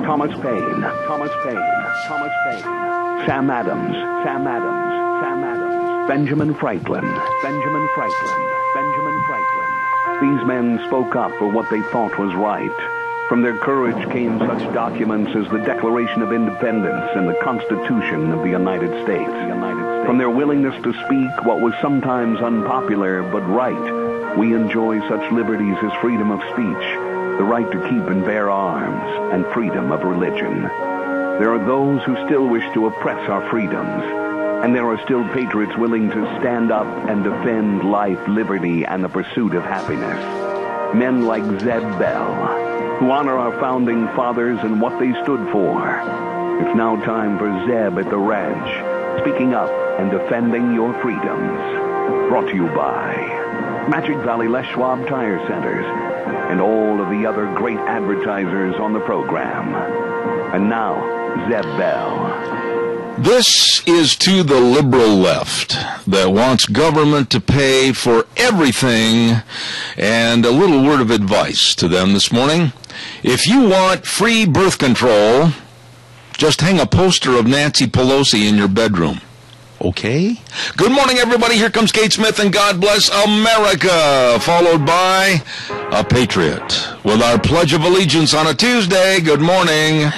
Thomas Paine, Thomas Paine, Thomas Paine, Sam Adams, Sam Adams, Sam Adams, Benjamin Franklin, Benjamin Franklin, Benjamin Franklin. These men spoke up for what they thought was right. From their courage came such documents as the Declaration of Independence and the Constitution of the United States. From their willingness to speak what was sometimes unpopular but right, we enjoy such liberties as freedom of speech, the right to keep and bear arms, and freedom of religion. There are those who still wish to oppress our freedoms, and there are still patriots willing to stand up and defend life, liberty, and the pursuit of happiness. Men like Zeb Bell, who honor our founding fathers and what they stood for. It's now time for Zeb at the Ranch, speaking up and defending your freedoms. Brought to you by Magic Valley Les Schwab Tire Centers and all of the other great advertisers on the program. And now, Zeb Bell. This is to the liberal left that wants government to pay for everything, and a little word of advice to them this morning. If you want free birth control, just hang a poster of Nancy Pelosi in your bedroom. Okay? Good morning, everybody. Here comes Kate Smith and God Bless America, followed by a Patriot with our Pledge of Allegiance on a Tuesday. Good morning.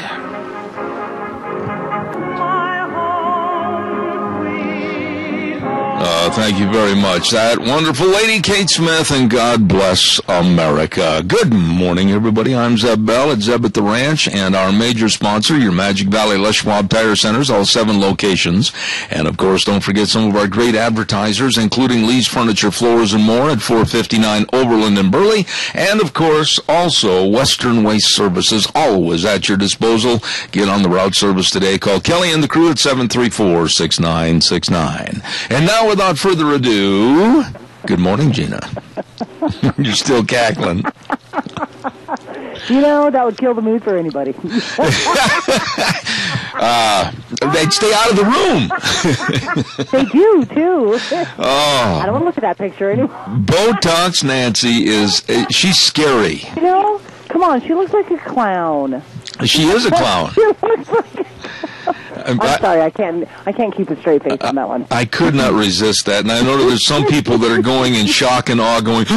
Thank you very much. That wonderful lady, Kate Smith, and God bless America. Good morning, everybody. I'm Zeb Bell at Zeb at the Ranch, and our major sponsor, your Magic Valley Les Schwab Tire Centers, all 7 locations. And, of course, don't forget some of our great advertisers, including Lee's Furniture, Floors, and More at 459 Overland and Burley. And, of course, also Western Waste Services, always at your disposal. Get on the route service today. Call Kelly and the crew at 734-6969. And now, without further ado, good morning, Gina. You're still cackling. You know, that would kill the mood for anybody. They'd stay out of the room. They do, too. Oh. I don't want to look at that picture anymore. Botox Nancy she's scary. You know, come on, she looks like a clown. She is a clown. She looks like I'm sorry, I can't keep a straight face on that one. I could not resist that, and I know there's some people that are going in shock and awe, going,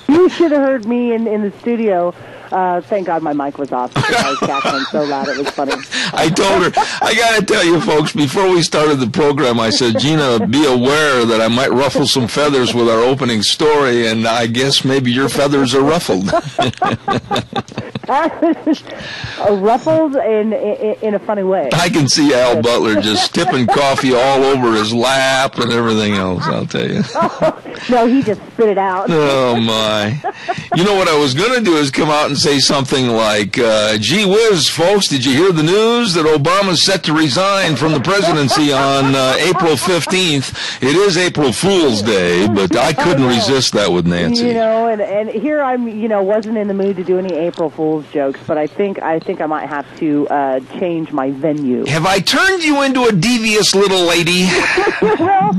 You should have heard me in the studio. Thank God my mic was off. I was cackling so loud it was funny. I told her, I got to tell you folks, before we started the program, I said, Gina, be aware that I might ruffle some feathers with our opening story, and I guess maybe your feathers are ruffled. Ruffled in a funny way. I can see Al Butler just tipping coffee all over his lap and everything else, I'll tell you. Oh, no, he just spit it out. Oh, my. You know what I was going to do is come out and say something like, gee whiz, folks, did you hear the news that Obama's set to resign from the presidency on April 15th? It is April Fool's Day, but I couldn't resist that with Nancy. You know, and here I'm, wasn't in the mood to do any April Fool's jokes, but I think I might have to change my venue. Have I turned you into a devious little lady? Well,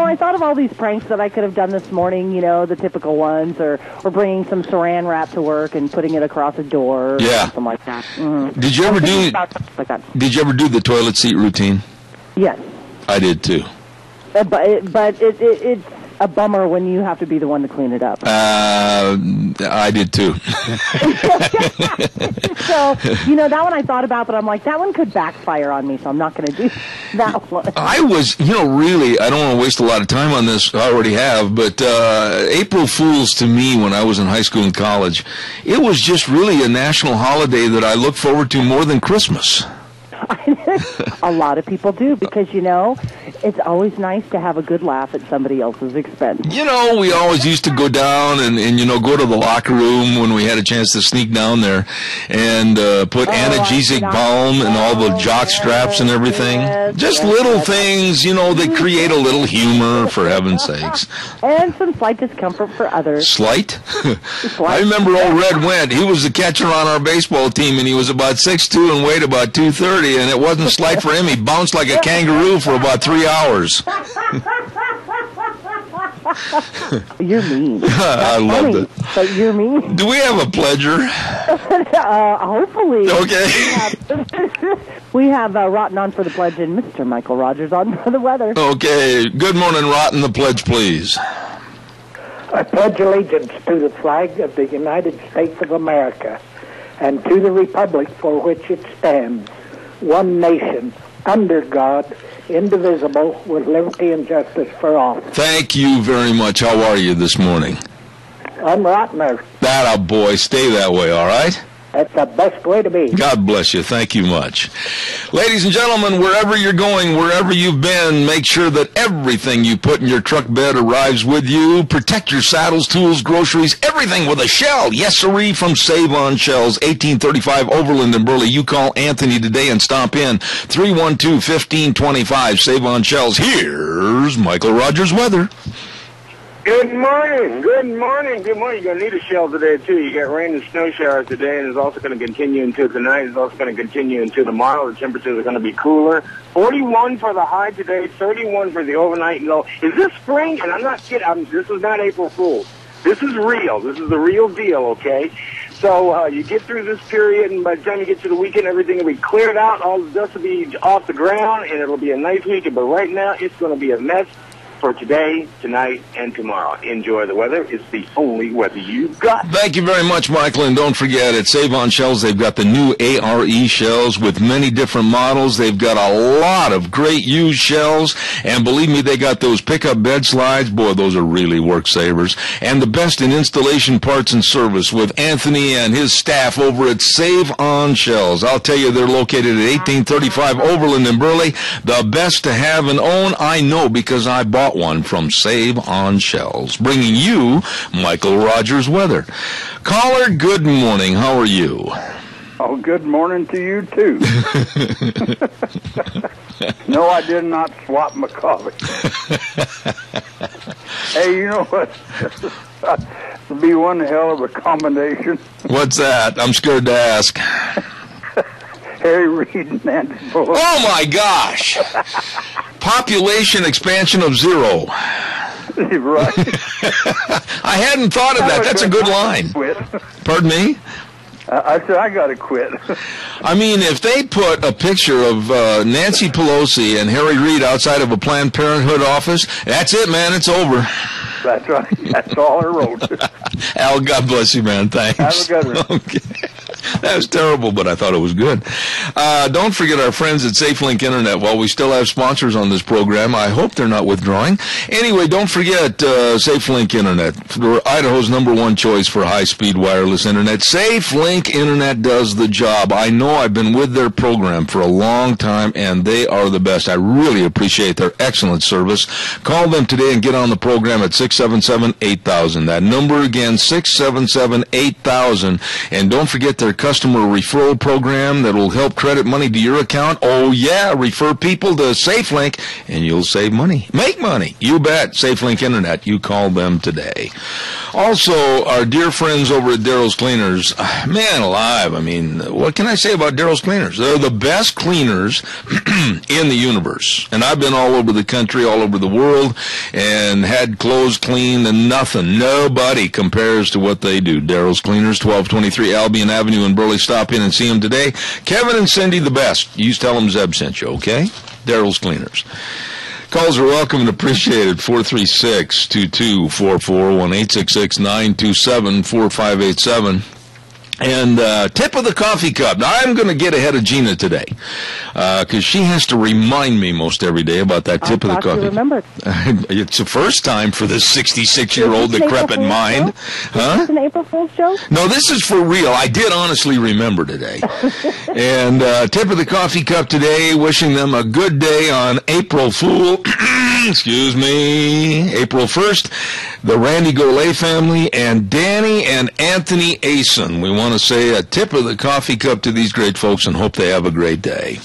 I thought of all these pranks that I could have done this morning, the typical ones, or bringing some saran wrap to work and putting it across a door or something like that. Mm-hmm. Did you ever do the toilet seat routine? Yes. I did too. But it's a bummer when you have to be the one to clean it up. I did too. So, that one I thought about, but I'm like, that one could backfire on me, so I'm not going to do that one. I was, really, I don't want to waste a lot of time on this, I already have, but April Fools to me when I was in high school and college, it was just really a national holiday that I look forward to more than Christmas. A lot of people do, because, it's always nice to have a good laugh at somebody else's expense. We always used to go down and go to the locker room when we had a chance to sneak down there and put analgesic balm and all the jock straps and everything. Just little things, that create a little humor, for heaven's sakes. And some slight discomfort for others. Slight? I remember old Red Went. He was the catcher on our baseball team, and he was about 6'2" and weighed about 230, and it wasn't slight for him. He bounced like a kangaroo for about 3 hours. You're mean. I love it. But you're mean. Do we have a pledger? Hopefully. Okay. We have Rotten on for the pledge and Mr. Michael Rogers on for the weather. Okay. Good morning, Rotten. The pledge, please. I pledge allegiance to the flag of the United States of America and to the republic for which it stands, one nation, under God, indivisible, with liberty and justice for all. Thank you very much. How are you this morning? I'm Rotner. That a boy. Stay that way, all right? That's the best way to be. God bless you. Thank you much. Ladies and gentlemen, wherever you're going, wherever you've been, make sure that everything you put in your truck bed arrives with you. Protect your saddles, tools, groceries, everything with a Shell. Yes, sirree, from Save On Shells, 1835 Overland and Burley. You call Anthony today and stop in. 312-1525. Save On Shells. Here's Michael Rogers' weather. Good morning. Good morning. Good morning. You're going to need a Shell today, too. You got rain and snow showers today, and it's also going to continue into tonight. It's also going to continue into tomorrow. The temperatures are going to be cooler. 41 for the high today, 31 for the overnight low. Is this spring? And I'm not kidding. This is not April Fool's. This is real. This is the real deal, okay? So you get through this period, and by the time you get to the weekend, everything will be cleared out. All the dust will be off the ground, and it'll be a nice weekend. But right now, it's going to be a mess for today, tonight, and tomorrow. Enjoy the weather. It's the only weather you've got. Thank you very much, Michael. And don't forget, at Save On Shells, they've got the new ARE shells with many different models. They've got a lot of great used shells. And believe me, they got those pickup bed slides. Boy, those are really work savers. And the best in installation parts and service with Anthony and his staff over at Save On Shells. I'll tell you, they're located at 1835 Overland in Burley. The best to have and own, I know, because I bought one from Save On Shells. Bringing you Michael Rogers' weather. Caller, good morning. How are you? Oh, good morning to you, too. No, I did not swap my coffee. Hey, you know what? It'd be one hell of a combination. What's that? I'm scared to ask. Harry Reid and Nancy Pelosi. Oh, my gosh. Population expansion of 0. Right. I hadn't thought of that. That's a good line. Pardon me? I said I got to quit. I mean, if they put a picture of Nancy Pelosi and Harry Reid outside of a Planned Parenthood office, that's it, man. It's over. That's right. That's all I wrote. Al, God bless you, man. Thanks. Have a good one. Okay. That was terrible, but I thought it was good. Don't forget our friends at SafeLink Internet. While we still have sponsors on this program, I hope they're not withdrawing. Anyway, don't forget SafeLink Internet, Idaho's #1 choice for high-speed wireless Internet. SafeLink Internet does the job. I know I've been with their program for a long time, and they are the best. I really appreciate their excellent service. Call them today and get on the program at 677-8000. That number again, 677-8000. And don't forget their customer referral program that will help credit money to your account. Oh, yeah, refer people to SafeLink, and you'll save money. Make money. You bet. SafeLink Internet. You call them today. Also, our dear friends over at Daryl's Cleaners. Man alive, I mean, what can I say about Daryl's Cleaners? They're the best cleaners in the universe. And I've been all over the country, all over the world, and had clothes cleaned and nothing. Nobody compares to what they do. Daryl's Cleaners, 1223 Albion Avenue in Burley. Stop in and see them today. Kevin and Cindy, the best. You tell them Zeb sent you, okay? Daryl's Cleaners. Calls are welcome and appreciated. 436-2244, 1-866-927-4587. And tip of the coffee cup. Now, I'm going to get ahead of Gina today because she has to remind me most every day about that tip of the coffee. Remember. It's the first time for this 66-year-old decrepit mind. Huh? Is this an April Fool's joke? No, this is for real. I did honestly remember today. And tip of the coffee cup today, wishing them a good day on April Fool. Excuse me. April 1st. The Randy Golay family and Danny and Anthony Asen. We want to say a tip of the coffee cup to these great folks and hope they have a great day.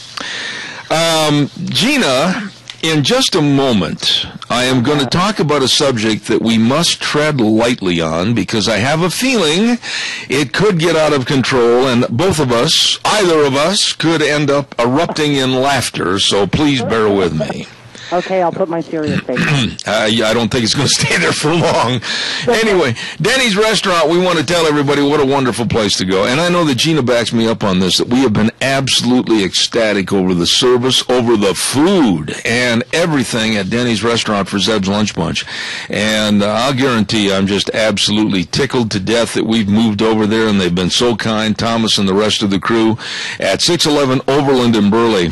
Gina, in just a moment, I am going to talk about a subject that we must tread lightly on because I have a feeling it could get out of control and both of us, either of us, could end up erupting in laughter, so please bear with me. Okay, I'll put my serious face on. I don't think it's going to stay there for long. Anyway, Denny's Restaurant, we want to tell everybody what a wonderful place to go. And I know that Gina backs me up on this, that we have been absolutely ecstatic over the service, over the food, and everything at Denny's Restaurant for Zeb's Lunch Bunch. And I'll guarantee you, I'm just absolutely tickled to death that we've moved over there, and they've been so kind, Thomas and the rest of the crew, at 611 Overland in Burley.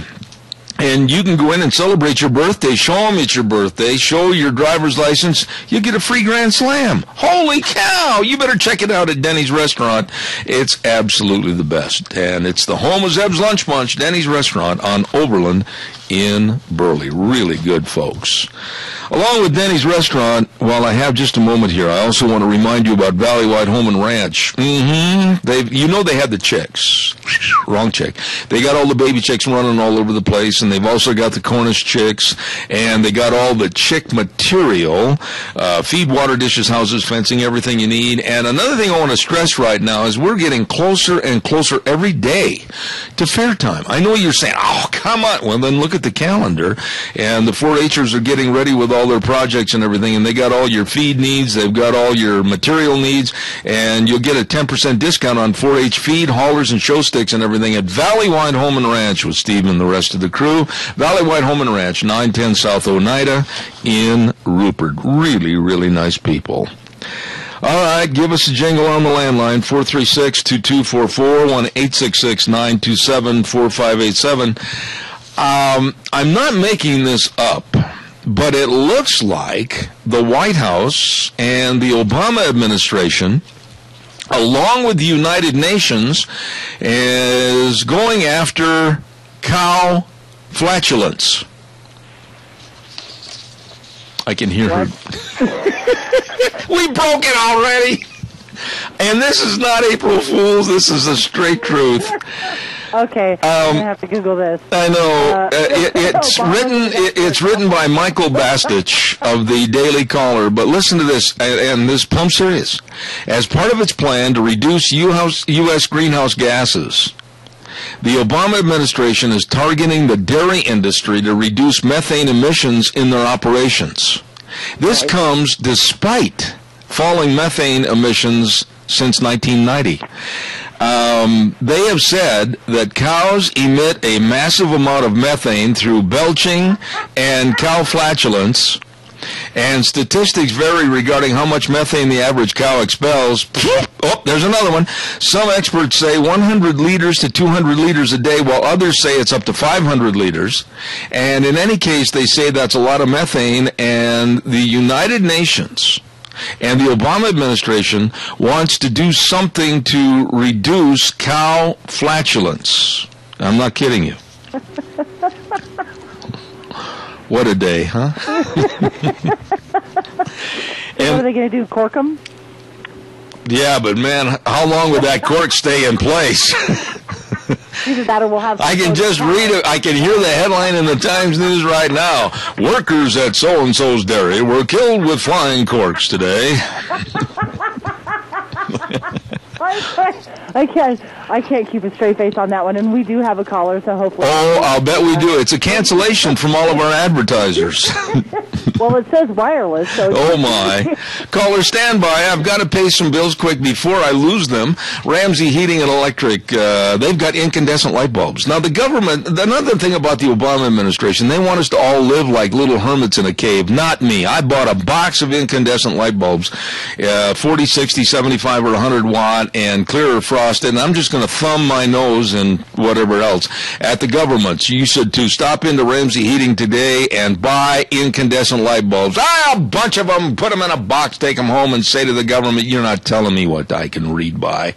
And you can go in and celebrate your birthday. Show them it's your birthday. Show your driver's license. You get a free Grand Slam. Holy cow! You better check it out at Denny's Restaurant. It's absolutely the best. And it's the home of Zeb's Lunch Bunch, Denny's Restaurant on Overland in Burley. Really good, folks. Along with Denny's Restaurant, while I have just a moment here, I also want to remind you about Valley-Wide Home and Ranch. They had the chicks. Wrong chick. They got all the baby chicks running all over the place, and they've also got the Cornish chicks, and they got all the chick material, feed, water, dishes, houses, fencing, everything you need. And another thing I want to stress right now is we're getting closer and closer every day to fair time. I know you're saying, oh, come on. Well, then look at the calendar, and the 4-H'ers are getting ready with all their projects and everything, and they got all your feed needs, they've got all your material needs, and you'll get a 10% discount on 4-H feed, haulers, and show sticks and everything at Valley-Wide Home and Ranch with Steve and the rest of the crew. Valley-Wide Home and Ranch, 910 South Oneida in Rupert. Really, really nice people. All right, give us a jingle on the landline, 436-2244, 1-866-927-4587. I'm not making this up, but it looks like the White House and the Obama administration, along with the United Nations, is going after cow flatulence. I can hear her. We broke it already. And this is not April Fool's. This is the straight truth. Okay, I'm gonna have to Google this. I know. It's written by Michael Bastich of the Daily Caller. But listen to this, and this pump's serious. As part of its plan to reduce U.S. greenhouse gases, the Obama administration is targeting the dairy industry to reduce methane emissions in their operations. This comes despite falling methane emissions since 1990. They have said that cows emit a massive amount of methane through belching and cow flatulence, and statistics vary regarding how much methane the average cow expels. Oh, there's another one. Some experts say 100 liters to 200 liters a day, while others say it's up to 500 liters. And in any case, they say that's a lot of methane, and the United Nations and the Obama administration wants to do something to reduce cow flatulence. I'm not kidding you. What a day, huh? And what are they going to do, cork them? Yeah, but man, how long would that cork stay in place? Either that or we'll have... I can just read it. I can hear the headline in the Times News right now. Workers at so-and-so's dairy were killed with flying corks today. I can't keep a straight face on that one, and we do have a caller, so hopefully... Oh, I'll bet we do. It's a cancellation from all of our advertisers. Well, it says wireless, so... Oh, my. Caller, stand by. I've got to pay some bills quick before I lose them. Ramsey Heating and Electric, they've got incandescent light bulbs. Now, the government, another thing about the Obama administration, they want us to all live like little hermits in a cave. Not me. I bought a box of incandescent light bulbs, 40, 60, 75, or 100 watt, and clear or frosted, and I'm just going to thumb my nose and whatever else at the government. You said to stop into Ramsey Heating today and buy incandescent light bulbs. A bunch of them, put them in a box, take them home, and say to the government, you're not telling me what I can read by.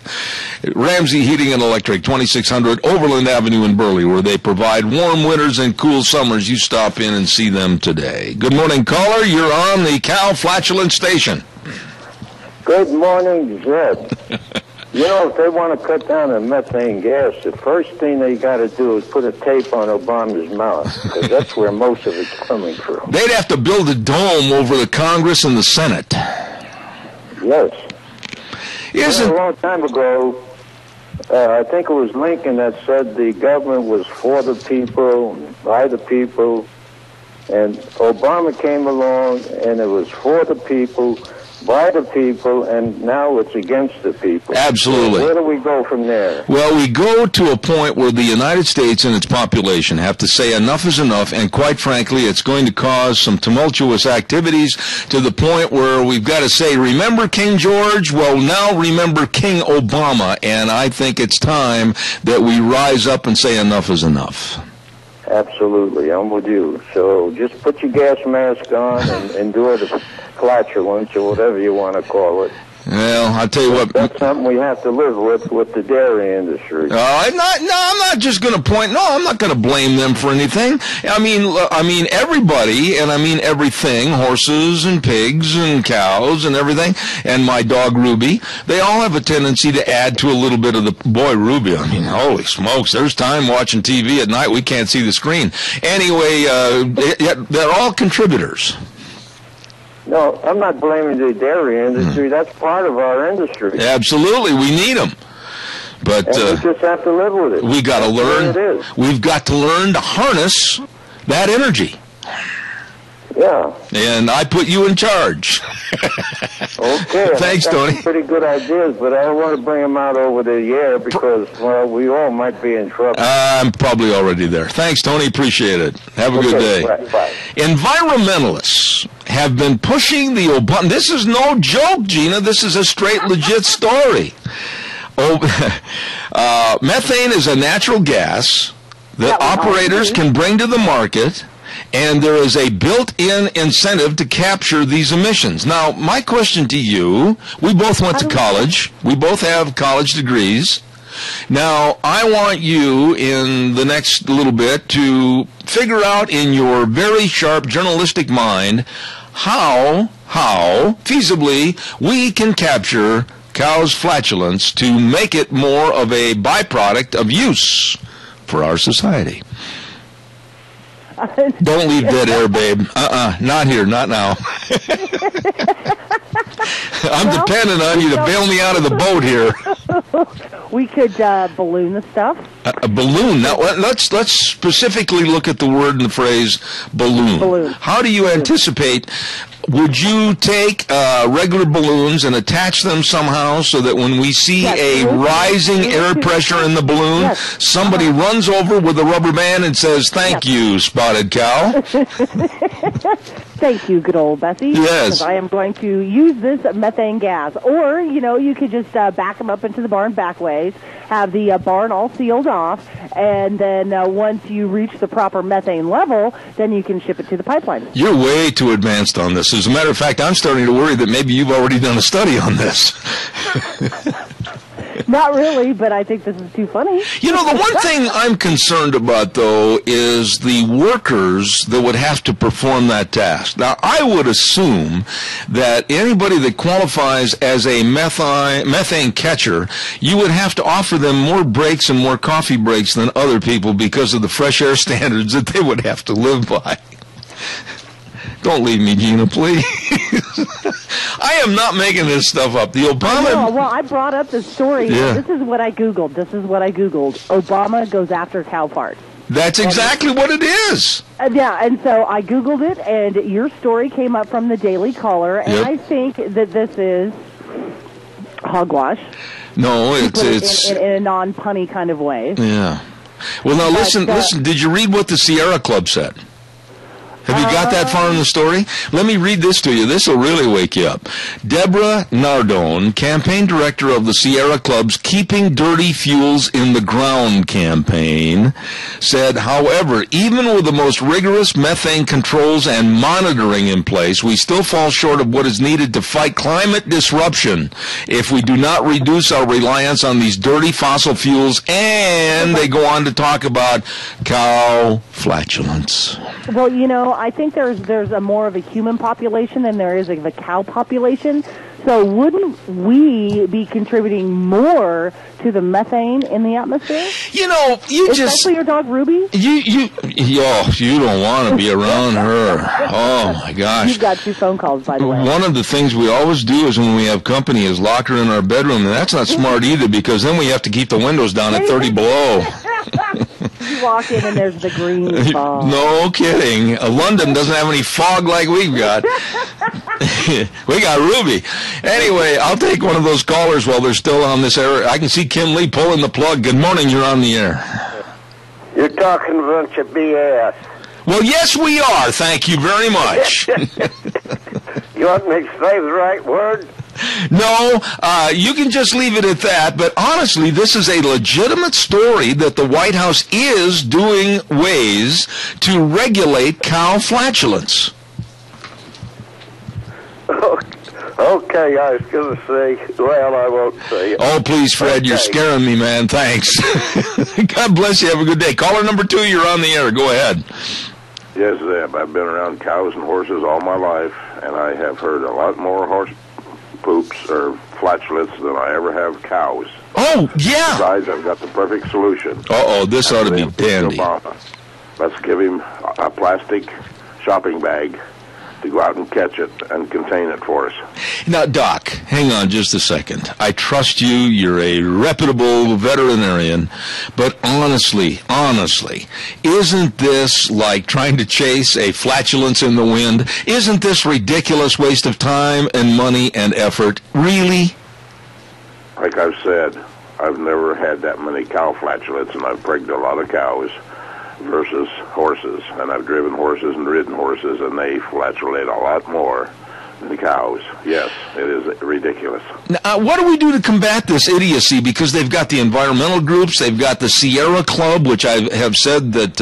Ramsey Heating and Electric, 2600 Overland Avenue in Burley, where they provide warm winters and cool summers. You stop in and see them today. Good morning, caller. You're on the Cow Flatulence Station. Good morning, Zeb. You know, if they want to cut down on methane gas, the first thing they got to do is put a tape on Obama's mouth, because that's where most of it's coming from. They'd have to build a dome over the Congress and the Senate. Yes. A long time ago, I think it was Lincoln that said the government was for the people, by the people, And Obama came along, and it was for the people, by the people, and now it's against the people. Absolutely. So where do we go from there? Well, we go to a point where the United States and its population have to say enough is enough, and quite frankly, it's going to cause some tumultuous activities to the point where we've got to say, remember King George? Well, now remember King Obama, and I think it's time that we rise up and say enough is enough. Absolutely, I'm with you. So just put your gas mask on and endure the flatulence or whatever you want to call it. Well, I'll tell you what. That's something we have to live with the dairy industry. I'm not just going to point. No, I'm not going to blame them for anything. I mean everybody, and I mean everything. Horses and pigs and cows and everything. And my dog Ruby. They all have a tendency to add to a little bit of the boy Ruby. I mean, holy smokes! There's time watching TV at night. We can't see the screen. Anyway, they're all contributors. No, I'm not blaming the dairy industry. That's part of our industry. Absolutely, we need them. But and we just have to live with it. We got to learn. We've got to learn to harness that energy. Yeah. And I put you in charge. Okay. Thanks, Tony. Pretty good ideas, but I don't want to bring them out over the air because, well, we all might be in trouble. I'm probably already there. Thanks, Tony. Appreciate it. Have a good day. Right, bye. Environmentalists have been pushing the Obama. This is no joke, Gina. This is a straight, legit story. Methane is a natural gas that operators can bring to the market, and there is a built-in incentive to capture these emissions. Now, my question to you, we both went to college. We both have college degrees. Now, I want you in the next little bit to figure out in your very sharp journalistic mind how feasibly we can capture cows' flatulence to make it more of a byproduct of use for our society. Don't leave dead air, babe. Not here, not now. I'm depending on you to bail me out of the boat here. We could balloon the stuff. A balloon. Now, let's specifically look at the word and the phrase balloon. Balloon. How do you anticipate? Would you take regular balloons and attach them somehow so that when we see a rising air pressure in the balloon, somebody runs over with a rubber band and says, "Thank you, Spotted Cow." Thank you, good old Bessie. Yes. Because I am going to use this methane gas. Or, you could just back them up into the barn back ways, have the barn all sealed off, and then once you reach the proper methane level, then you can ship it to the pipeline. You're way too advanced on this. As a matter of fact, I'm starting to worry that maybe you've already done a study on this. Not really, but I think this is too funny. The one thing I'm concerned about, though, is the workers that would have to perform that task. Now, I would assume that anybody that qualifies as a methane catcher, you would have to offer them more breaks and more coffee breaks than other people because of the fresh air standards that they would have to live by. Don't leave me, Gina, please. I am not making this stuff up. The Obama... Well, I brought up the story. Yeah. This is what I Googled. Obama goes after cow farts. That's exactly what it is. And so I Googled it, and your story came up from the Daily Caller, and I think that this is hogwash. No, it's in a non-punny kind of way. Yeah. Well, now listen. Did you read what the Sierra Club said? Have you got that far in the story? Let me read this to you. This will really wake you up. Deborah Nardone, campaign director of the Sierra Club's Keeping Dirty Fuels in the Ground campaign, said, however, even with the most rigorous methane controls and monitoring in place, we still fall short of what is needed to fight climate disruption if we do not reduce our reliance on these dirty fossil fuels. And they go on to talk about cow flatulence. Well, I think there's a more of a human population than there is of a cow population. So wouldn't we be contributing more to the methane in the atmosphere? Especially your dog Ruby? You don't want to be around her. Oh, my gosh. You've got 2 phone calls, by the way. One of the things we always do is when we have company is lock her in our bedroom, and that's not smart either because then we have to keep the windows down at 30 below. You walk in and there's the green fog. No kidding. London doesn't have any fog like we've got. We got Ruby. Anyway, I'll take one of those callers while they're still on this air. I can see Kim Lee pulling the plug. Good morning. You're on the air. You're talking a bunch of BS. Well, yes, we are. Thank you very much. You want me to say the right word? No, you can just leave it at that. But honestly, this is a legitimate story that the White House is doing ways to regulate cow flatulence. Okay, I was going to say, well, I won't say it. Oh, please, Fred, Okay. You're scaring me, man. Thanks. God bless you. Have a good day. Caller number 2, you're on the air. Go ahead. Yes, Zeb. I've been around cows and horses all my life, and I have heard a lot more horse poops or flatulence than I ever have cows. Oh, yeah. Besides, I've got the perfect solution. Uh-oh, this ought to be dandy. Obama. Let's give him a plastic shopping bag to go out and catch it and contain it for us. Now, Doc, hang on just a second. I trust you. You're a reputable veterinarian. But honestly, isn't this like trying to chase a flatulence in the wind? Isn't this ridiculous waste of time and money and effort? Really? Like I've said, I've never had that many cow flatulence, and I've prigged a lot of cows versus horses. And I've driven horses and ridden horses, and they flatulate a lot more than cows. Yes, it is ridiculous. Now, what do we do to combat this idiocy? Because they've got the environmental groups, they've got the Sierra Club, which I have said that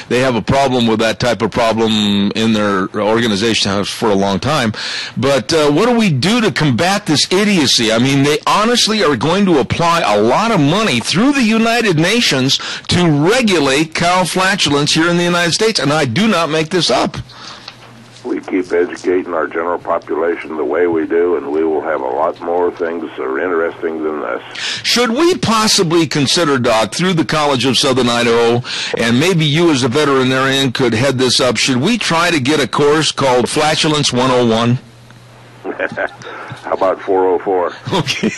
they have a problem with that type of problem in their organization for a long time. But what do we do to combat this idiocy? I mean, they honestly are going to apply a lot of money through the United Nations to regulate cow flatulence here in the United States, and I do not make this up. We keep educating our general population the way we do, and we will have a lot more things that are interesting than this. Should we possibly consider, Doc, through the College of Southern Idaho, and maybe you as a veterinarian could head this up, should we try to get a course called Flatulence 101? How about 404? Okay.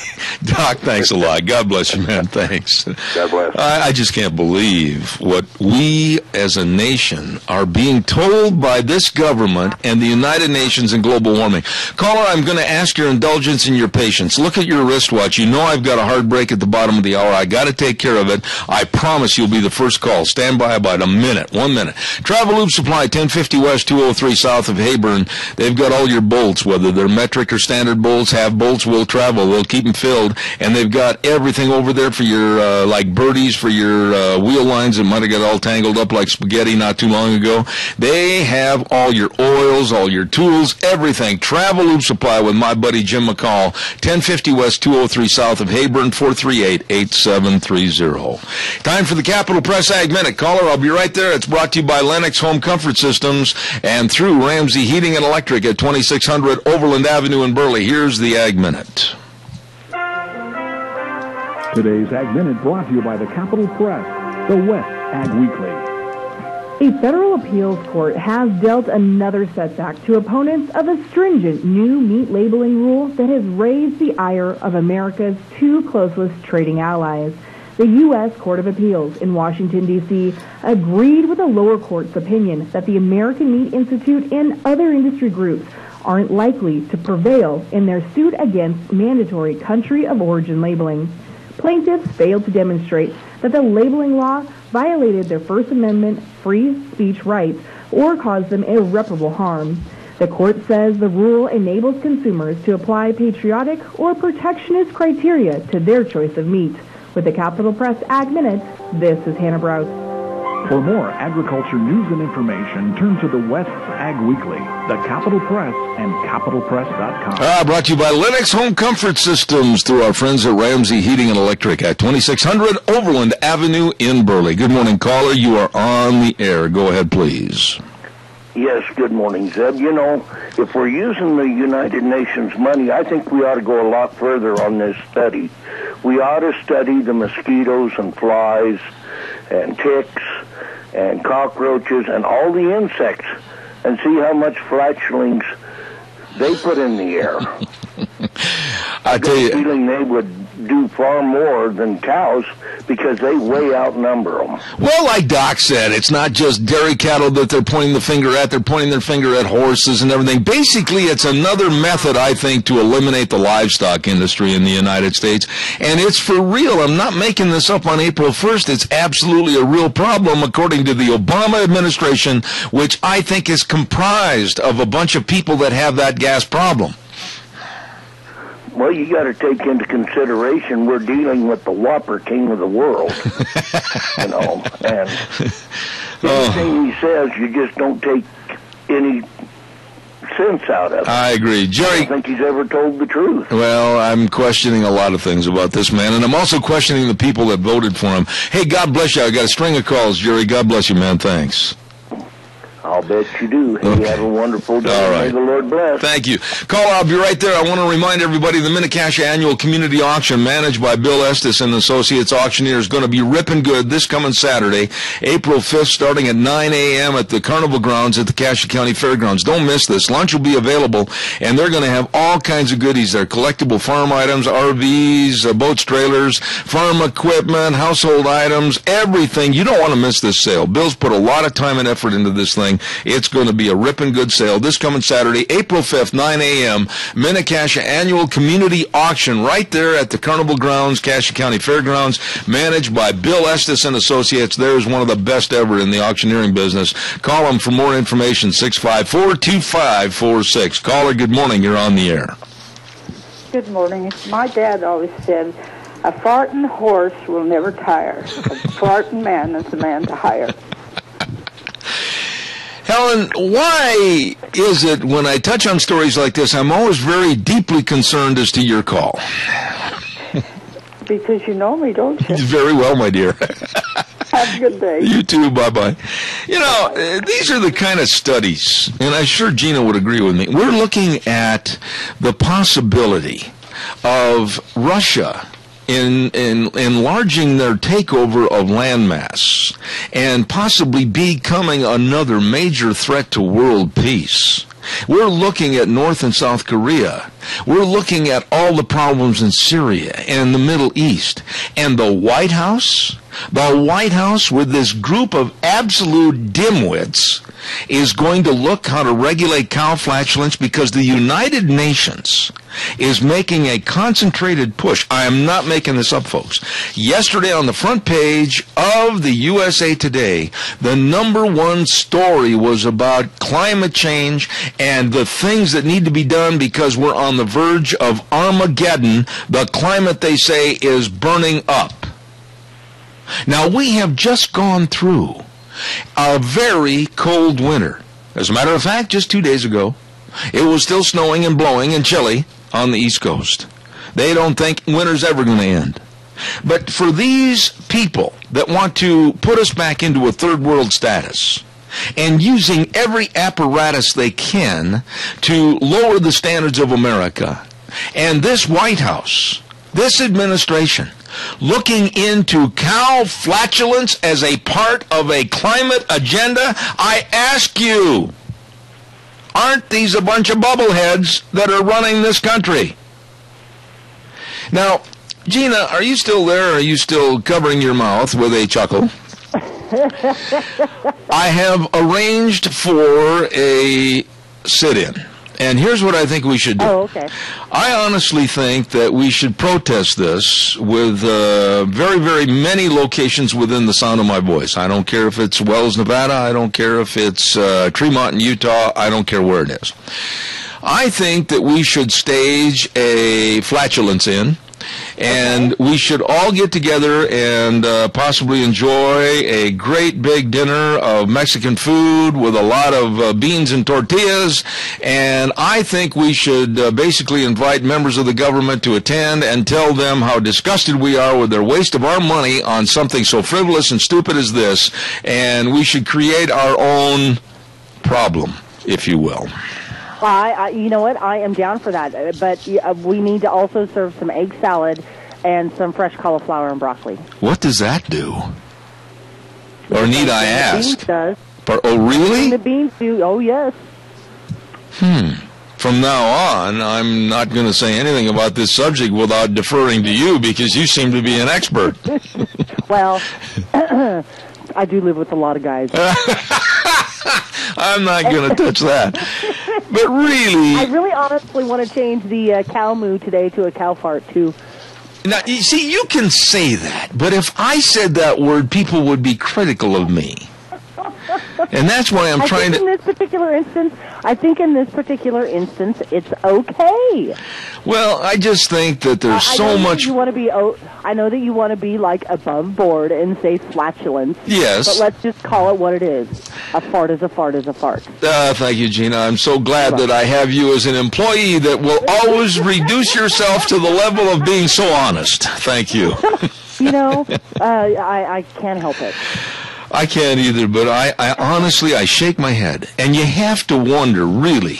Doc, thanks a lot. God bless you, man. Thanks. God bless. I just can't believe what we as a nation are being told by this government and the United Nations and global warming. Caller, I'm going to ask your indulgence and your patience. Look at your wristwatch. You know I've got a hard break at the bottom of the hour. I got to take care of it. I promise you'll be the first call. Stand by about a minute, 1 minute. Travel Loop Supply, 1050 West, 203 south of Hayburn. They've got all your bolts, whether they're metric or standard bolts. Have bolts will travel. They'll keep them filled, and they've got everything over there for your like birdies, for your wheel lines that might have got all tangled up like spaghetti not too long ago. They have all your oils, all your tools, everything. Travel Loop Supply with my buddy Jim McCall, 1050 West, 203 south of Hayburn, 438-8730. Time for the Capital Press Ag Minute. Caller, I'll be right there. It's brought to you by Lennox Home Comfort Systems and through Ramsey Heating and Electric at 2600 Overland Avenue in Burley. Here's the Ag Minute. Today's Ag Minute brought to you by the Capital Press, the West Ag Weekly. A federal appeals court has dealt another setback to opponents of a stringent new meat labeling rule that has raised the ire of America's two closest trading allies. The U.S. Court of Appeals in Washington, D.C. agreed with the lower court's opinion that the American Meat Institute and other industry groups aren't likely to prevail in their suit against mandatory country of origin labeling. Plaintiffs failed to demonstrate that the labeling law violated their First Amendment free speech rights or caused them irreparable harm. The court says the rule enables consumers to apply patriotic or protectionist criteria to their choice of meat. With the Capital Press Ag Minute, this is Hannah Brous. For more agriculture news and information, turn to the West Ag Weekly, the Capital Press, and capitalpress.com. Brought to you by Lennox Home Comfort Systems through our friends at Ramsey Heating and Electric at 2600 Overland Avenue in Burley. Good morning, caller. You are on the air. Go ahead, please. Yes, good morning, Zeb. You know, if we're using the United Nations money, I think we ought to go a lot further on this study. We ought to study the mosquitoes and flies and ticks and cockroaches and all the insects and see how much flatulence they put in the air. I tell you, feeling they would do far more than cows because they way outnumber them. Well, like Doc said, it's not just dairy cattle that they're pointing the finger at. They're pointing their finger at horses and everything. Basically, it's another method, I think, to eliminate the livestock industry in the United States. And it's for real. I'm not making this up on April 1st. It's absolutely a real problem, according to the Obama administration, which I think is comprised of a bunch of people that have that gas problem. Well, you got to take into consideration we're dealing with the whopper king of the world, and anything he says, you just don't take any sense out of it. I agree. Jerry, I don't think he's ever told the truth. Well, I'm questioning a lot of things about this man, and I'm also questioning the people that voted for him. Hey, God bless you. I got a string of calls, Jerry. God bless you, man. Thanks. I'll bet you do. Okay. You have a wonderful day. All right. May the Lord bless. Thank you. Call, I'll be right there. I want to remind everybody the Mini-Cash Annual Community Auction managed by Bill Estes and Associates Auctioneer is going to be ripping good this coming Saturday, April 5th, starting at 9 a.m. at the Carnival Grounds at the Cassia County Fairgrounds. Don't miss this. Lunch will be available, and they're going to have all kinds of goodies there. Collectible farm items, RVs, boats, trailers, farm equipment, household items, everything. You don't want to miss this sale. Bill's put a lot of time and effort into this thing. It's going to be a ripping good sale this coming Saturday, April 5th, 9 a.m., Mini-Cassia Annual Community Auction right there at the Carnival Grounds, Cassia County Fairgrounds, managed by Bill Estes and Associates. There's one of the best ever in the auctioneering business. Call them for more information, 654-2546. Caller, good morning. You're on the air. Good morning. My dad always said, a farting horse will never tire. A farting man is a man to hire. Helen, why is it when I touch on stories like this, I'm always very deeply concerned as to your call? Because you know me, don't you? Very well, my dear. Have a good day. You too. Bye-bye. You know, these are the kind of studies, and I'm sure Gina would agree with me. We're looking at the possibility of Russia in enlarging their takeover of landmass and possibly becoming another major threat to world peace. We're looking at North and South Korea. We're looking at all the problems in Syria and the Middle East. And the White House with this group of absolute dimwits is going to look how to regulate cow flatulence because the United Nations is making a concentrated push. I am not making this up, folks. Yesterday on the front page of the USA Today, the number one story was about climate change and the things that need to be done because we're on the verge of Armageddon. The climate, they say, is burning up. Now, we have just gone through a very cold winter. As a matter of fact, just 2 days ago, it was still snowing and blowing and chilly on the East Coast. They don't think winter's ever going to end. But for these people that want to put us back into a third world status and using every apparatus they can to lower the standards of America, and this White House, this administration, looking into cow flatulence as a part of a climate agenda, I ask you, aren't these a bunch of bubbleheads that are running this country? Now, Gina, are you still there, or are you still covering your mouth with a chuckle? I have arranged for a sit-in. And here's what I think we should do. Oh, okay. I honestly think that we should protest this with very, very many locations within the sound of my voice. I don't care if it's Wells, Nevada. I don't care if it's Tremont in Utah. I don't care where it is. I think that we should stage a flatulence in. And we should all get together and possibly enjoy a great big dinner of Mexican food with a lot of beans and tortillas. And I think we should basically invite members of the government to attend and tell them how disgusted we are with their waste of our money on something so frivolous and stupid as this. And we should create our own problem, if you will. You know what? I am down for that. But we need to also serve some egg salad and some fresh cauliflower and broccoli. What does that do? Or need I ask? The beans does. Oh, really? The beans do. Oh, yes. from now on, I'm not going to say anything about this subject without deferring to you because you seem to be an expert. Well, I do live with a lot of guys. I'm not going to touch that. But really... I really honestly want to change the cow moo today to a cow fart, too. Now, you see, you can say that, but if I said that word, people would be critical of me. And that's why I'm trying to... I think in this particular instance, it's okay. Well, I just think that there's so much... I know that you want to be, like, above board and say flatulence. Yes. But let's just call it what it is. A fart is a fart is a fart. Thank you, Gina. I'm so glad that I have you as an employee that will always reduce yourself to the level of being so honest. Thank you. You know, I can't help it. I can't either, but I honestly, I shake my head. And you have to wonder, really,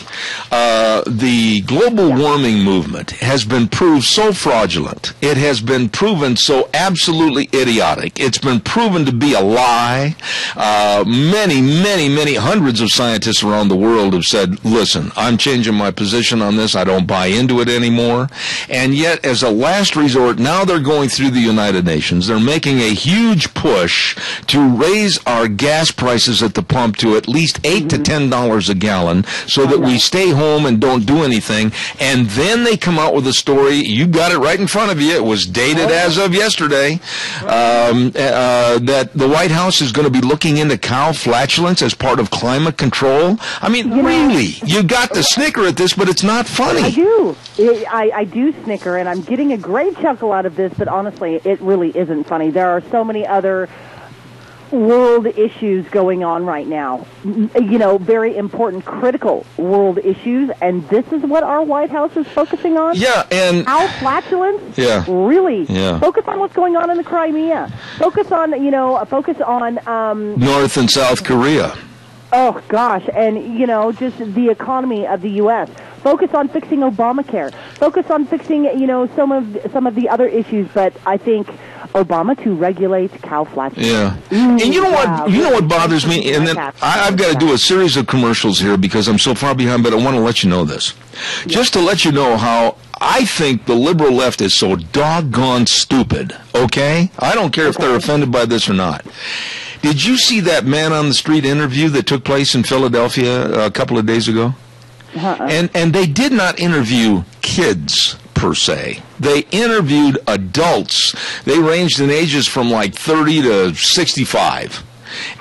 the global warming movement has been proved so fraudulent. It has been proven so absolutely idiotic. It's been proven to be a lie. Many hundreds of scientists around the world have said, listen, I'm changing my position on this. I don't buy into it anymore. And yet, as a last resort, now they're going through the United Nations. They're making a huge push to raise our gas prices at the pump to at least $8 to $10 a gallon so that we stay home and don't do anything. And then they come out with a story. You got it right in front of you. It was dated as of yesterday. That the White House is going to be looking into cow flatulence as part of climate control. I mean, really, you got to snicker at this, but it's not funny. I do. I do snicker, and I'm getting a great chuckle out of this, but honestly, it really isn't funny. There are so many other world issues going on right now, you know, very important, critical world issues, and this is what our White House is focusing on? Yeah, and... Cow flatulence? Yeah. Really? Yeah. Focus on what's going on in the Crimea. Focus on, North and South Korea. Oh, gosh, and, you know, just the economy of the U.S., focus on fixing Obamacare. Focus on fixing, you know, some of the other issues. But I think Obama to regulate cow flatulence. Yeah. And you know what? You know what bothers me? And then I've got to do a series of commercials here because I'm so far behind. But I want to let you know this, just to let you know how I think the liberal left is so doggone stupid. Okay, I don't care if they're offended by this or not. Did you see that man on the street interview that took place in Philadelphia a couple of days ago? And they did not interview kids per se. They interviewed adults. They ranged in ages from like 30 to 65.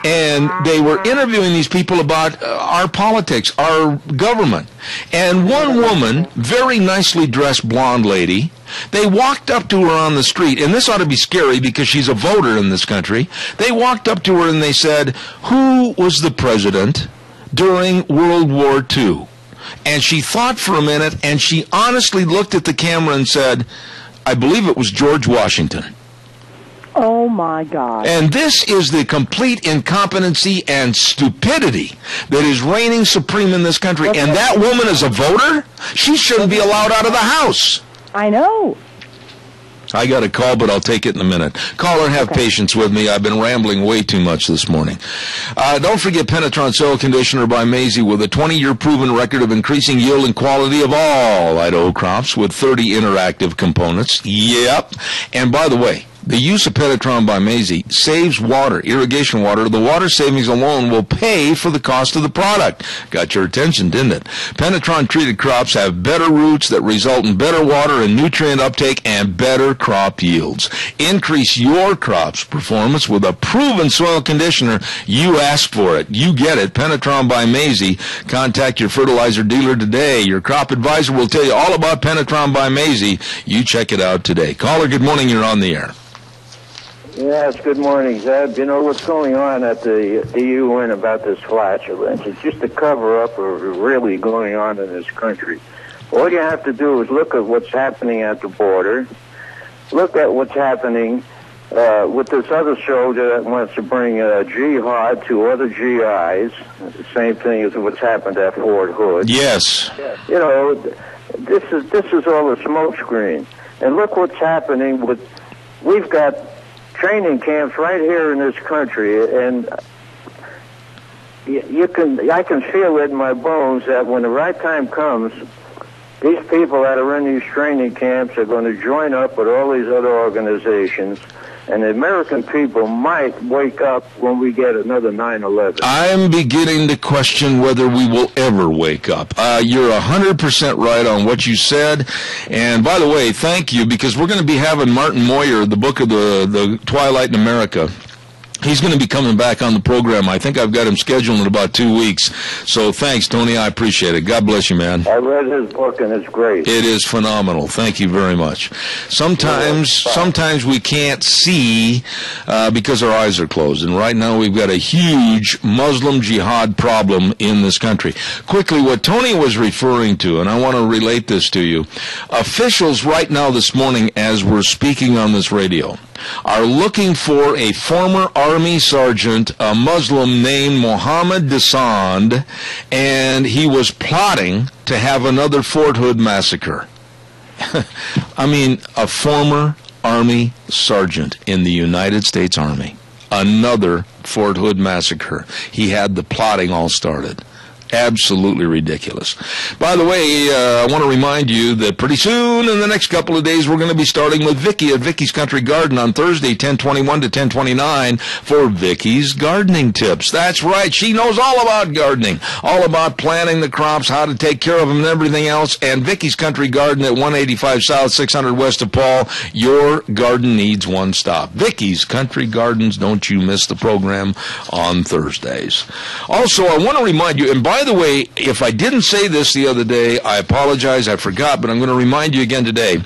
And they were interviewing these people about our politics, our government. And one woman, very nicely dressed blonde lady, they walked up to her on the street, and this ought to be scary because she's a voter in this country. They walked up to her and they said, "Who was the president during World War II?" And she thought for a minute, and she honestly looked at the camera and said, "I believe it was George Washington." Oh, my God. And this is the complete incompetency and stupidity that is reigning supreme in this country. And that woman is a voter? She shouldn't be allowed out of the house. I know. I got a call, but I'll take it in a minute. Caller, have patience with me. I've been rambling way too much this morning. Don't forget Penetron Soil Conditioner by Maisie with a 20-year proven record of increasing yield and quality of all Idaho crops with 30 interactive components. Yep. And by the way, the use of Penetron by Maisie saves water, irrigation water. The water savings alone will pay for the cost of the product. Got your attention, didn't it? Penetron-treated crops have better roots that result in better water and nutrient uptake and better crop yields. Increase your crop's performance with a proven soil conditioner. You asked for it. You get it. Penetron by Maisie. Contact your fertilizer dealer today. Your crop advisor will tell you all about Penetron by Maisie. You check it out today. Caller, good morning. You're on the air. Yes, good morning, Zeb. You know what's going on at the UN about this flatulence? It's just a cover-up of really going on in this country. All you have to do is look at what's happening at the border, look at what's happening with this other soldier that wants to bring jihad to other GIs. It's the same thing as what's happened at Fort Hood. Yes. You know, this is all a smokescreen. And look what's happening with, we've got training camps right here in this country, and I can feel it in my bones that when the right time comes, These people that are in these training camps are going to join up with all these other organizations, and the American people might wake up when we get another 9/11. I'm beginning to question whether we will ever wake up. You're 100% right on what you said. And by the way, thank you, because we're going to be having Martin Moyer, the book of the Twilight in America. He's going to be coming back on the program. I think I've got him scheduled in about 2 weeks. So thanks, Tony. I appreciate it. God bless you, man. I read his book, and it's great. It is phenomenal. Thank you very much. Sometimes we can't see because our eyes are closed. And right now we've got a huge Muslim jihad problem in this country. Quickly, what Tony was referring to, and I want to relate this to you, officials right now this morning as we're speaking on this radio are looking for a former Army sergeant, a Muslim named Mohammed Desand, and he was plotting to have another Fort Hood massacre. I mean, a former Army sergeant in the United States Army. Another Fort Hood massacre. He had the plotting all started. Absolutely ridiculous. By the way, I want to remind you that pretty soon, in the next couple of days, we're going to be starting with Vicky at Vicky's Country Garden on Thursday, 10:21 to 10:29, for Vicky's gardening tips. That's right. She knows all about gardening, all about planting the crops, how to take care of them, and everything else. And Vicky's Country Garden at 185 South, 600 West of Paul. Your garden needs one stop. Vicky's Country Gardens. Don't you miss the program on Thursdays. Also, I want to remind you, and by the way, if I didn't say this the other day, I apologize, I forgot, but I'm going to remind you again today.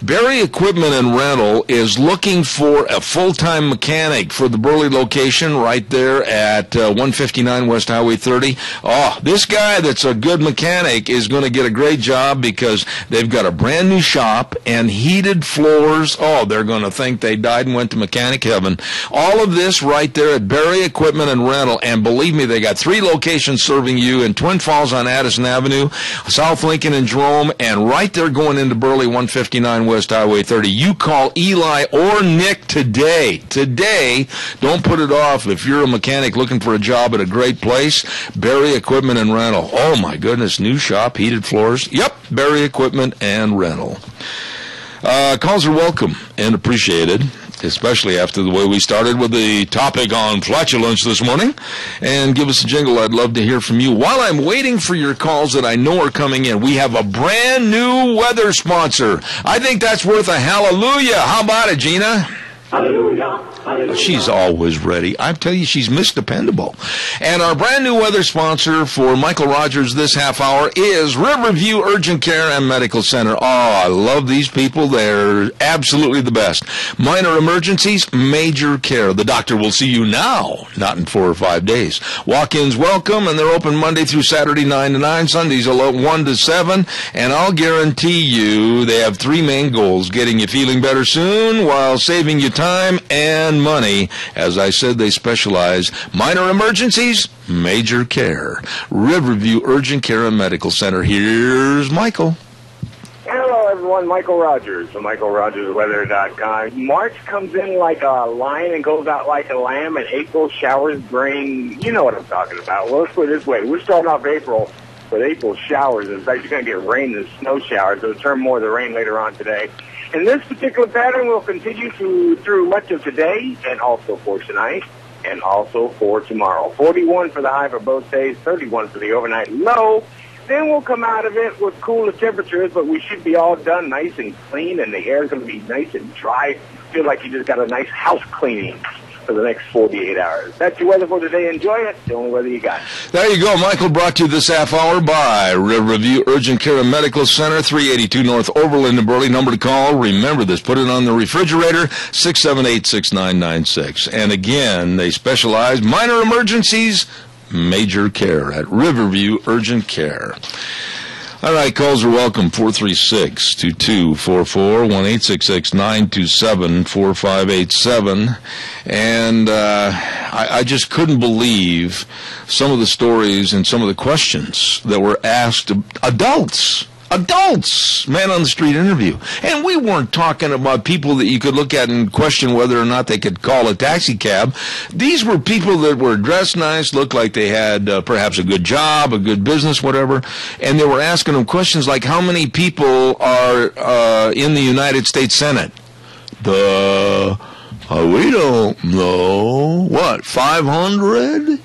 Berry Equipment and Rental is looking for a full-time mechanic for the Burley location right there at 159 West Highway 30. Oh, this guy that's a good mechanic is going to get a great job because they've got a brand new shop and heated floors. Oh, they're going to think they died and went to mechanic heaven. All of this right there at Berry Equipment and Rental, and believe me, they got 3 locations serving you in Twin Falls on Addison Avenue, South Lincoln and Jerome, and right there going into Burley, 159 West Highway 30. You call Eli or Nick today. Today, don't put it off. If you're a mechanic looking for a job at a great place, Berry Equipment and Rental. Oh my goodness, new shop, heated floors. Yep, Berry Equipment and Rental. Calls are welcome and appreciated, especially after the way we started with the topic on flatulence this morning. And give us a jingle. I'd love to hear from you. While I'm waiting for your calls that I know are coming in, we have a brand new weather sponsor. I think that's worth a hallelujah. How about it, Gina? Hallelujah. Hallelujah. She's always ready. I tell you, she's Miss Dependable. And our brand new weather sponsor for Michael Rogers this half hour is Riverview Urgent Care and Medical Center. Oh, I love these people. They're absolutely the best. Minor emergencies, major care. The doctor will see you now, not in 4 or 5 days. Walk-ins welcome, and they're open Monday through Saturday, 9 to 9, Sundays 1 to 7. And I'll guarantee you they have 3 main goals: getting you feeling better soon while saving you time and money. As I said, they specialize minor emergencies, major care. Riverview Urgent Care and Medical Center. Here's Michael. Hello, everyone. Michael Rogers from MichaelRogersWeather.com. March comes in like a lion and goes out like a lamb, and April showers bring, you know what I'm talking about. Well, let's put it this way. We're starting off April with April showers. In fact, you're going to get rain and snow showers. It'll turn more of the rain later on today. And this particular pattern will continue through much of today and also for tonight and also for tomorrow. 41 for the high for both days, 31 for the overnight low. Then we'll come out of it with cooler temperatures, but we should be all done nice and clean, and the air is going to be nice and dry. Feel like you just got a nice house cleaning for the next 48 hours. That's your weather for today. Enjoy it. The only weather you got. There you go. Michael, brought to you this half hour by Riverview Urgent Care and Medical Center, 382 North Overland in Burley. Number to call. Remember this. Put it on the refrigerator, 678-6996. And again, they specialize minor emergencies, major care at Riverview Urgent Care. All right, calls are welcome, 436-2244, 1-866-927-4587. And I just couldn't believe some of the stories and some of the questions that were asked adults Adults, man on the street interview. And we weren't talking about people that you could look at and question whether or not they could call a taxi cab. These were people that were dressed nice, looked like they had perhaps a good job, a good business, whatever. And they were asking them questions like, how many people are in the United States Senate? We don't know. What, 500?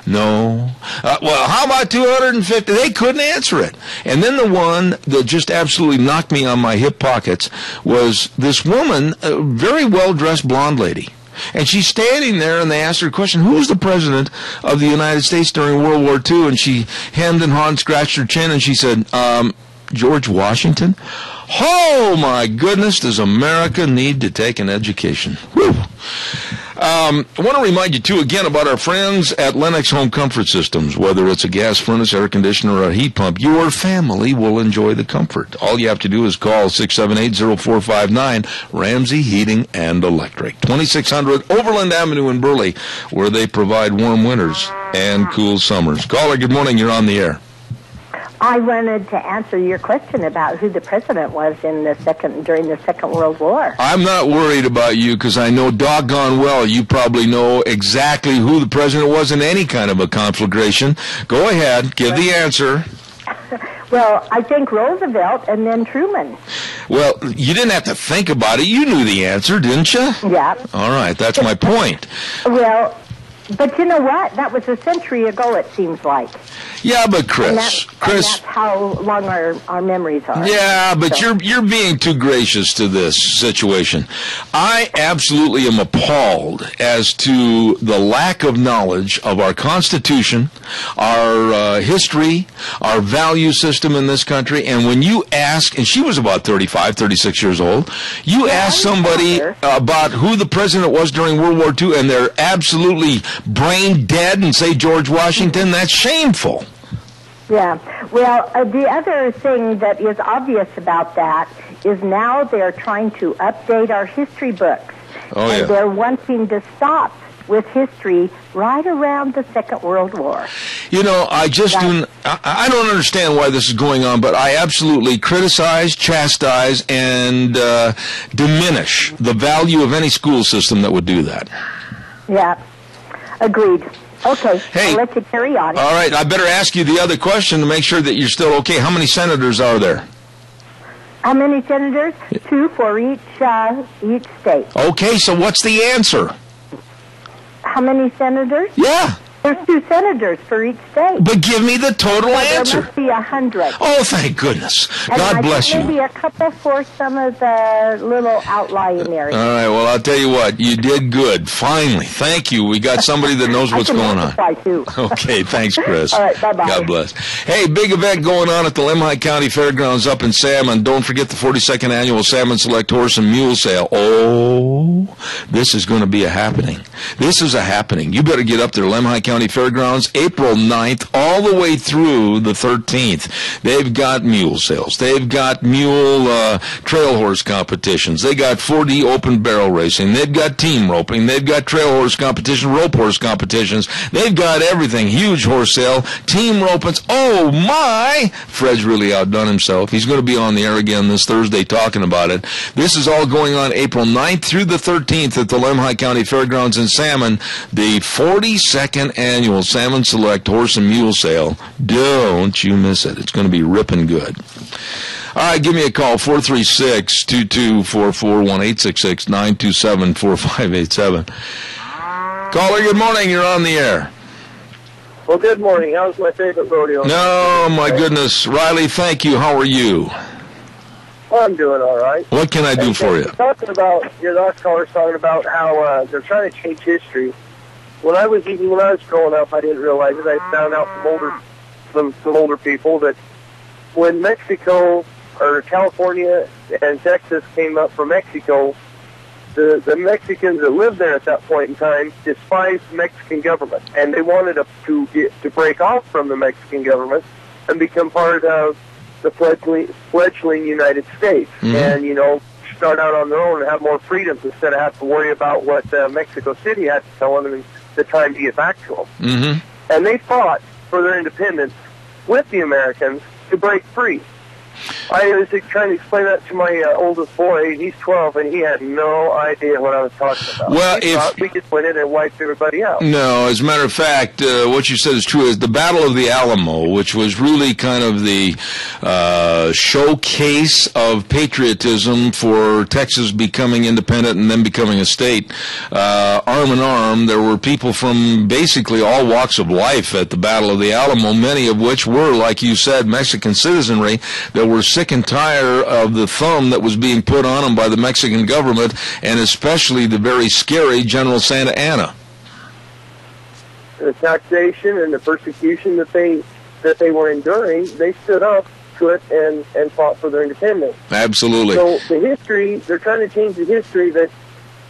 No. Well, how about 250? They couldn't answer it. And then the one that just absolutely knocked me on my hip pockets was this woman, a very well-dressed blonde lady. And she's standing there, and they asked her a question, who was the president of the United States during World War II? And she hemmed and hawed, scratched her chin, and she said, George Washington? Oh, my goodness, does America need to take an education? Whew. I want to remind you, too, again, about our friends at Lennox Home Comfort Systems. Whether it's a gas furnace, air conditioner, or a heat pump, your family will enjoy the comfort. All you have to do is call 678-0459, Ramsey Heating and Electric. 2600 Overland Avenue in Burley, where they provide warm winters and cool summers. Caller, good morning. You're on the air. I wanted to answer your question about who the president was during the Second World War. I'm not worried about you because I know doggone well you probably know exactly who the president was in any kind of a conflagration. Go ahead, give the answer. Well, I think Roosevelt and then Truman. Well, you didn't have to think about it. You knew the answer, didn't you? Yeah. All right, that's my point. Well, but you know what? That was a century ago, it seems like. Yeah, but Chris, and that's how long our memories are. Yeah, but you're being too gracious to this situation. I absolutely am appalled as to the lack of knowledge of our Constitution, our history, our value system in this country. And when you ask, and she was about 35, 36 years old, you ask somebody about who the president was during World War II, and they're absolutely brain dead and say George Washington, that's shameful. Yeah. Well, the other thing that is obvious about that is now they're trying to update our history books. Oh, and they're wanting to stop with history right around the Second World War. You know, I don't understand why this is going on, but I absolutely criticize, chastise, and diminish the value of any school system that would do that. Yeah. Agreed. Okay, hey, I'll let you carry on. All right, I better ask you the other question to make sure that you're still okay. How many senators are there? How many senators? 2 for each state. Okay, so what's the answer? How many senators? Yeah. There's 2 senators for each state. But give me the total answer. There must be 100. Oh, thank goodness. And God bless you. Maybe a couple for some of the little outlying areas. All right, well, I'll tell you what. You did good. Finally. Thank you. We got somebody that knows what's going on. Too. Okay, thanks, Chris. All right, bye-bye. God bless. Hey, big event going on at the Lemhi County Fairgrounds up in Salmon. Don't forget the 42nd Annual Salmon Select Horse and Mule Sale. Oh, this is going to be a happening. This is a happening. You better get up there, Lemhi County Fairgrounds, April 9th, all the way through the 13th. They've got mule sales. They've got mule trail horse competitions. They got 4D open barrel racing. They've got team roping. They've got trail horse competition, rope horse competitions. They've got everything. Huge horse sale, team ropings. Oh, my! Fred's really outdone himself. He's going to be on the air again this Thursday talking about it. This is all going on April 9th through the 13th at the Lemhi County Fairgrounds in Salmon, the 42nd Annual Salmon Select Horse and Mule Sale. Don't you miss it. It's going to be ripping good. All right, give me a call, 436-2244, 1-866-927-4587. Caller, good morning. You're on the air. Well, good morning. How's my favorite rodeo? No, my goodness. Riley, thank you. How are you? Well, I'm doing all right. What can I do for you? Your last caller's talking about how they're trying to change history. When I was growing up, I didn't realize it. I found out from older people that when Mexico or California and Texas came up from Mexico, the Mexicans that lived there at that point in time despised the Mexican government, and they wanted to break off from the Mexican government and become part of the fledgling United States, and start out on their own and have more freedoms instead of have to worry about what Mexico City had to tell them in the time to get back to them. Mm-hmm. And they fought for their independence with the Americans to break free. I was trying to explain that to my oldest boy. He's 12, and he had no idea what I was talking about. Well, he thought we just went in and wiped everybody out. No, as a matter of fact, what you said is true. Is the Battle of the Alamo, which was really kind of the showcase of patriotism for Texas becoming independent and then becoming a state, arm in arm, there were people from basically all walks of life at the Battle of the Alamo, many of which were, like you said, Mexican citizenry that were sick and tired of the thumb that was being put on them by the Mexican government, and especially the very scary General Santa Anna. The taxation and the persecution that they were enduring, they stood up to it and fought for their independence. Absolutely. So the history, they're trying to change the history that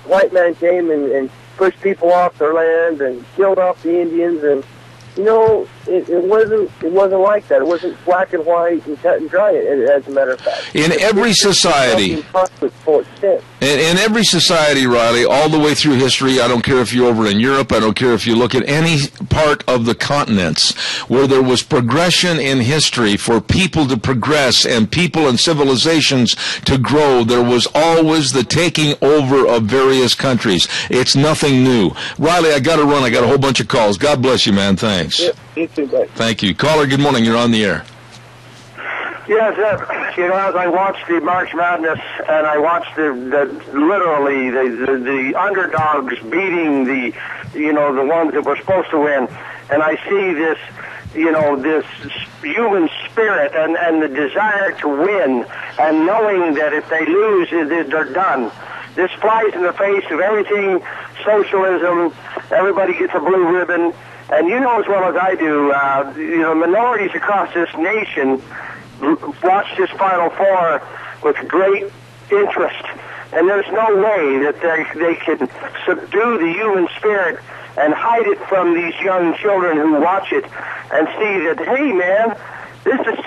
white man came and pushed people off their land and killed off the Indians, and it wasn't like that. It wasn't black and white and cut and dry, as a matter of fact. In every society, in every society, Riley, all the way through history, I don't care if you're over in Europe, I don't care if you look at any part of the continents where there was progression in history for people to progress and people and civilizations to grow, there was always the taking over of various countries. It's nothing new. Riley, I got to run. I got a whole bunch of calls. God bless you, man. Thanks. Yep, you too, buddy. Thank you. Caller, good morning. You're on the air. Yes, as I watched the March Madness, and I watched literally the underdogs beating the ones that were supposed to win, and I see this, this human spirit and the desire to win, and knowing that if they lose, they're done. This flies in the face of everything socialism. Everybody gets a blue ribbon, and you know as well as I do, minorities across this nation watch this Final Four with great interest, and there's no way that they can subdue the human spirit and hide it from these young children who watch it and see that, hey man, this is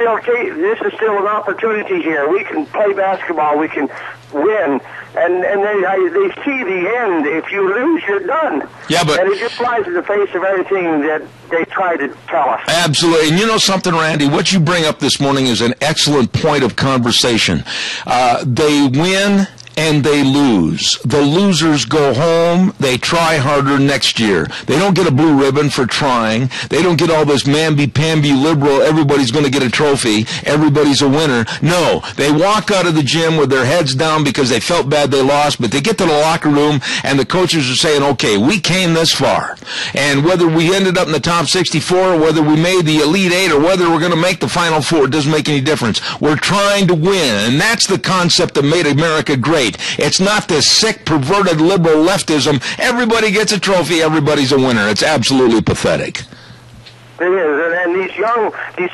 still an opportunity here. We can play basketball, we can win, and they see the end. If you lose, you're done. Yeah, but and it just flies in the face of everything that they try to tell us. Absolutely. And you know something, Randy? What you bring up this morning is an excellent point of conversation. They win and they lose. The losers go home. They try harder next year. They don't get a blue ribbon for trying. They don't get all this mamby-pamby liberal, everybody's going to get a trophy, everybody's a winner. No, they walk out of the gym with their heads down because they felt bad they lost, but they get to the locker room and the coaches are saying, okay, we came this far. And whether we ended up in the top 64 or whether we made the Elite Eight or whether we're going to make the Final Four, it doesn't make any difference. We're trying to win, and that's the concept that made America great. It's not this sick, perverted, liberal leftism. Everybody gets a trophy. Everybody's a winner. It's absolutely pathetic. It is, and these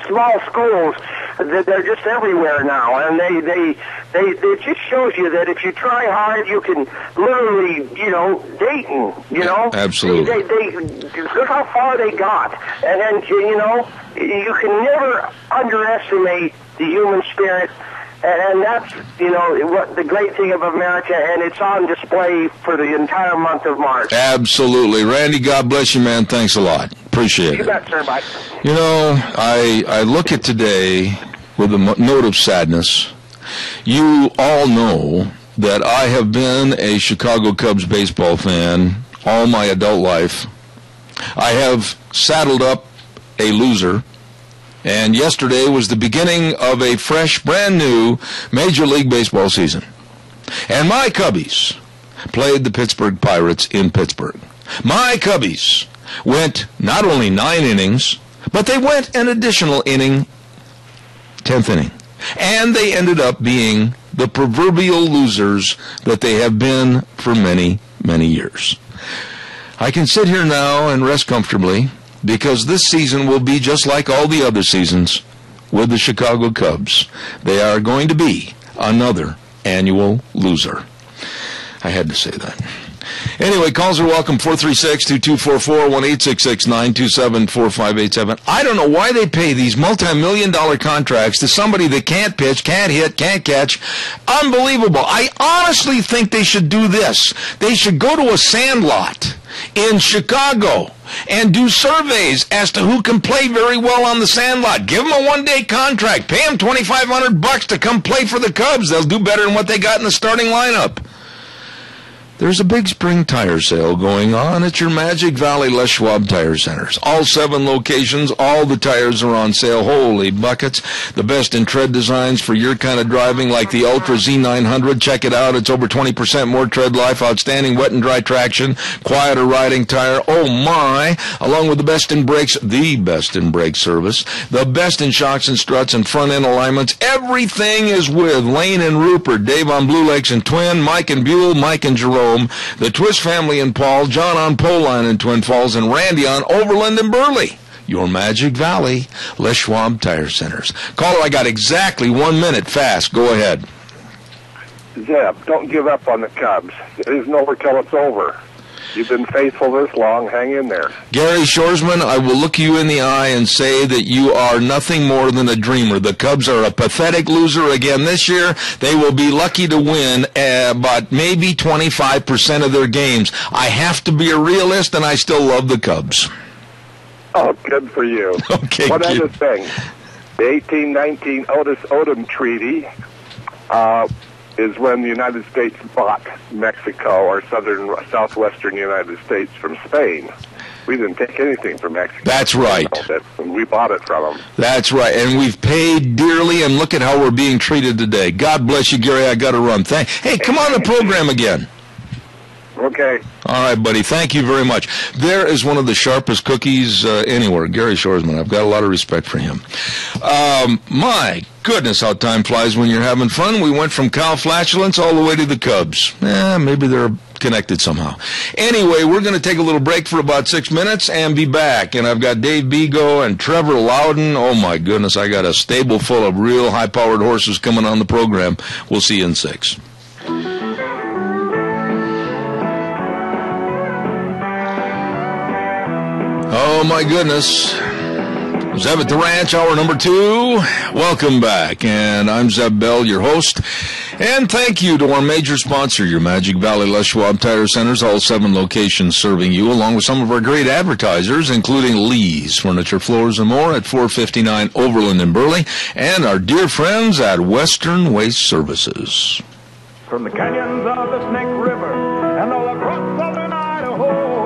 small schools, they're just everywhere now, and they it just shows you that if you try hard, you can literally, Dayton, Absolutely. They look how far they got, and you can never underestimate the human spirit. And that's, what the great thing of America, and it's on display for the entire month of March. Absolutely. Randy, God bless you, man. Thanks a lot. Appreciate it. You bet, sir. Bye. I look at today with a note of sadness. You all know that I have been a Chicago Cubs baseball fan all my adult life. I have saddled up a loser. And yesterday was the beginning of a fresh, brand new Major League Baseball season. And my Cubbies played the Pittsburgh Pirates in Pittsburgh. My Cubbies went not only 9 innings, but they went an additional inning, 10th inning. And they ended up being the proverbial losers that they have been for many, many years. I can sit here now and rest comfortably, because this season will be just like all the other seasons with the Chicago Cubs. They are going to be another annual loser. I had to say that. Anyway, calls are welcome, 436-2244, 1-866-927-4587. I don't know why they pay these multi-million-dollar contracts to somebody that can't pitch, can't hit, can't catch. Unbelievable. I honestly think they should do this. They should go to a sandlot in Chicago and do surveys as to who can play very well on the sandlot. Give them a one-day contract. Pay them $2,500 to come play for the Cubs. They'll do better than what they got in the starting lineup. There's a big spring tire sale going on at your Magic Valley Les Schwab Tire Centers. All 7 locations, all the tires are on sale. Holy buckets. The best in tread designs for your kind of driving, like the Ultra Z900. Check it out. It's over 20% more tread life, outstanding wet and dry traction, quieter riding tire. Oh my. Along with the best in brakes, the best in brake service, the best in shocks and struts and front end alignments. Everything is with Lane and Rupert, Dave on Blue Lakes and Twin, Mike and Buell, Mike and Jerome, the Twist family in Paul, John on Poline in Twin Falls, and Randy on Overland and Burley. Your Magic Valley, Les Schwab Tire Centers. Caller, I got exactly 1 minute. Fast. Go ahead. Zeb, don't give up on the Cubs. It isn't over till it's over. You've been faithful this long. Hang in there. Gary Shoresman, I will look you in the eye and say that you are nothing more than a dreamer. The Cubs are a pathetic loser again this year. They will be lucky to win about maybe 25% of their games. I have to be a realist, and I still love the Cubs. Oh, good for you. Okay, one other thing. The 1819 Otis Odom Treaty is when the United States bought Mexico, or southwestern United States, from Spain. We didn't take anything from Mexico. That's right. We bought it from them. That's right, and we've paid dearly, and look at how we're being treated today. God bless you, Gary. I got to run. Hey, come on the program again. Okay. All right, buddy. Thank you very much. There is one of the sharpest cookies anywhere, Gary Shoresman. I've got a lot of respect for him. My goodness, how time flies when you're having fun. We went from cow flatulence all the way to the Cubs. Maybe they're connected somehow. Anyway, we're going to take a little break for about 6 minutes and be back. And I've got Dave Bigo and Trevor Loudon. Oh, my goodness, I got a stable full of real high-powered horses coming on the program. We'll see you in 6. Oh, my goodness. Zeb at the Ranch, hour number 2. Welcome back. And I'm Zeb Bell, your host. And thank you to our major sponsor, your Magic Valley Les Schwab Tire Centers, all 7 locations serving you, along with some of our great advertisers, including Lee's Furniture, Floors, and More at 459 Overland in Burley, and our dear friends at Western Waste Services. From the canyons of the Snake River and all across southern Idaho,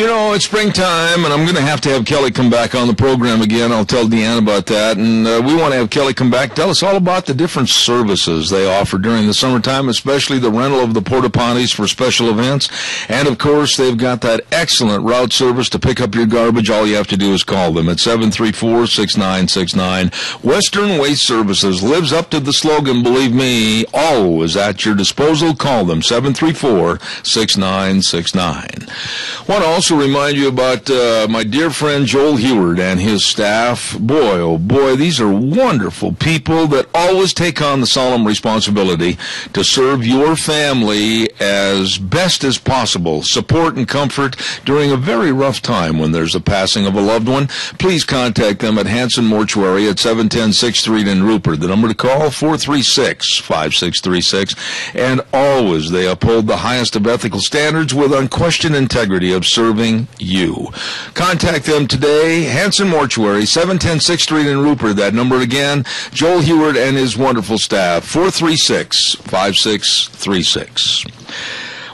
You know, it's springtime, and I'm going to have Kelly come back on the program again. I'll tell Deanne about that. And we want to have Kelly come back, tell us all about the different services they offer during the summertime, especially the rental of the porta potties for special events. And, of course, they've got that excellent route service to pick up your garbage. All you have to do is call them at 734-6969. Western Waste Services lives up to the slogan, believe me, always at your disposal. Call them, 734-6969. Want to also remind you about my dear friend Joel Heward and his staff. Boy, oh boy, these are wonderful people that always take on the solemn responsibility to serve your family as best as possible. Support and comfort during a very rough time when there's a passing of a loved one. Please contact them at Hanson Mortuary at 710 6th Street in Rupert. The number to call, 436-5636. And always they uphold the highest of ethical standards with unquestioned integrity of serving you. Contact them today, Hanson Mortuary, 710 6th Street in Rupert. That number again, Joel Heward and his wonderful staff, 436-5636.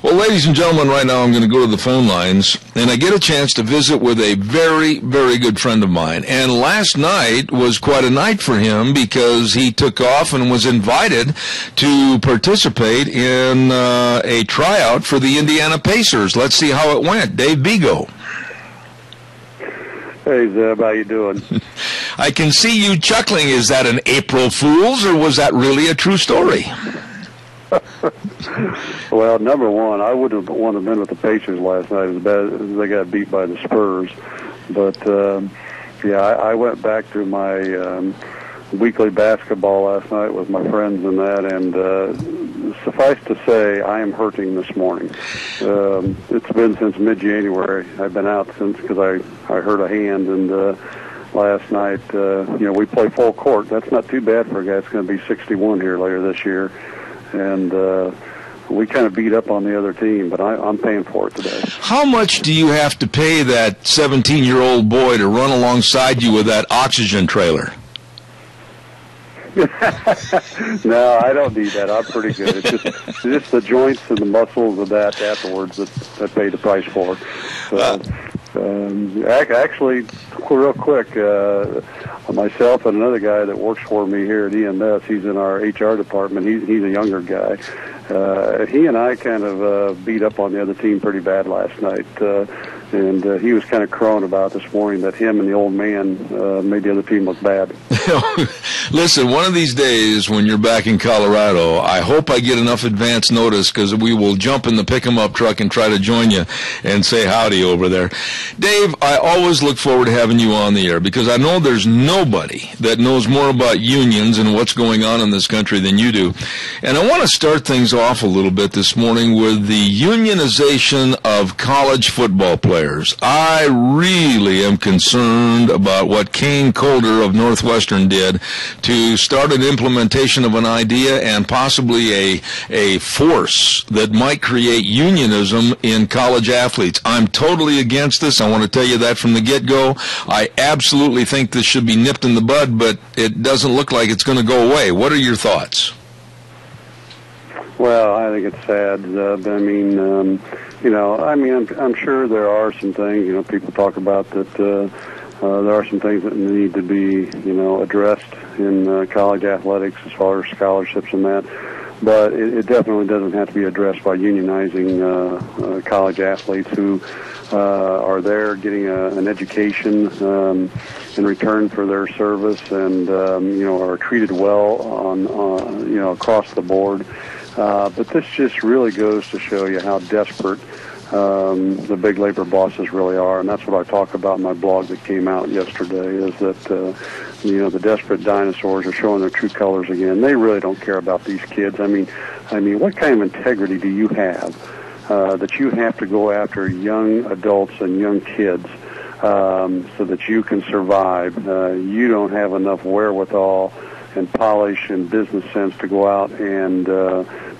Well, ladies and gentlemen, right now I'm going to go to the phone lines, and I get a chance to visit with a very, very good friend of mine. And last night was quite a night for him because he took off and was invited to participate in a tryout for the Indiana Pacers. Let's see how it went. Dave Bigo. Hey, Zeb, how you doing? I can see you chuckling. Is that an April Fool's, or was that really a true story? Well, number one, I wouldn't have wanted to been with the Pacers last night as bad as they got beat by the Spurs. But, yeah, I went back to my weekly basketball last night with my friends and that, and suffice to say, I am hurting this morning. It's been since mid-January. I've been out since because I hurt a hand, and last night, we play full court. That's not too bad for a guy that's going to be 61 here later this year, and we kind of beat up on the other team, but I'm paying for it today. How much do you have to pay that 17-year-old boy to run alongside you with that oxygen trailer? No, I don't need that. I'm pretty good. It's just the joints and the muscles of that afterwards that pay the price for it. So, actually, real quick, myself and another guy that works for me here at EMS, he's in our HR department. He's a younger guy. He and I kind of beat up on the other team pretty bad last night. And he was kind of crowing about this morning that him and the old man made the other team look bad. Listen, one of these days when you're back in Colorado, I hope I get enough advance notice because we will jump in the pick-em-up truck and try to join you and say howdy over there. Dave, I always look forward to having you on the air because I know there's nobody that knows more about unions and what's going on in this country than you do. And I want to start things off a little bit this morning with the unionization of college football players. I really am concerned about what Kane Colder of Northwestern did to start an implementation of an idea and possibly a force that might create unionism in college athletes. I'm totally against this. I want to tell you that from the get-go. I absolutely think this should be nipped in the bud, but it doesn't look like it's going to go away. What are your thoughts? Well, I think it's sad. I'm sure there are some things, people talk about that there are some things that need to be, addressed in college athletics as far as scholarships and that. But it definitely doesn't have to be addressed by unionizing college athletes who are there getting an education in return for their service and, are treated well on across the board. But this just really goes to show you how desperate the big labor bosses really are, and that's what I talk about in my blog that came out yesterday, is that, the desperate dinosaurs are showing their true colors again. They really don't care about these kids. I mean, what kind of integrity do you have that you have to go after young adults and young kids so that you can survive? You don't have enough wherewithal and polish and business sense to go out and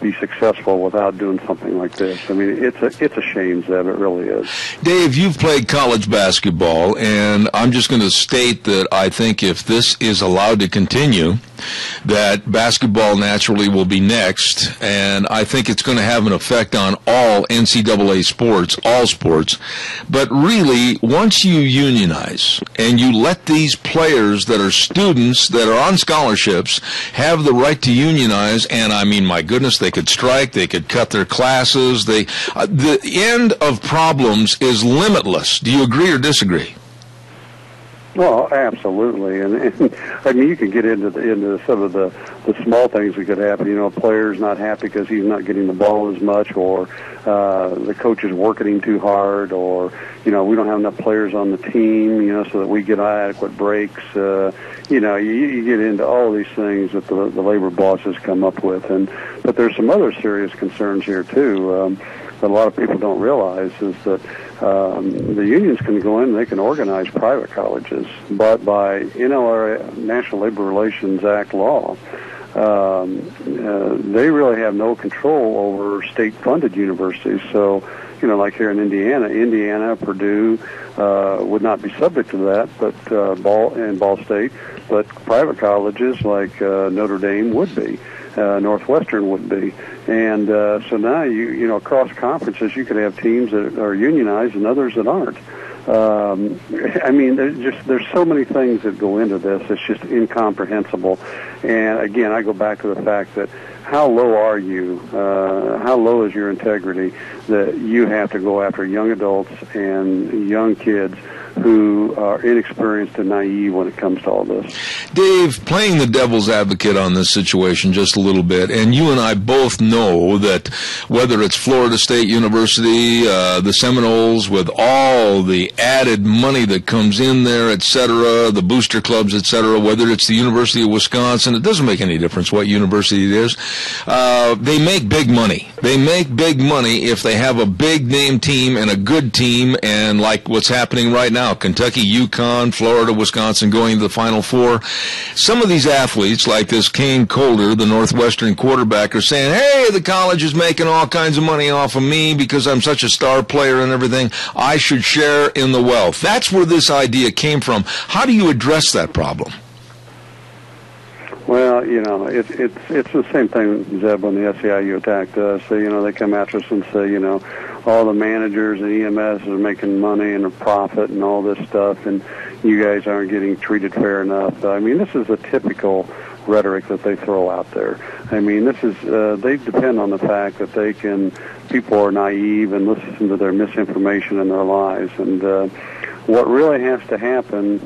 be successful without doing something like this. I mean, it's a shame, Zeb. It really is. Dave, you've played college basketball, and I'm just going to state that I think if this is allowed to continue, that basketball naturally will be next, and I think it's going to have an effect on all NCAA sports, all sports. But really, once you unionize and you let these players that are students that are on scholarships have the right to unionize, and I mean, my goodness, they could strike, they could cut their classes. The end of problems is limitless. Do you agree or disagree? Well, absolutely, and I mean, you can get into some of the small things that could happen. A player's not happy because he's not getting the ball as much, or the coach is working him too hard, or we don't have enough players on the team, so that we get adequate breaks. You get into all these things that the labor bosses come up with, but there's some other serious concerns here too. That a lot of people don't realize is that the unions can go in and they can organize private colleges, but by our National Labor Relations Act law, they really have no control over state-funded universities. So, like here in Indiana, Purdue would not be subject to that, but Ball State, but private colleges like Notre Dame would be. Northwestern would be. And so now, across conferences, you could have teams that are unionized and others that aren't. There's so many things that go into this. It's just incomprehensible. And again, I go back to the fact that how low are you? How low is your integrity that you have to go after young adults and young kids who are inexperienced and naive when it comes to all this. Dave, playing the devil's advocate on this situation just a little bit, and you and I both know that whether it's Florida State University, the Seminoles, with all the added money that comes in there, etc., the booster clubs, etc., whether it's the University of Wisconsin, it doesn't make any difference what university it is. They make big money. They make big money if they have a big name team and a good team, and like what's happening right now, Kentucky, UConn, Florida, Wisconsin going to the Final Four. Some of these athletes, like this Kane Colder, the Northwestern quarterback, are saying, hey, the college is making all kinds of money off of me because I'm such a star player and everything. I should share in the wealth. That's where this idea came from. How do you address that problem? Well, it's the same thing, Zeb, when the SEIU attacked us. So, they come after us and say, all the managers and EMS are making money and a profit and all this stuff, and you guys aren't getting treated fair enough. I mean, this is a typical rhetoric that they throw out there. I mean, this is they depend on the fact that people are naive and listen to their misinformation and their lies. And what really has to happen,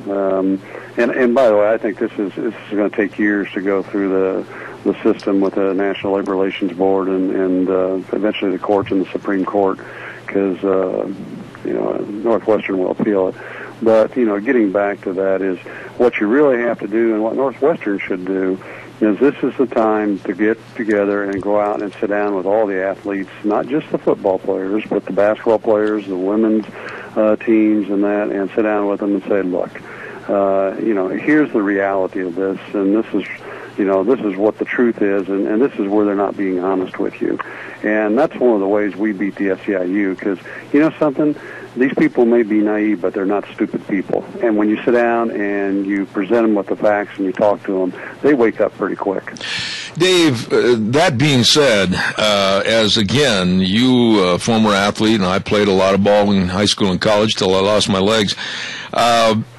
and by the way, I think this is going to take years to go through the system with the National Labor Relations Board and eventually the courts and the Supreme Court, because Northwestern will appeal it. But getting back to that is what you really have to do, and what Northwestern should do, is this is the time to get together and go out and sit down with all the athletes, not just the football players, but the basketball players, the women's teams, and sit down with them and say, look, here's the reality of this, and this is what the truth is, and this is where they're not being honest with you. And that's one of the ways we beat the SEIU, because, something, these people may be naive, but they're not stupid people. And when you sit down and you present them with the facts and you talk to them, they wake up pretty quick. Dave, that being said, as again, you, former athlete, and I played a lot of ball in high school and college till I lost my legs,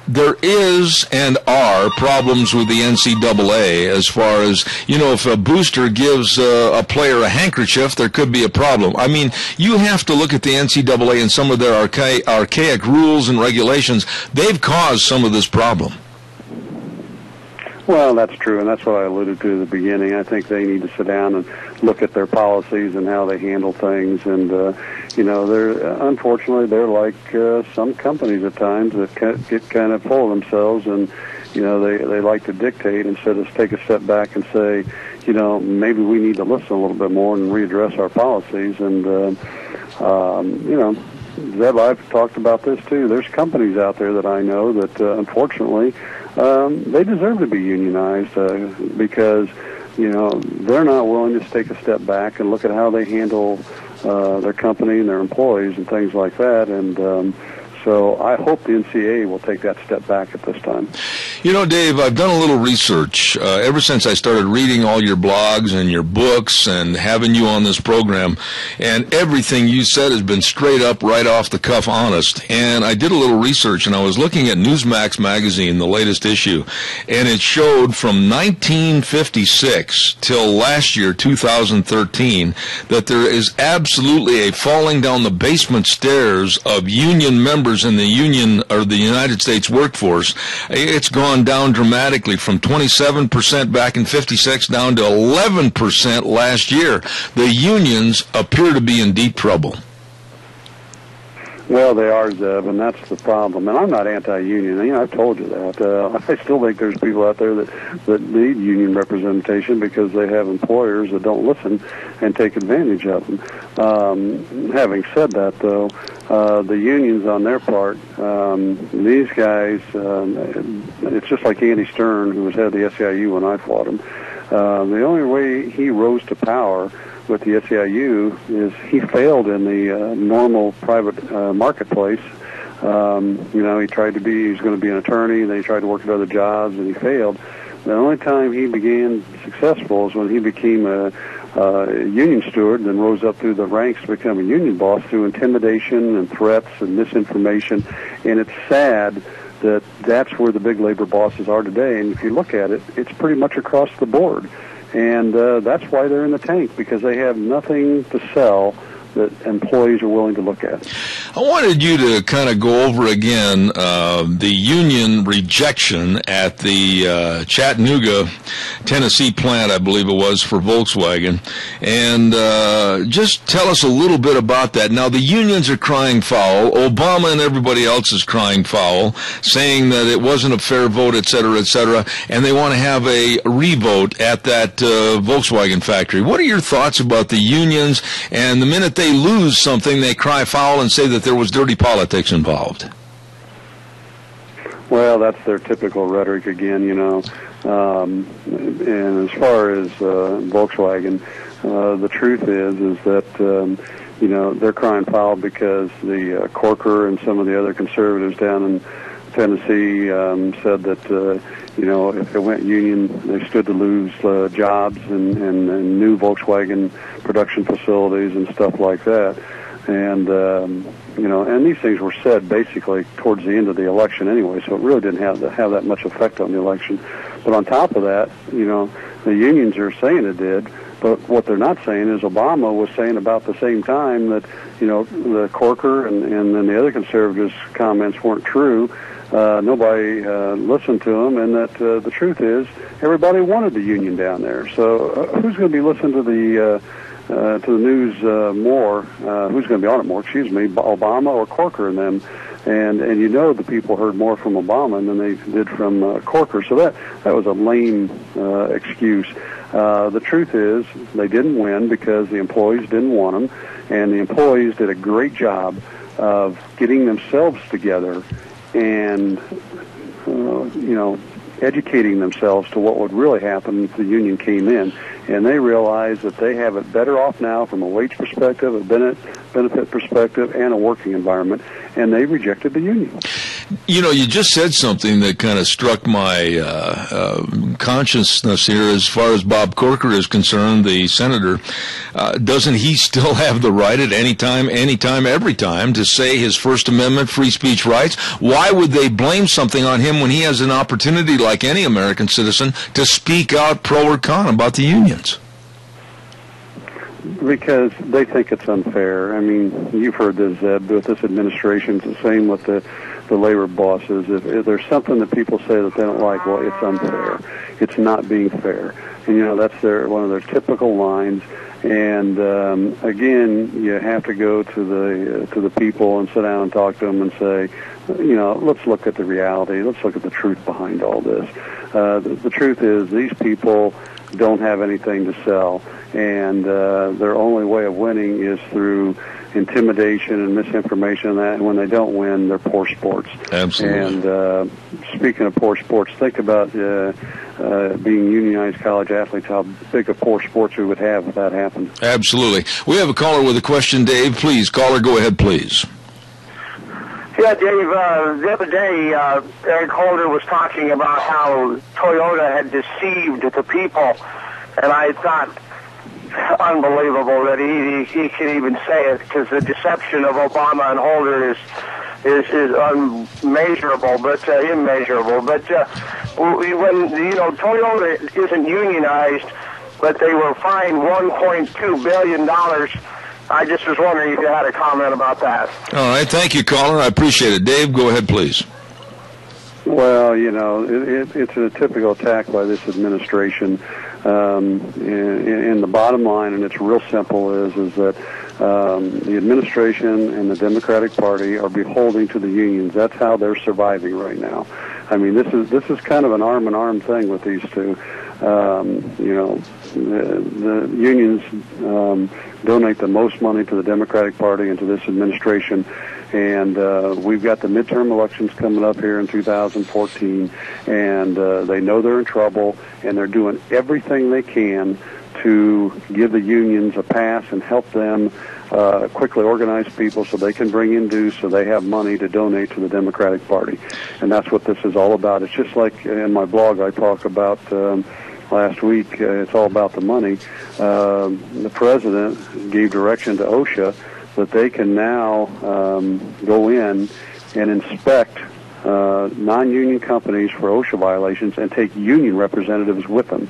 there is and are problems with the NCAA as far as, if a booster gives a player a handkerchief, there could be a problem. I mean, you have to look at the NCAA and some of their archaic rules and regulations. They've caused some of this problem. Well, that's true, and that's what I alluded to at the beginning. I think they need to sit down and look at their policies and how they handle things. And, unfortunately, they're like some companies at times that get kind of full of themselves, and, they like to dictate instead of take a step back and say, maybe we need to listen a little bit more and readdress our policies. And, Zeb, I've talked about this too. There's companies out there that I know that, unfortunately, they deserve to be unionized because, they're not willing to take a step back and look at how they handle their company and their employees and things like that. And so I hope the NCAA will take that step back at this time. Dave, I've done a little research ever since I started reading all your blogs and your books and having you on this program, and everything you said has been straight up, right off the cuff honest. And I did a little research, and I was looking at Newsmax magazine, the latest issue, and it showed from 1956 till last year, 2013, that there is absolutely a falling down the basement stairs of union members in the union or the United States workforce. It's gone down dramatically from 27% back in 56 down to 11% last year. The unions appear to be in deep trouble. Well, they are, Zeb, and that's the problem. And I'm not anti-union. I've told you that. I still think there's people out there that need union representation because they have employers that don't listen and take advantage of them. Having said that, though, the unions on their part, these guys, it's just like Andy Stern, who was head of the SEIU when I fought him. The only way he rose to power with the SEIU is he failed in the normal private marketplace. He tried to he was going to be an attorney, then he tried to work at other jobs, and he failed. The only time he began successful is when he became a union steward and then rose up through the ranks to become a union boss through intimidation and threats and misinformation. And it's sad that that's where the big labor bosses are today. And if you look at it, it's pretty much across the board. And that's why they're in the tank, because they have nothing to sell that employees are willing to look at. I wanted you to kind of go over again the union rejection at the Chattanooga, Tennessee plant, I believe it was, for Volkswagen, and just tell us a little bit about that. Now, the unions are crying foul. Obama and everybody else is crying foul, saying that it wasn't a fair vote, et cetera, and they want to have a revote at that Volkswagen factory. What are your thoughts about the unions, and the minute they lose something, they cry foul and say that there was dirty politics involved? Well, that's their typical rhetoric again, you know. And as far as Volkswagen, the truth is that you know, they're crying foul because the Corker and some of the other conservatives down in Tennessee said that you know, if it went union, they stood to lose jobs and new Volkswagen production facilities and stuff like that. And you know, and these things were said basically towards the end of the election anyway, so it really didn't have that much effect on the election. But on top of that, you know, the unions are saying it did, but what they're not saying is Obama was saying about the same time that, you know, the Corker and then the other conservatives' comments weren't true. Nobody listened to him, and that the truth is everybody wanted the union down there. So who's going to be listening to the news more? Who's going to be on it more? Excuse me, Obama or Corker and them? And you know, the people heard more from Obama than they did from Corker. So that was a lame excuse. The truth is they didn't win because the employees didn't want them, and the employees did a great job of getting themselves together and you know, educating themselves to what would really happen if the union came in. And they realize that they have it better off now from a wage perspective, a benefit perspective, and a working environment, and they rejected the union. You know, you just said something that kind of struck my consciousness here as far as Bob Corker is concerned, the senator. Doesn't he still have the right at any time, every time, to say his First Amendment free speech rights? Why would they blame something on him when he has an opportunity, like any American citizen, to speak out pro or con about the unions? Because they think it's unfair. I mean, you've heard this, Zed, with this administration. It's the same with the labor bosses. If there's something that people say that they don't like, well, it's unfair. It's not being fair. And, you know, that's one of their typical lines. And, again, you have to go to the people and sit down and talk to them and say, you know, let's look at the reality. Let's look at the truth behind all this. The truth is these people don't have anything to sell, and their only way of winning is through intimidation and misinformation and that. And when they don't win, they're poor sports. Absolutely. And speaking of poor sports, think about being unionized college athletes, how big of poor sports we would have if that happened. Absolutely. We have a caller with a question, Dave. Please, caller, go ahead, please. Yeah, Dave, the other day, Eric Holder was talking about how Toyota had deceived the people, and I thought, unbelievable that he can even say it, because the deception of Obama and Holder is unmeasurable, but immeasurable. But when, you know, Toyota isn't unionized, but they were fined $1.2 billion. I just was wondering if you had a comment about that. All right. Thank you, caller. I appreciate it. Dave, go ahead, please. Well, you know, it's a typical attack by this administration. And the bottom line, and it's real simple, is that the administration and the Democratic Party are beholden to the unions. That's how they're surviving right now. I mean, this is kind of an arm-in-arm thing with these two. You know, the unions donate the most money to the Democratic Party and to this administration. And we've got the midterm elections coming up here in 2014, and they know they're in trouble, and they're doing everything they can to give the unions a pass and help them quickly organize people so they can bring in dues so they have money to donate to the Democratic Party. And that's what this is all about. It's just like in my blog I talk about last week, it's all about the money. The president gave direction to OSHA that they can now go in and inspect non-union companies for OSHA violations and take union representatives with them.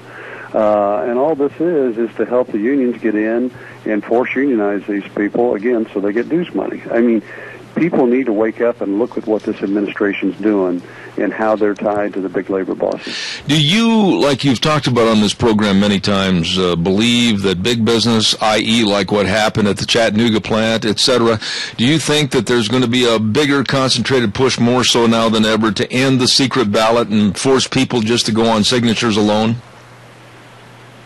And all this is to help the unions get in and force unionize these people, again, so they get dues money. I mean, people need to wake up and look at what this administration's doing and how they're tied to the big labor bosses. Do you, like you've talked about on this program many times, believe that big business, i.e. like what happened at the Chattanooga plant, etc., do you think that there's going to be a bigger concentrated push, more so now than ever, to end the secret ballot and force people just to go on signatures alone?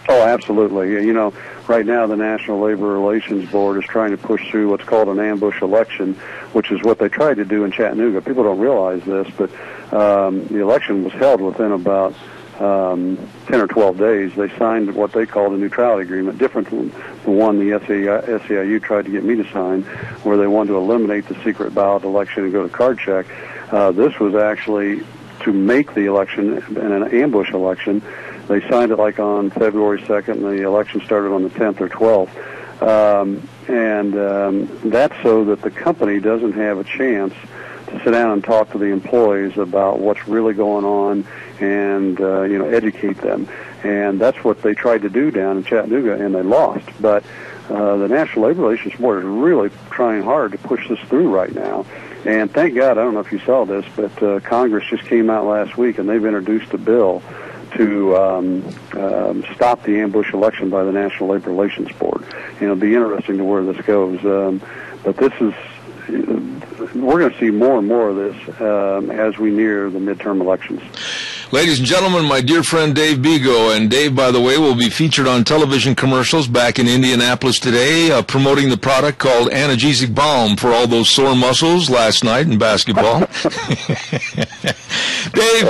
Oh, absolutely. You know, right now the National Labor Relations Board is trying to push through what's called an ambush election, which is what they tried to do in Chattanooga. People don't realize this, but the election was held within about 10 or 12 days. They signed what they called a neutrality agreement, different from the one the SEIU tried to get me to sign, where they wanted to eliminate the secret ballot election and go to card check. This was actually to make the election an ambush election. They signed it like on February 2nd, and the election started on the 10th or 12th. That's so that the company doesn't have a chance to sit down and talk to the employees about what's really going on and, educate them. And that's what they tried to do down in Chattanooga, and they lost. But the National Labor Relations Board is really trying hard to push this through right now. And thank God, I don't know if you saw this, but Congress just came out last week, and they've introduced a bill to stop the ambush election by the National Labor Relations Board. It'll be interesting to where this goes. But this is, we're going to see more and more of this as we near the midterm elections. Ladies and gentlemen, my dear friend Dave Bego, and Dave, by the way, will be featured on television commercials back in Indianapolis today, promoting the product called analgesic balm for all those sore muscles last night in basketball. Dave,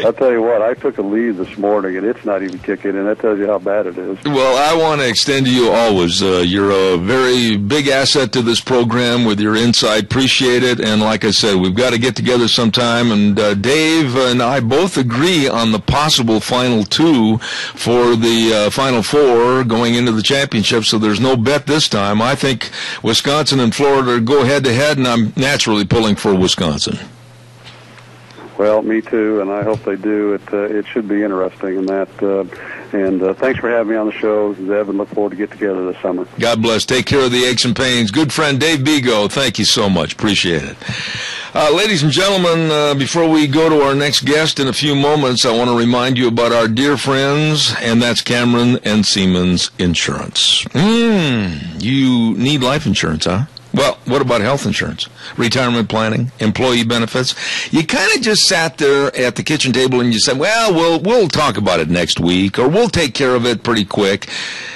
I'll tell you what, I took a leave this morning, and it's not even kicking in. That tells you how bad it is. Well, I want to extend to you always. You're a very big asset to this program with your insight. Appreciate it. And like I said, we've got to get together sometime. And Dave and I both agree on the possible Final Two for the Final Four going into the championship, so there's no bet this time. I think Wisconsin and Florida go head-to-head, and I'm naturally pulling for Wisconsin. Well, me too, and I hope they do. It should be interesting in that. And thanks for having me on the show, Zeb, and look forward to get together this summer. God bless. Take care of the aches and pains. Good friend Dave Bego, thank you so much. Appreciate it. Ladies and gentlemen, before we go to our next guest in a few moments, I want to remind you about our dear friends, and that's Cameron and Siemens Insurance. You need life insurance, huh? Well, what about health insurance, retirement planning, employee benefits? You kind of just sat there at the kitchen table and you said, well, we'll talk about it next week, or we'll take care of it pretty quick.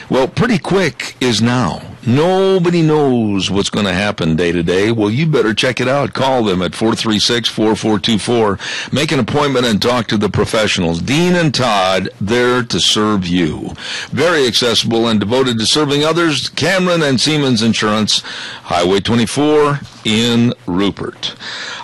Well, pretty quick is now. Nobody knows what's going to happen day to day. Well, you better check it out. Call them at 436-4424. Make an appointment and talk to the professionals. Dean and Todd, there to serve you. Very accessible and devoted to serving others. Cameron and Siemens Insurance, Highway 24 in Rupert.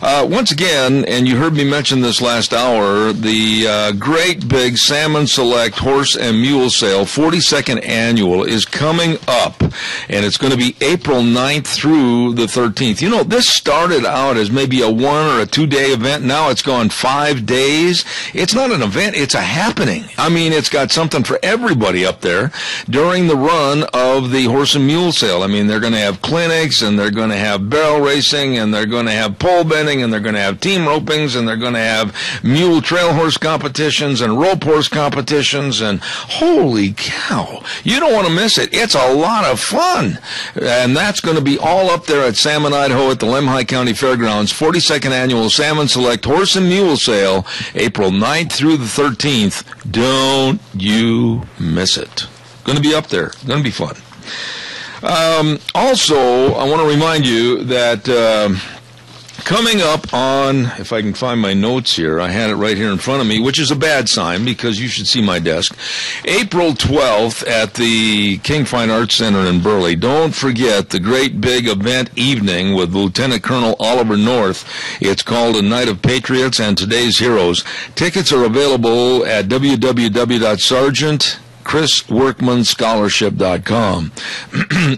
Once again, and you heard me mention this last hour, the great big Salmon Select Horse and Mule Sale, 42nd Annual, is coming up, and it's going to be April 9th through the 13th. You know, this started out as maybe a 1 or a 2-day event. Now it's gone 5 days. It's not an event, it's a happening. I mean, it's got something for everybody up there during the run of the Horse and Mule Sale. I mean, they're going to have clinics, and they're going to have barrel racing, and they're going to have pole bending, and they're going to have team ropings, and they're going to have mule trail horse competitions and rope horse competitions, and holy cow, you don't want to miss it. It's a lot of fun, and that's going to be all up there at Salmon, Idaho at the Lemhi County Fairgrounds. 42nd Annual Salmon Select Horse and Mule Sale, April 9th through the 13th. Don't you miss it. Going to be up there. Going to be fun. Also, I want to remind you that coming up on, if I can find my notes here, I had it right here in front of me, which is a bad sign because you should see my desk. April 12th at the King Fine Arts Center in Burley. Don't forget the great big event evening with Lieutenant Colonel Oliver North. It's called A Night of Patriots and Today's Heroes. Tickets are available at www.sergeant chrisworkmanscholarship.com.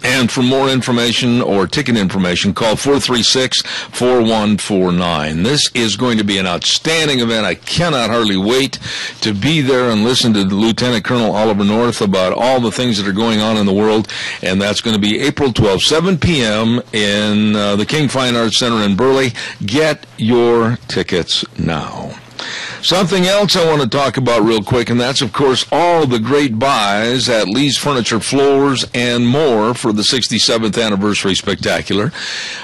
And for more information or ticket information, call 436-4149. This is going to be an outstanding event. I cannot hardly wait to be there and listen to Lieutenant Colonel Oliver North about all the things that are going on in the world. And that's going to be April 12th, 7 p.m. in the King Fine Arts Center in Burley. Get your tickets now. Something else I want to talk about real quick, and that's, of course, all the great buys at Lee's Furniture, Floors, and more for the 67th Anniversary Spectacular.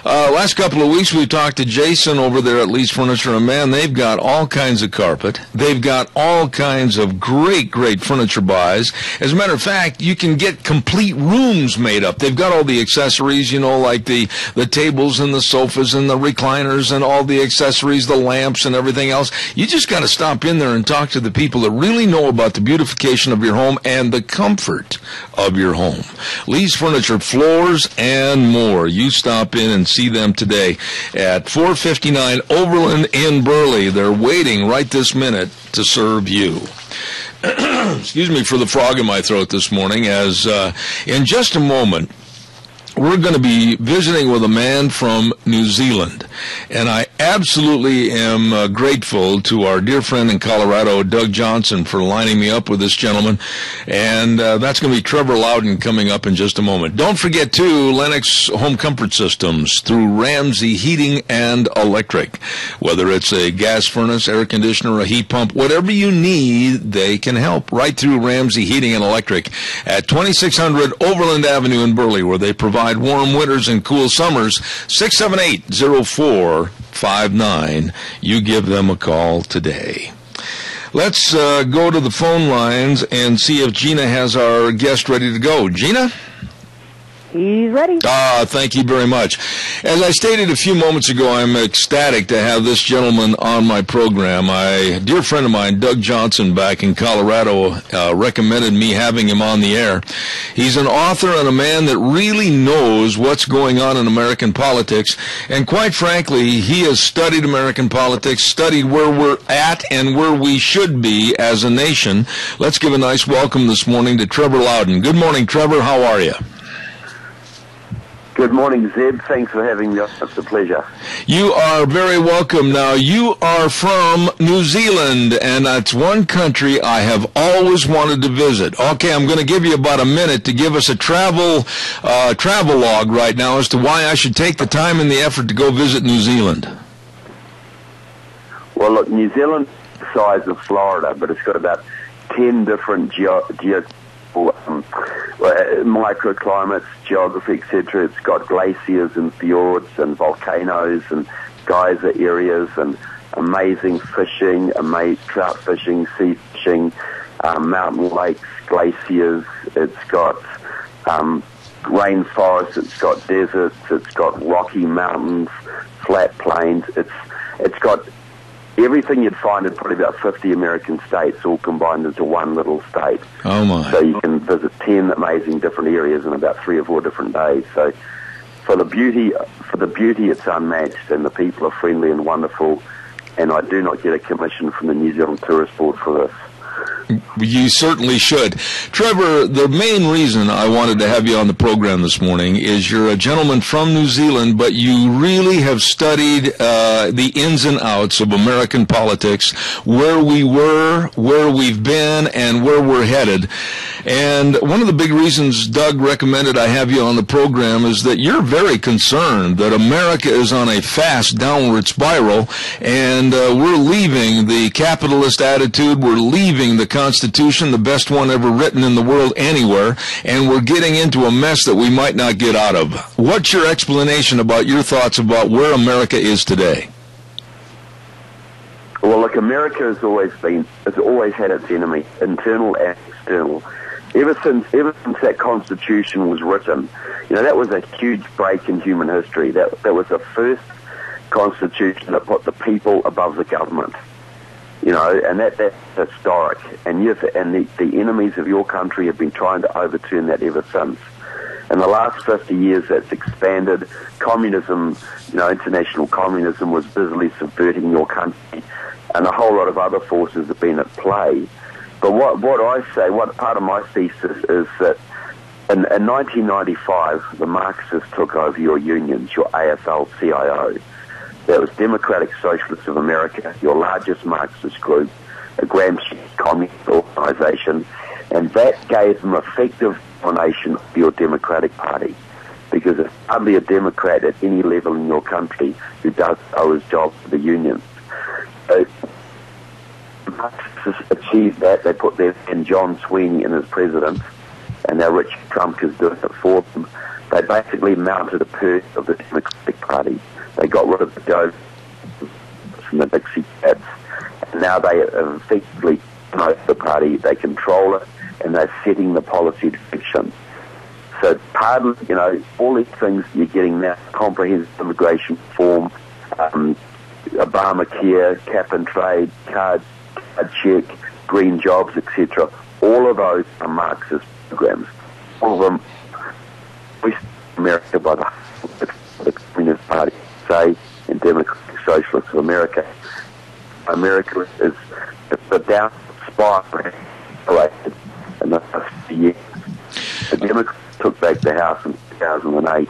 Last couple of weeks, we've talked to Jason over there at Lee's Furniture, and man, they've got all kinds of carpet. They've got all kinds of great, great furniture buys. As a matter of fact, you can get complete rooms made up. They've got all the accessories, you know, like the tables and the sofas and the recliners and all the accessories, the lamps and everything else. You just got to stop in there and talk to the people that really know about the beautification of your home and the comfort of your home. Lee's Furniture, Floors, and more. You stop in and see them today at 459 Overland in Burley. They're waiting right this minute to serve you. Excuse me for the frog in my throat this morning, as in just a moment, we're going to be visiting with a man from New Zealand, and I absolutely am grateful to our dear friend in Colorado, Doug Johnson, for lining me up with this gentleman, and that's going to be Trevor Loudon coming up in just a moment. Don't forget, too, Lennox Home Comfort Systems through Ramsey Heating and Electric. Whether it's a gas furnace, air conditioner, a heat pump, whatever you need, they can help. Right through Ramsey Heating and Electric at 2600 Overland Avenue in Burley, where they provide warm winters and cool summers. 678-0459. You give them a call today. Let's go to the phone lines and see if Gina has our guest ready to go. Gina? He's ready. Thank you very much. As I stated a few moments ago, I'm ecstatic to have this gentleman on my program. A dear friend of mine, Doug Johnson, back in Colorado, recommended me having him on the air. He's an author and a man that really knows what's going on in American politics. And quite frankly, he has studied American politics, studied where we're at and where we should be as a nation. Let's give a nice welcome this morning to Trevor Loudon. Good morning, Trevor. How are you? Good morning, Zeb. Thanks for having me. It's a pleasure. You are very welcome. Now, you are from New Zealand, and that's one country I have always wanted to visit. Okay, I'm going to give you about a minute to give us a travel log right now as to why I should take the time and the effort to go visit New Zealand. Well, look, New Zealand is the size of Florida, but it's got about 10 different microclimates, geography, etc. It's got glaciers and fjords and volcanoes and geyser areas and amazing fishing, trout fishing, sea fishing, mountain lakes, glaciers. It's got rainforests. It's got deserts. It's got rocky mountains, flat plains. It's got everything you'd find in probably about 50 American states all combined into one little state. Oh, my. So you can visit 10 amazing different areas in about 3 or 4 different days. So for the beauty, it's unmatched, and the people are friendly and wonderful, and I do not get a commission from the New Zealand Tourist Board for this. You certainly should. Trevor, the main reason I wanted to have you on the program this morning is you're a gentleman from New Zealand, but you really have studied the ins and outs of American politics, where we were, where we've been, and where we're headed. And one of the big reasons Doug recommended I have you on the program is that you're very concerned that America is on a fast downward spiral, and we're leaving the capitalist attitude, we're leaving the Constitution, the best one ever written in the world anywhere, and we're getting into a mess that we might not get out of. What's your explanation about your thoughts about where America is today? Well, look, America has always had its enemy, internal and external. Ever since that Constitution was written, that was a huge break in human history. That was the first Constitution that put the people above the government. And that's historic. And the enemies of your country have been trying to overturn that ever since. In the last 50 years, that's expanded. Communism, international communism was busily subverting your country, and a whole lot of other forces have been at play. But what I say, what part of my thesis is that in 1995, the Marxists took over your unions, your AFL-CIO. That was Democratic Socialists of America, your largest Marxist group, a Gramsci communist organization, and that gave them effective domination of your Democratic Party, because there's hardly Democrat at any level in your country who does owe his job to the unions. So, Marxists achieved that. They put their man John Sweeney in as president, and now Richard Trump is doing it for them. They basically mounted a purge of the Democratic Party. They got rid of the Joe from the Dixie Cats, and now they have effectively promote the party. They control it, and they're setting the policy direction. So, pardon, all these things you're getting now: comprehensive immigration reform, Obamacare, cap and trade, card check, green jobs, etc. All of those are Marxist programs. All of them, West America by the Communist Party, say, and Democratic Socialists of America. America is the down spiral in the last few years. The Democrats took back the House in 2008.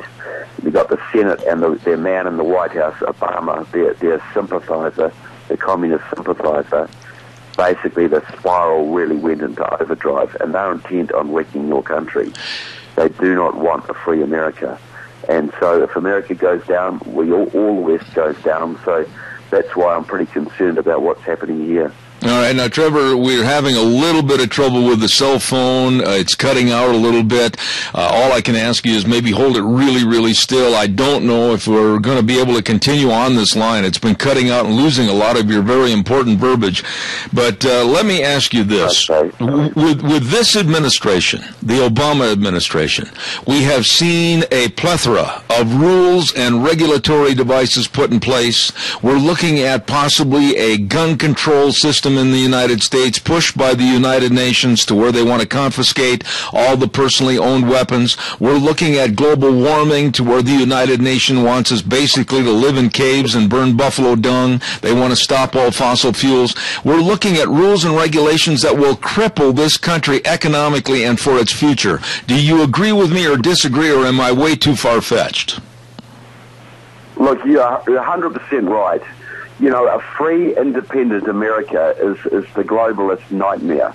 You got the Senate and their man in the White House, Obama, their sympathizer, the communist sympathizer. Basically, the spiral really went into overdrive, and they're intent on wrecking your country. They do not want a free America. And so if America goes down, all the West goes down. So that's why I'm pretty concerned about what's happening here. All right. Now, Trevor, we're having a little bit of trouble with the cell phone. It's cutting out a little bit. All I can ask you is maybe hold it really, really still. I don't know if we're going to be able to continue on this line. It's been cutting out and losing a lot of your very important verbiage. But let me ask you this. With this administration, the Obama administration, we have seen a plethora of rules and regulatory devices put in place. We're looking at possibly a gun control system in the United States, pushed by the United Nations to where they want to confiscate all the personally owned weapons. We're looking at global warming to where the United Nations wants us basically to live in caves and burn buffalo dung. They want to stop all fossil fuels. We're looking at rules and regulations that will cripple this country economically and for its future. Do you agree with me or disagree, or am I way too far-fetched? Look, you're 100% right. A free, independent America is the globalist nightmare.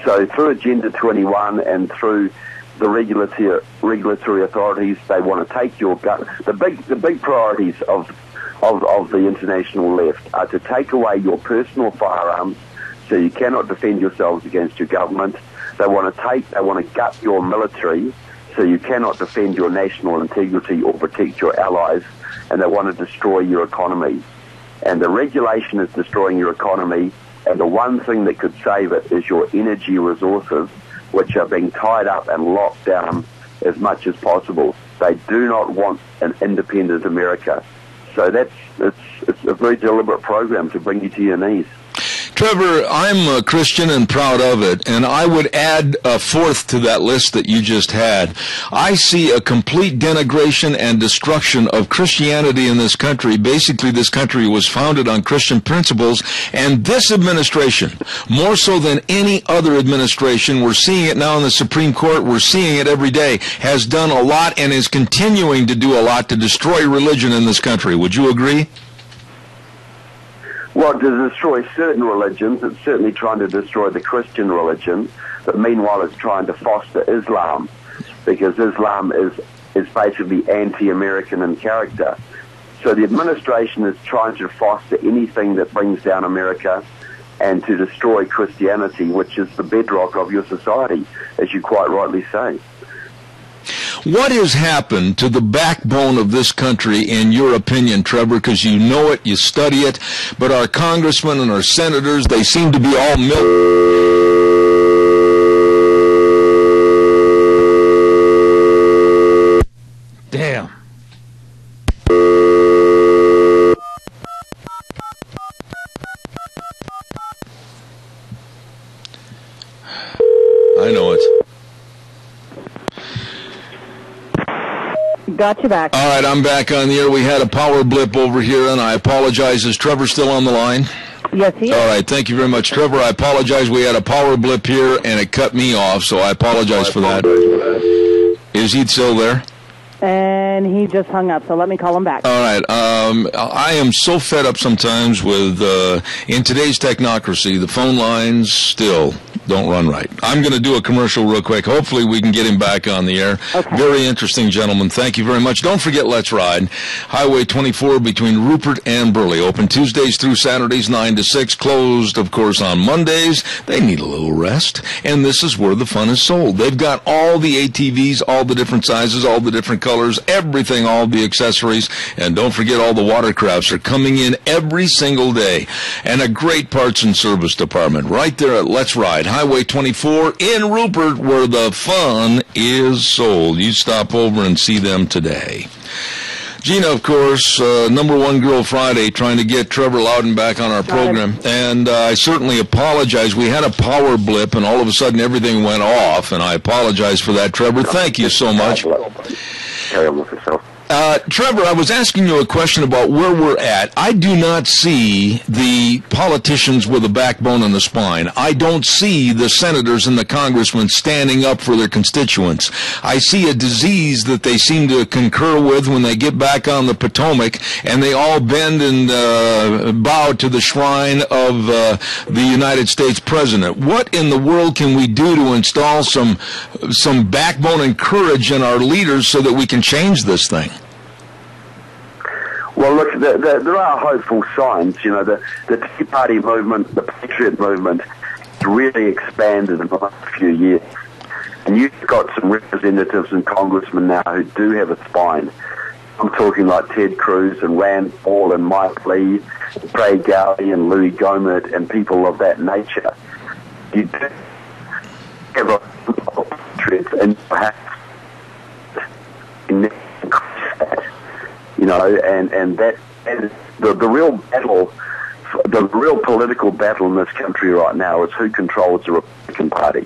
So through Agenda 21 and through the regulatory authorities, they want to take your gun. The big priorities of the international left are to take away your personal firearms, so you cannot defend yourselves against your government. They want to gut your military, so you cannot defend your national integrity or protect your allies, and they want to destroy your economy. And the regulation is destroying your economy, and the one thing that could save it is your energy resources, which are being tied up and locked down as much as possible. They do not want an independent America. So it's a very deliberate program to bring you to your knees. Trevor, I'm a Christian and proud of it, and I would add a fourth to that list that you just had. I see a complete denigration and destruction of Christianity in this country. Basically, this country was founded on Christian principles, and this administration, more so than any other administration, we're seeing it now in the Supreme Court, we're seeing it every day, has done a lot and is continuing to do a lot to destroy religion in this country. Would you agree? Well, to destroy certain religions, it's certainly trying to destroy the Christian religion, but meanwhile it's trying to foster Islam, because Islam is basically anti-American in character. So the administration is trying to foster anything that brings down America and to destroy Christianity, which is the bedrock of your society, as you quite rightly say. What has happened to the backbone of this country, in your opinion, Trevor? Because you know it, you study it, but our congressmen and our senators, they seem to be all Damn. I know it. Got you back. All right, I'm back on the air. We had a power blip over here, and I apologize. Is Trevor still on the line? Yes, he is. All right, thank you very much, Trevor. I apologize. We had a power blip here, and it cut me off, so I apologize for that. Is he still there? And he just hung up, so let me call him back. All right. I am so fed up sometimes with, in today's technocracy, the phone lines still don't run right. I'm going to do a commercial real quick. Hopefully we can get him back on the air. Okay. Very interesting, gentlemen. Thank you very much. Don't forget Let's Ride. Highway 24 between Rupert and Burley. Open Tuesdays through Saturdays, 9 to 6. Closed, of course, on Mondays. They need a little rest. And this is where the fun is sold. They've got all the ATVs, all the different sizes, all the different colors, everything, all the accessories. And don't forget all the watercrafts are coming in every single day. And a great parts and service department right there at Let's Ride. Highway 24 in Rupert, where the fun is sold. You stop over and see them today. Gina, of course, number one girl Friday, trying to get Trevor Loudon back on our program. And I certainly apologize. We had a power blip, and all of a sudden everything went off, and I apologize for that, Trevor. Thank you so much. Carry on with yourself. Trevor, I was asking you a question about where we're at. I do not see the politicians with a backbone and a spine. I don't see the senators and the congressmen standing up for their constituents. I see a disease that they seem to concur with when they get back on the Potomac, and they all bend and bow to the shrine of the United States president. What in the world can we do to install some backbone and courage in our leaders so that we can change this thing? Well, look, there are hopeful signs. You know, the Tea Party movement, the Patriot movement, has really expanded in the last few years. And you've got some representatives and congressmen now who do have a spine. I'm talking like Ted Cruz and Rand Paul and Mike Lee, Trey Gowdy and Louis Gohmert and people of that nature. You do have a Patriots and perhaps you know, and that is the real battle, the real political battle in this country right now is who controls the Republican Party,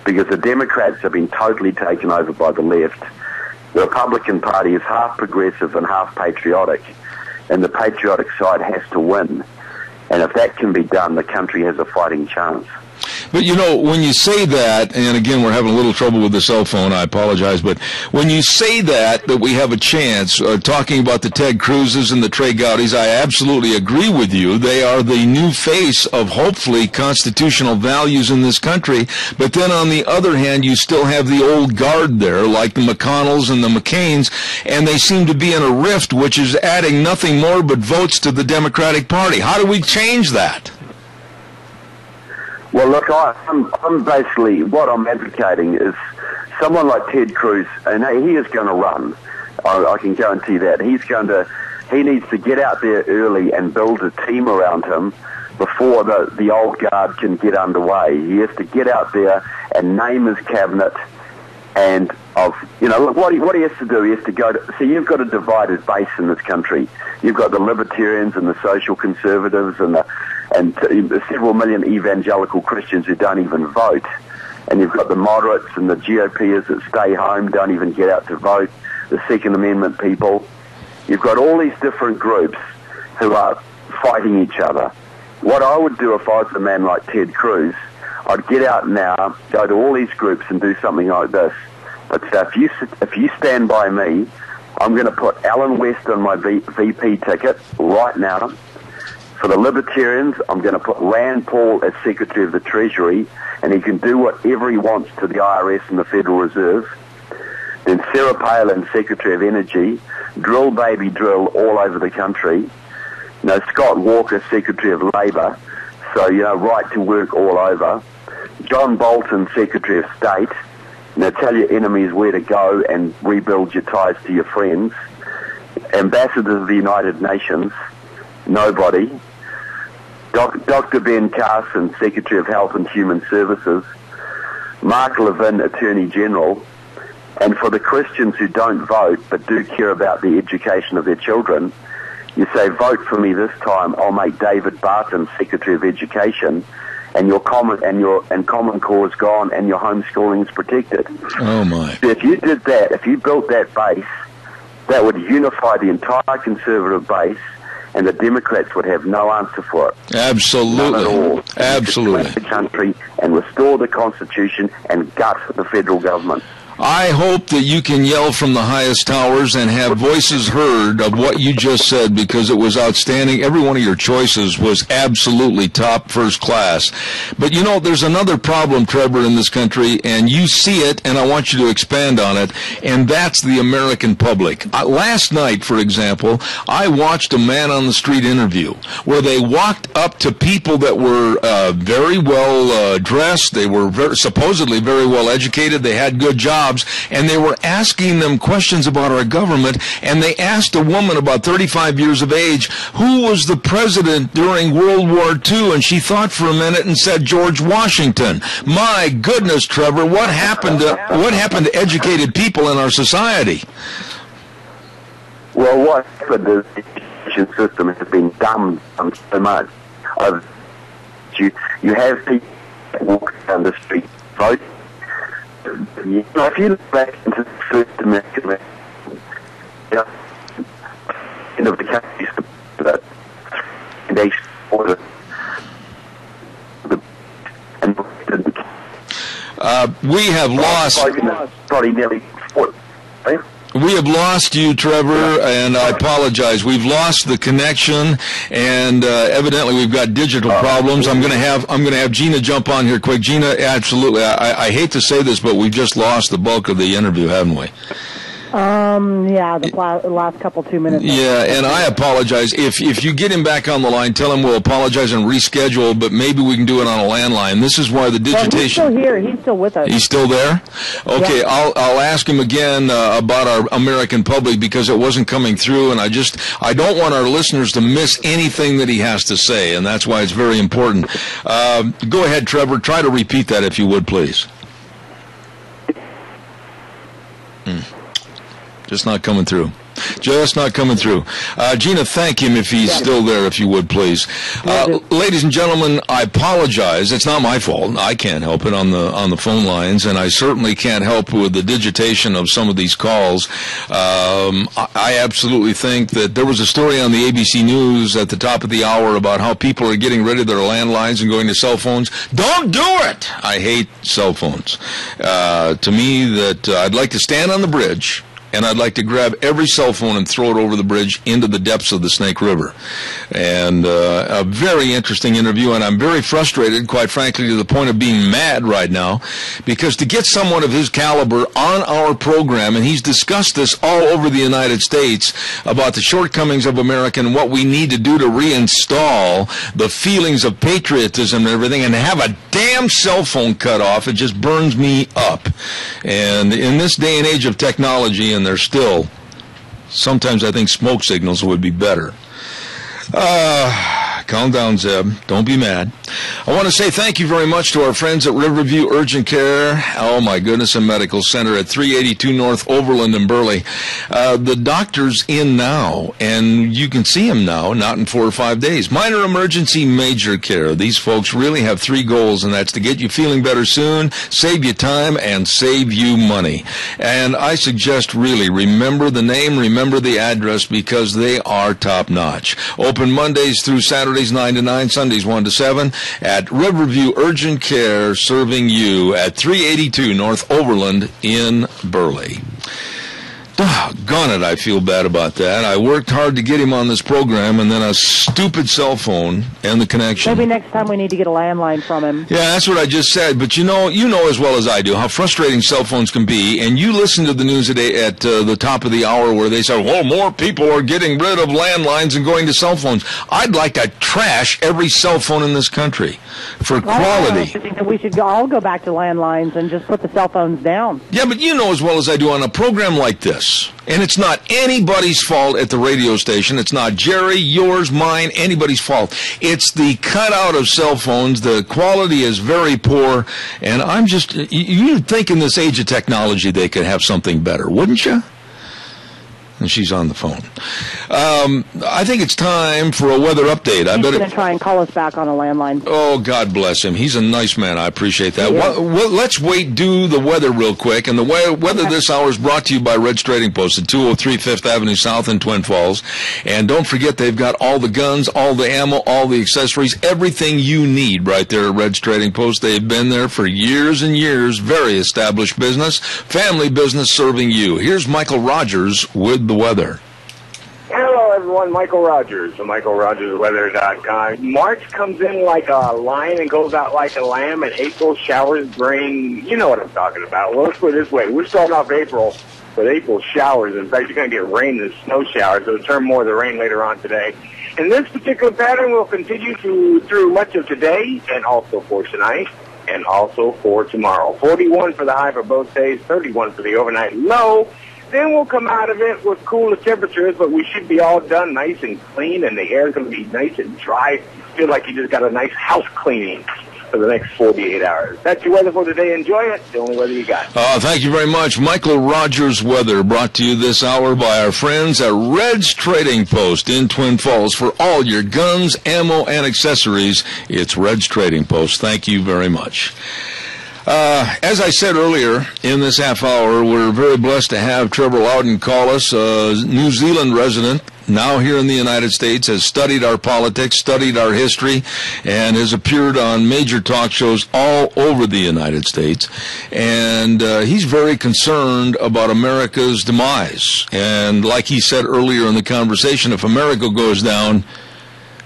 because the Democrats have been totally taken over by the left. The Republican Party is half progressive and half patriotic, and the patriotic side has to win. And if that can be done, the country has a fighting chance. But, you know, when you say that, and again, we're having a little trouble with the cell phone, I apologize, but when you say that we have a chance, talking about the Ted Cruzes and the Trey Gowdys, I absolutely agree with you. They are the new face of, hopefully, constitutional values in this country. But then, on the other hand, you still have the old guard there, like the McConnells and the McCains, and they seem to be in a rift, which is adding nothing more but votes to the Democratic Party. How do we change that? Well, look, I'm basically, what I'm advocating is someone like Ted Cruz, and he is going to run. I can guarantee that. He needs to get out there early and build a team around him before the old guard can get underway. He has to get out there and name his cabinet, and look, what he has to do, he has to go to, see, you've got a divided base in this country. You've got the libertarians and the social conservatives and several million evangelical Christians who don't even vote. And you've got the moderates and the GOPers that stay home, don't even get out to vote, the Second Amendment people. You've got all these different groups who are fighting each other. What I would do if I was a man like Ted Cruz, I'd get out now, go to all these groups and do something like this. I'd say, if you stand by me, I'm going to put Alan West on my VP ticket right now. For the Libertarians, I'm going to put Rand Paul as Secretary of the Treasury, and he can do whatever he wants to the IRS and the Federal Reserve. Then Sarah Palin, Secretary of Energy, drill baby drill all over the country. Scott Walker, Secretary of Labour, so, right to work all over. John Bolton, Secretary of State, tell your enemies where to go and rebuild your ties to your friends. Ambassador of the United Nations, nobody. Dr. Ben Carson, Secretary of Health and Human Services. Mark Levin, Attorney General. And for the Christians who don't vote but do care about the education of their children, you say, vote for me this time, I'll make David Barton Secretary of Education, and Common Core is gone and your homeschooling is protected. Oh my. So if you did that, if you built that base, that would unify the entire conservative base, and the Democrats would have no answer for it. Absolutely. None at all. Absolutely. The country and restore the Constitution and gut the federal government. I hope that you can yell from the highest towers and have voices heard of what you just said, because it was outstanding. Every one of your choices was absolutely top, first class. But you know, there's another problem, Trevor, in this country, and you see it, and I want you to expand on it, and that's the American public. Last night, for example, I watched a man on the street interview where they walked up to people that were very well dressed. They were supposedly very well educated. They had good jobs. And they were asking them questions about our government, and they asked a woman about 35 years of age, who was the president during World War II, and she thought for a minute and said George Washington. My goodness, Trevor, what happened to educated people in our society? Well, what happened is the education system has been dumbed down so much. You have people walking down the street voting. You know, if you look back into the first American end of the country, that they supported we have lost. Probably nearly 40. We have lost you, Trevor, and I apologize. We've lost the connection, and evidently we've got digital problems. I'm going to have Gina jump on here quick. Gina, absolutely. I hate to say this, but we've just lost the bulk of the interview, haven't we? Yeah, the last couple 2 minutes. Yeah, and I apologize. If you get him back on the line, tell him we'll apologize and reschedule, but maybe we can do it on a landline. This is why the digitation... Well, he's still here. He's still with us. He's still there? Okay, yeah. I'll ask him again about our American public, because it wasn't coming through, and I don't want our listeners to miss anything that he has to say, and that's why it's very important. Go ahead, Trevor. Try to repeat that if you would, please. Just not coming through. Gina, thank him if he's still there, if you would, please. Ladies and gentlemen, I apologize. It's not my fault. I can't help it on the phone lines, and I certainly can't help with the digitation of some of these calls. I absolutely think that there was a story on the ABC News at the top of the hour about how people are getting rid of their landlines and going to cell phones. Don't do it! I hate cell phones. To me, that I'd like to stand on the bridge, and I'd like to grab every cell phone and throw it over the bridge into the depths of the Snake River. And a very interesting interview, and I'm very frustrated, quite frankly, to the point of being mad right now, because to get someone of his caliber on our program, and he's discussed this all over the United States about the shortcomings of America and what we need to do to reinstall the feelings of patriotism and everything, and to have a damn cell phone cut off, it just burns me up. And in this day and age of technology, and there's still, sometimes I think smoke signals would be better. Calm down, Zeb. Don't be mad. I want to say thank you very much to our friends at Riverview Urgent Care, oh my goodness, and Medical Center at 382 North Overland in Burley. The doctor's in now, and you can see him now, not in 4 or 5 days. Minor emergency, major care. These folks really have 3 goals, and that's to get you feeling better soon, save you time, and save you money. And I suggest really remember the name, remember the address, because they are top-notch. Open Mondays through Saturdays, 9 to 9, Sundays 1 to 7, at Riverview Urgent Care, serving you at 382 North Overland in Burley. Doggone it, I feel bad about that. I worked hard to get him on this program, and then a stupid cell phone and the connection. Maybe next time we need to get a landline from him. Yeah, that's what I just said. But you know as well as I do how frustrating cell phones can be. And you listen to the news today at the top of the hour where they say, well, more people are getting rid of landlines and going to cell phones. I'd like to trash every cell phone in this country for quality. I think that we should all go back to landlines and just put the cell phones down. Yeah, but you know as well as I do on a program like this, and it's not anybody's fault at the radio station. It's not Jerry, yours, mine, anybody's fault. It's the cutout of cell phones. The quality is very poor, and I'm just, you'd think in this age of technology they could have something better, wouldn't you? and she's on the phone. I think it's time for a weather update. He's going to try and call us back on a landline. Oh, God bless him. He's a nice man. I appreciate that. Well, let's do the weather real quick. And the weather this hour is brought to you by Red's Trading Post at 203 5th Avenue South in Twin Falls. And don't forget, they've got all the guns, all the ammo, all the accessories, everything you need right there at Red's Trading Post. They've been there for years and years. Very established business, family business serving you. Here's Michael Rogers with the weather. Hello, everyone. Michael Rogers from MichaelRogersWeather.com. March comes in like a lion and goes out like a lamb, and April showers bring, you know what I'm talking about. Well, let's put it this way. We're starting off April with April showers. In fact, you're going to get rain and snow showers. It'll turn more of the rain later on today. And this particular pattern will continue through much of today and also for tonight and also for tomorrow. 41 for the high for both days, 31 for the overnight low. Then we'll come out of it with cooler temperatures, but we should be all done nice and clean, and the air is going to be nice and dry. Feel like you just got a nice house cleaning for the next 48 hours. That's your weather for today. Enjoy it. The only weather you got. Thank you very much. Michael Rogers Weather, brought to you this hour by our friends at Red's Trading Post in Twin Falls. For all your guns, ammo, and accessories, it's Red's Trading Post. Thank you very much. As I said earlier in this half hour, we're very blessed to have Trevor Loudon call us, a New Zealand resident, now here in the United States, has studied our politics, studied our history, and has appeared on major talk shows all over the United States. And he's very concerned about America's demise. And like he said earlier in the conversation, if America goes down,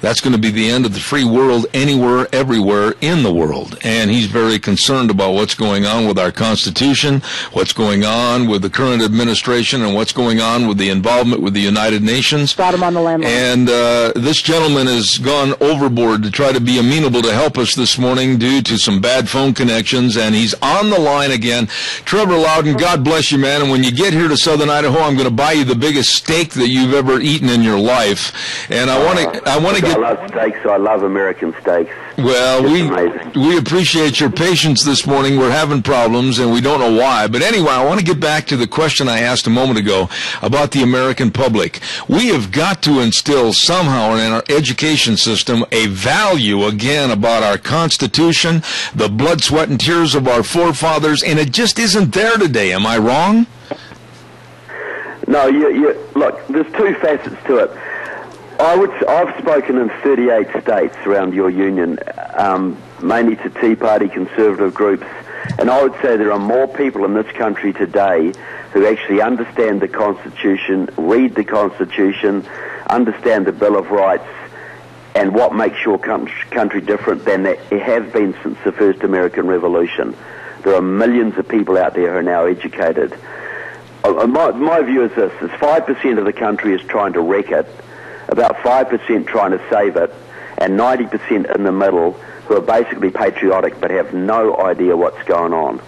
that's going to be the end of the free world anywhere, everywhere in the world. And he's very concerned about what's going on with our Constitution, what's going on with the current administration, and what's going on with the involvement with the United Nations. Got him on the landline. And this gentleman has gone overboard to try to be amenable to help us this morning due to some bad phone connections, and he's on the line again. Trevor Loudon, God bless you, man. And when you get here to Southern Idaho, I'm going to buy you the biggest steak that you've ever eaten in your life. And I want to I love steaks, so I love American steaks. Well, we appreciate your patience this morning. We're having problems, and we don't know why. But anyway, I want to get back to the question I asked a moment ago about the American public. We have got to instill somehow in our education system a value, again, about our Constitution, the blood, sweat, and tears of our forefathers, and it just isn't there today. Am I wrong? No, look, there's two facets to it. I've spoken in 38 states around your union, mainly to Tea Party conservative groups, and I would say there are more people in this country today who actually understand the Constitution, read the Constitution, understand the Bill of Rights, and what makes your country different than there have been since the first American Revolution. There are millions of people out there who are now educated. My view is this, 5% of the country is trying to wreck it, about 5% trying to save it, and 90% in the middle who are basically patriotic but have no idea what's going on.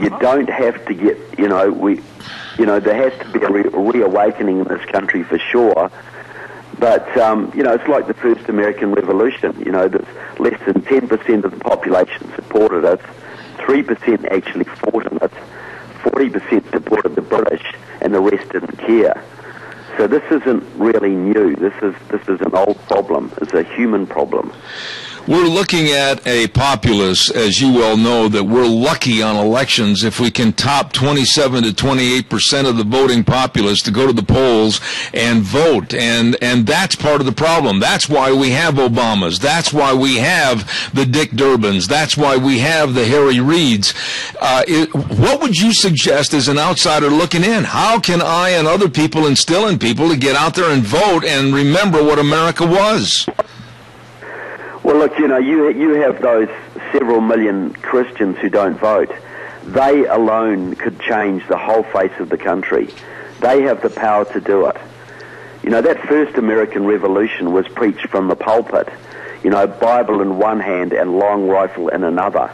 You don't have to get, there has to be a reawakening in this country for sure. But, it's like the first American Revolution. There's less than 10% of the population supported it, 3% actually fought in it, 40% supported the British, and the rest didn't care. So this isn't really new. This is an old problem. It's a human problem. We're looking at a populace, as you well know, that we're lucky on elections if we can top 27 to 28% of the voting populace to go to the polls and vote. And that's part of the problem. That's why we have Obamas. That's why we have the Dick Durbins. That's why we have the Harry Reids. What would you suggest as an outsider looking in? How can I and other people instill in people to get out there and vote and remember what America was? Well, look, you have those several million Christians who don't vote. They alone could change the whole face of the country. They have the power to do it. That first American Revolution was preached from the pulpit. Bible in one hand and long rifle in another.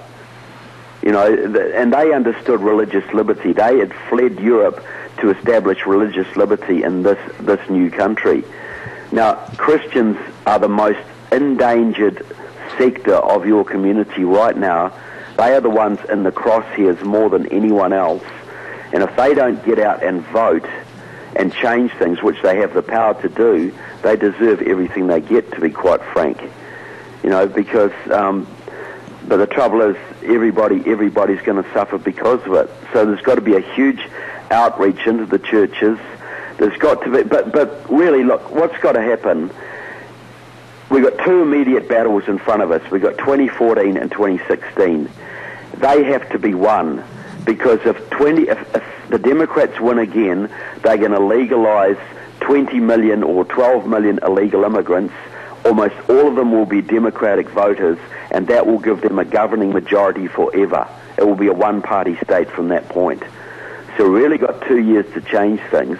And they understood religious liberty. They had fled Europe to establish religious liberty in this new country. Now, Christians are the most endangered sector of your community right now. They are the ones in the crosshairs more than anyone else. And if they don't get out and vote, and change things, which they have the power to do, they deserve everything they get, to be quite frank. Because, but the trouble is, everybody's going to suffer because of it. So there's got to be a huge outreach into the churches. There's got to be, but really, look, what's got to happen? We've got two immediate battles in front of us. We've got 2014 and 2016. They have to be won, because if the Democrats win again, they're going to legalize 20 million or 12 million illegal immigrants. Almost all of them will be Democratic voters, and that will give them a governing majority forever. It will be a one-party state from that point. So we've really got 2 years to change things.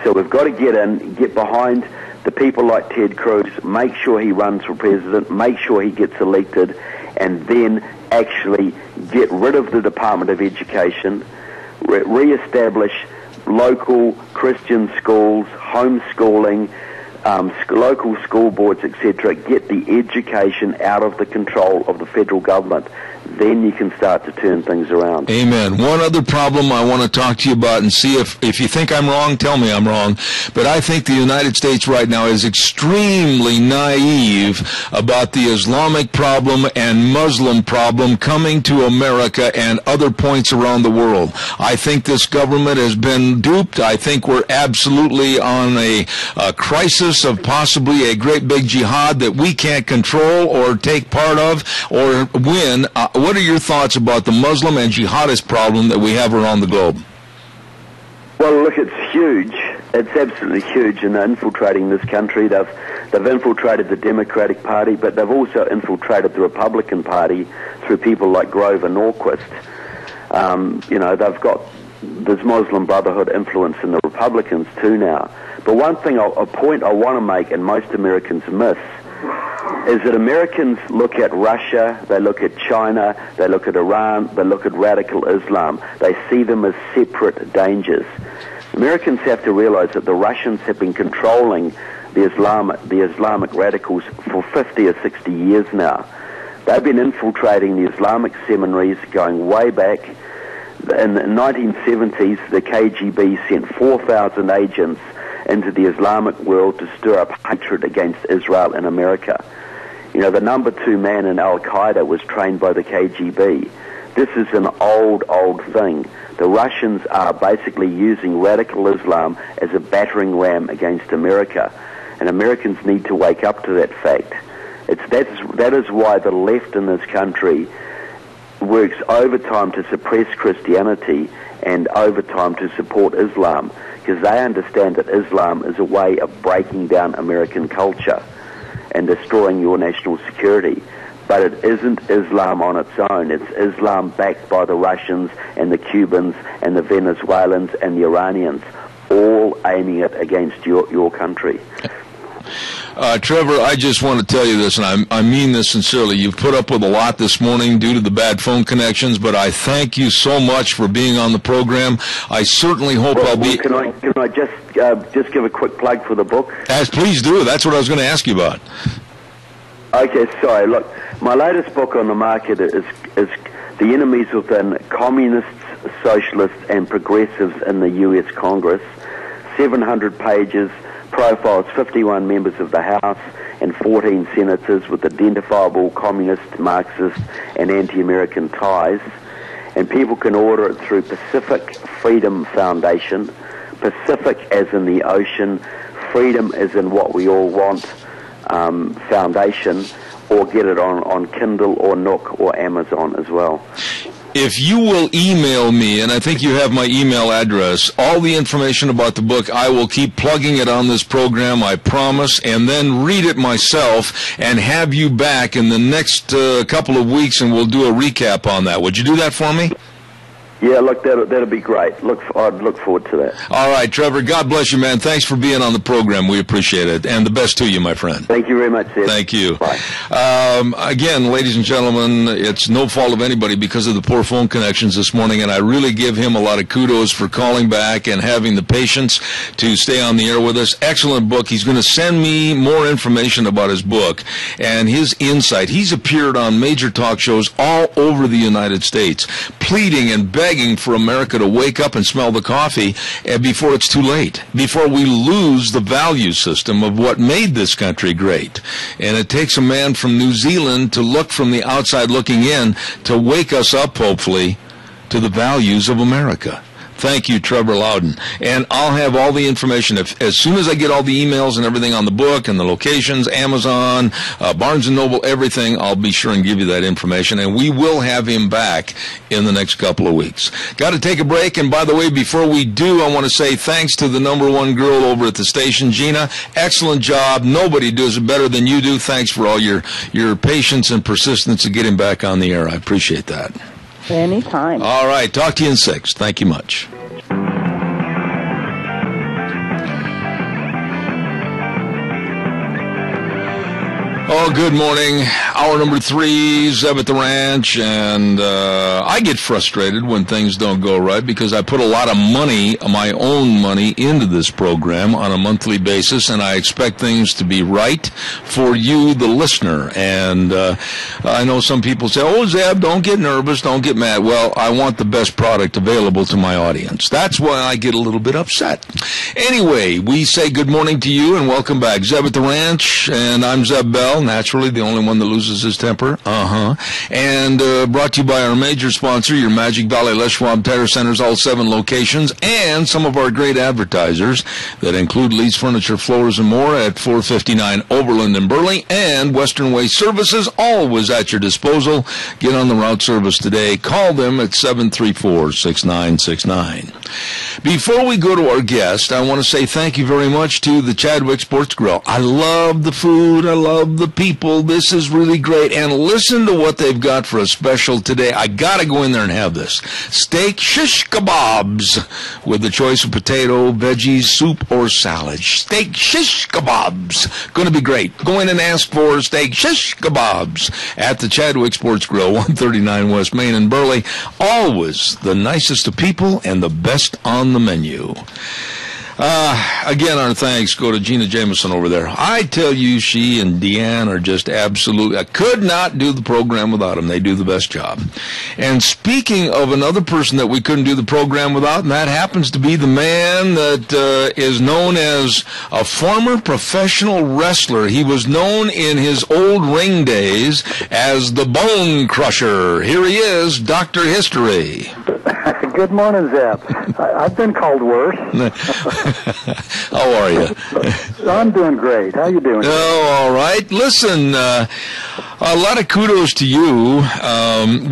So we've got to get behind the people like Ted Cruz, make sure he runs for president, make sure he gets elected, and then actually get rid of the Department of Education, re-establish local Christian schools, homeschooling, local school boards, etc. Get the education out of the control of the federal government. Then you can start to turn things around. Amen. One other problem I want to talk to you about, and see if you think I'm wrong, tell me I'm wrong, but I think the United States right now is extremely naive about the Islamic problem and Muslim problem coming to America and other points around the world. I think this government has been duped. I think we're absolutely on a crisis of possibly a great big jihad that we can't control or take part of or win. What are your thoughts about the Muslim and jihadist problem that we have around the globe? Well, look, it's huge. It's absolutely huge, and they're infiltrating this country. They've infiltrated the Democratic Party, but they've also infiltrated the Republican Party through people like Grover Norquist. They've got this Muslim Brotherhood influence in the Republicans too now. But one thing, a point I want to make, and most Americans miss, is that Americans look at Russia, they look at China, they look at Iran, they look at radical Islam. They see them as separate dangers. Americans have to realize that the Russians have been controlling the Islamic radicals for 50 or 60 years now. They've been infiltrating the Islamic seminaries going way back. In the 1970s, the KGB sent 4,000 agents into the Islamic world to stir up hatred against Israel and America. The number 2 man in Al-Qaeda was trained by the KGB. This is an old thing. The Russians are basically using radical Islam as a battering ram against America, and Americans need to wake up to that fact. That is why the left in this country works overtime to suppress Christianity and overtime to support Islam, because they understand that Islam is a way of breaking down American culture and destroying your national security. But it isn't Islam on its own. It's Islam backed by the Russians and the Cubans and the Venezuelans and the Iranians, all aiming it against your country. Trevor, I just want to tell you this, and I mean this sincerely. You've put up with a lot this morning due to the bad phone connections, but I thank you so much for being on the program. I certainly hope I'll be... Can I just give a quick plug for the book? Please do. That's what I was going to ask you about. Okay, sorry. Look, my latest book on the market is The Enemies Within: Communists, Socialists, and Progressives in the U.S. Congress. 700 pages, profiles 51 members of the House and 14 senators with identifiable communist, Marxist, and anti-American ties. And people can order it through Pacific Freedom Foundation. Pacific as in the ocean, freedom as in what we all want, Foundation, or get it on Kindle or Nook or Amazon as well. If you will email me, and I think you have my email address, all the information about the book, I will keep plugging it on this program, I promise, and then read it myself and have you back in the next couple of weeks, and we'll do a recap on that. Would you do that for me? Yeah, look, that'll be great. I'd look forward to that. All right, Trevor, God bless you, man. Thanks for being on the program. We appreciate it. And the best to you, my friend. Thank you very much, Seth. Thank you. Bye. Again, ladies and gentlemen, it's no fault of anybody because of the poor phone connections this morning, and I really give him a lot of kudos for calling back and having the patience to stay on the air with us. Excellent book. He's going to send me more information about his book and his insight. He's appeared on major talk shows all over the United States, pleading and begging begging for America to wake up and smell the coffee before it's too late, before we lose the value system of what made this country great. And it takes a man from New Zealand to look from the outside looking in to wake us up, hopefully, to the values of America. Thank you, Trevor Loudon. And I'll have all the information. As soon as I get all the emails and everything on the book and the locations, Amazon, Barnes & Noble, everything, I'll be sure and give you that information. And we will have him back in the next couple of weeks. Got to take a break. And by the way, before we do, I want to say thanks to the number one girl over at the station, Gina. Excellent job. Nobody does it better than you do. Thanks for all your patience and persistence to getting back on the air. I appreciate that. Anytime. All right. Talk to you in 6. Thank you much. Oh, good morning. Hour number 3, Zeb at the Ranch, and I get frustrated when things don't go right because I put a lot of money, my own money, into this program on a monthly basis, and I expect things to be right for you, the listener. And I know some people say, oh, Zeb, don't get nervous, don't get mad. Well, I want the best product available to my audience. That's why I get a little bit upset. Anyway, we say good morning to you and welcome back. Zeb at the Ranch, and I'm Zeb Bell. Naturally, the only one that loses his temper. And brought to you by our major sponsor, your Magic Valley Les Schwab Tire Centers, all 7 locations, and some of our great advertisers that include Lee's Furniture, Floors, and More at 459 Overland in Burley, and Western Way Services, always at your disposal. Get on the route service today. Call them at 734-6969. Before we go to our guest, I want to say thank you very much to the Chadwick Sports Grill. I love the food. I love the people. This is really great. And listen to what they've got for a special today. I got to go in there and have this. Steak shish kebabs with the choice of potato, veggies, soup, or salad. Steak shish kebabs. Going to be great. Go in and ask for steak shish kebabs at the Chadwick Sports Grill, 139 West Main in Burley. Always the nicest of people and the best on the menu. Again, our thanks go to Gina Jameson over there. I tell you, she and Deanne are just absolute. I could not do the program without them. They do the best job. And speaking of another person that we couldn't do the program without, and that happens to be the man that is known as a former professional wrestler. He was known in his old ring days as the Bone Crusher. Here he is, Dr. History. Good morning, Zeb. I've been called worse. How are you? I'm doing great. How you doing? Oh, all right. Listen, a lot of kudos to you.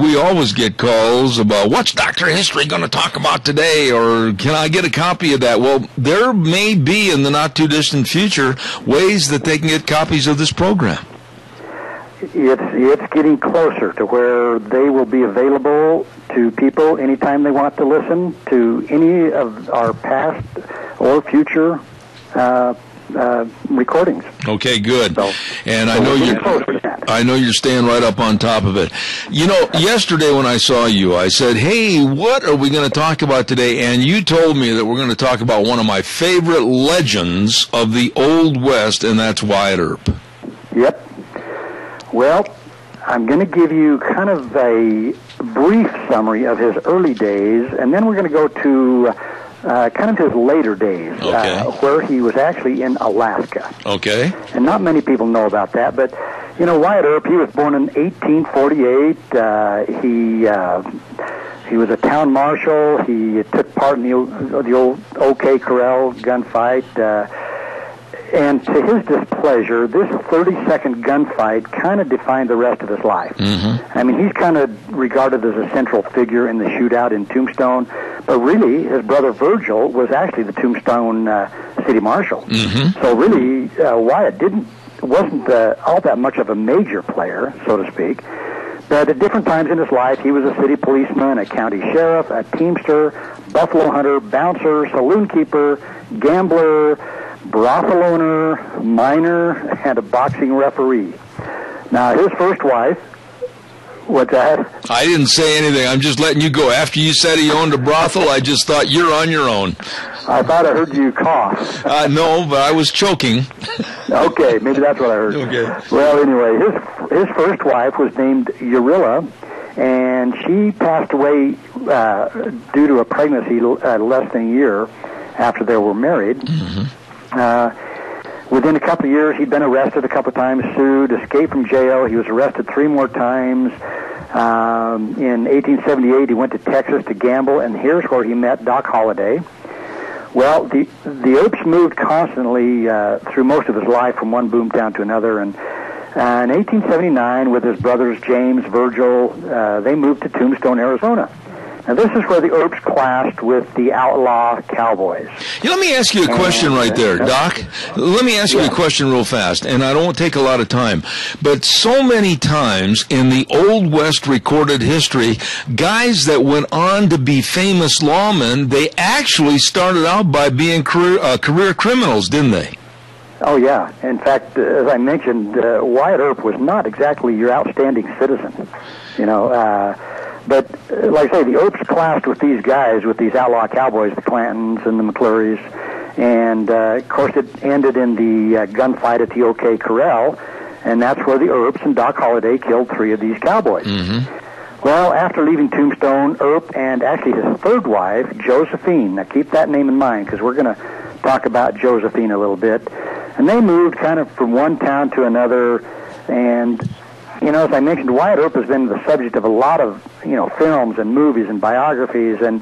We always get calls about what's Dr. History going to talk about today, or can I get a copy of that? Well, there may be in the not-too-distant future ways that they can get copies of this program. It's getting closer to where they will be available to people anytime they want to listen to any of our past or future recordings. Okay, good. So I know you're staying right up on top of it. You know, yesterday when I saw you, I said, "Hey, what are we going to talk about today?" And you told me that we're going to talk about one of my favorite legends of the Old West, and that's Wyatt Earp. Yep. Well, I'm going to give you kind of a brief summary of his early days, and then we're going to go to kind of his later days, where he was actually in Alaska. Okay. And not many people know about that, but, you know, Wyatt Earp, he was born in 1848. He was a town marshal. He took part in the old OK Corral gunfight. And to his displeasure, this 30-second gunfight kind of defined the rest of his life. Mm-hmm. I mean, he's kind of regarded as a central figure in the shootout in Tombstone, but really, his brother Virgil was actually the Tombstone city marshal. Mm-hmm. So really, Wyatt wasn't all that much of a major player, so to speak. But at different times in his life, he was a city policeman, a county sheriff, a teamster, buffalo hunter, bouncer, saloon keeper, gambler, brothel owner, miner, and a boxing referee. Now, his first wife, what's that? I didn't say anything. I'm just letting you go. After you said he owned a brothel, I just thought you're on your own. I thought I heard you cough. No, but I was choking. Okay, maybe that's what I heard. Okay. Well, anyway, his first wife was named Urilla, and she passed away due to a pregnancy less than a year after they were married. Within a couple of years, he'd been arrested a couple of times, sued, escaped from jail. He was arrested 3 more times. In 1878, he went to Texas to gamble, and here's where he met Doc Holliday. Well, the Earps moved constantly through most of his life from one boomtown to another, and in 1879, with his brothers James, Virgil, they moved to Tombstone, Arizona. Now, this is where the Earps clashed with the outlaw cowboys. Yeah, let me ask you a question right there, Doc. Let me ask you a question real fast, and I don't want to take a lot of time. But so many times in the Old West recorded history, guys that went on to be famous lawmen, they actually started out by being career criminals, didn't they? Oh, yeah. In fact, as I mentioned, Wyatt Earp was not exactly your outstanding citizen, But, like I say, the Earps clashed with these guys, with these outlaw cowboys, the Clantons and the McClurys, and, of course, it ended in the gunfight at the OK Corral, and that's where the Earps and Doc Holliday killed 3 of these cowboys. Well, after leaving Tombstone, Earp and actually his third wife, Josephine, now keep that name in mind, because we're going to talk about Josephine a little bit, and they moved kind of from one town to another, and as I mentioned, Wyatt Earp has been the subject of a lot of, films and movies and biographies, and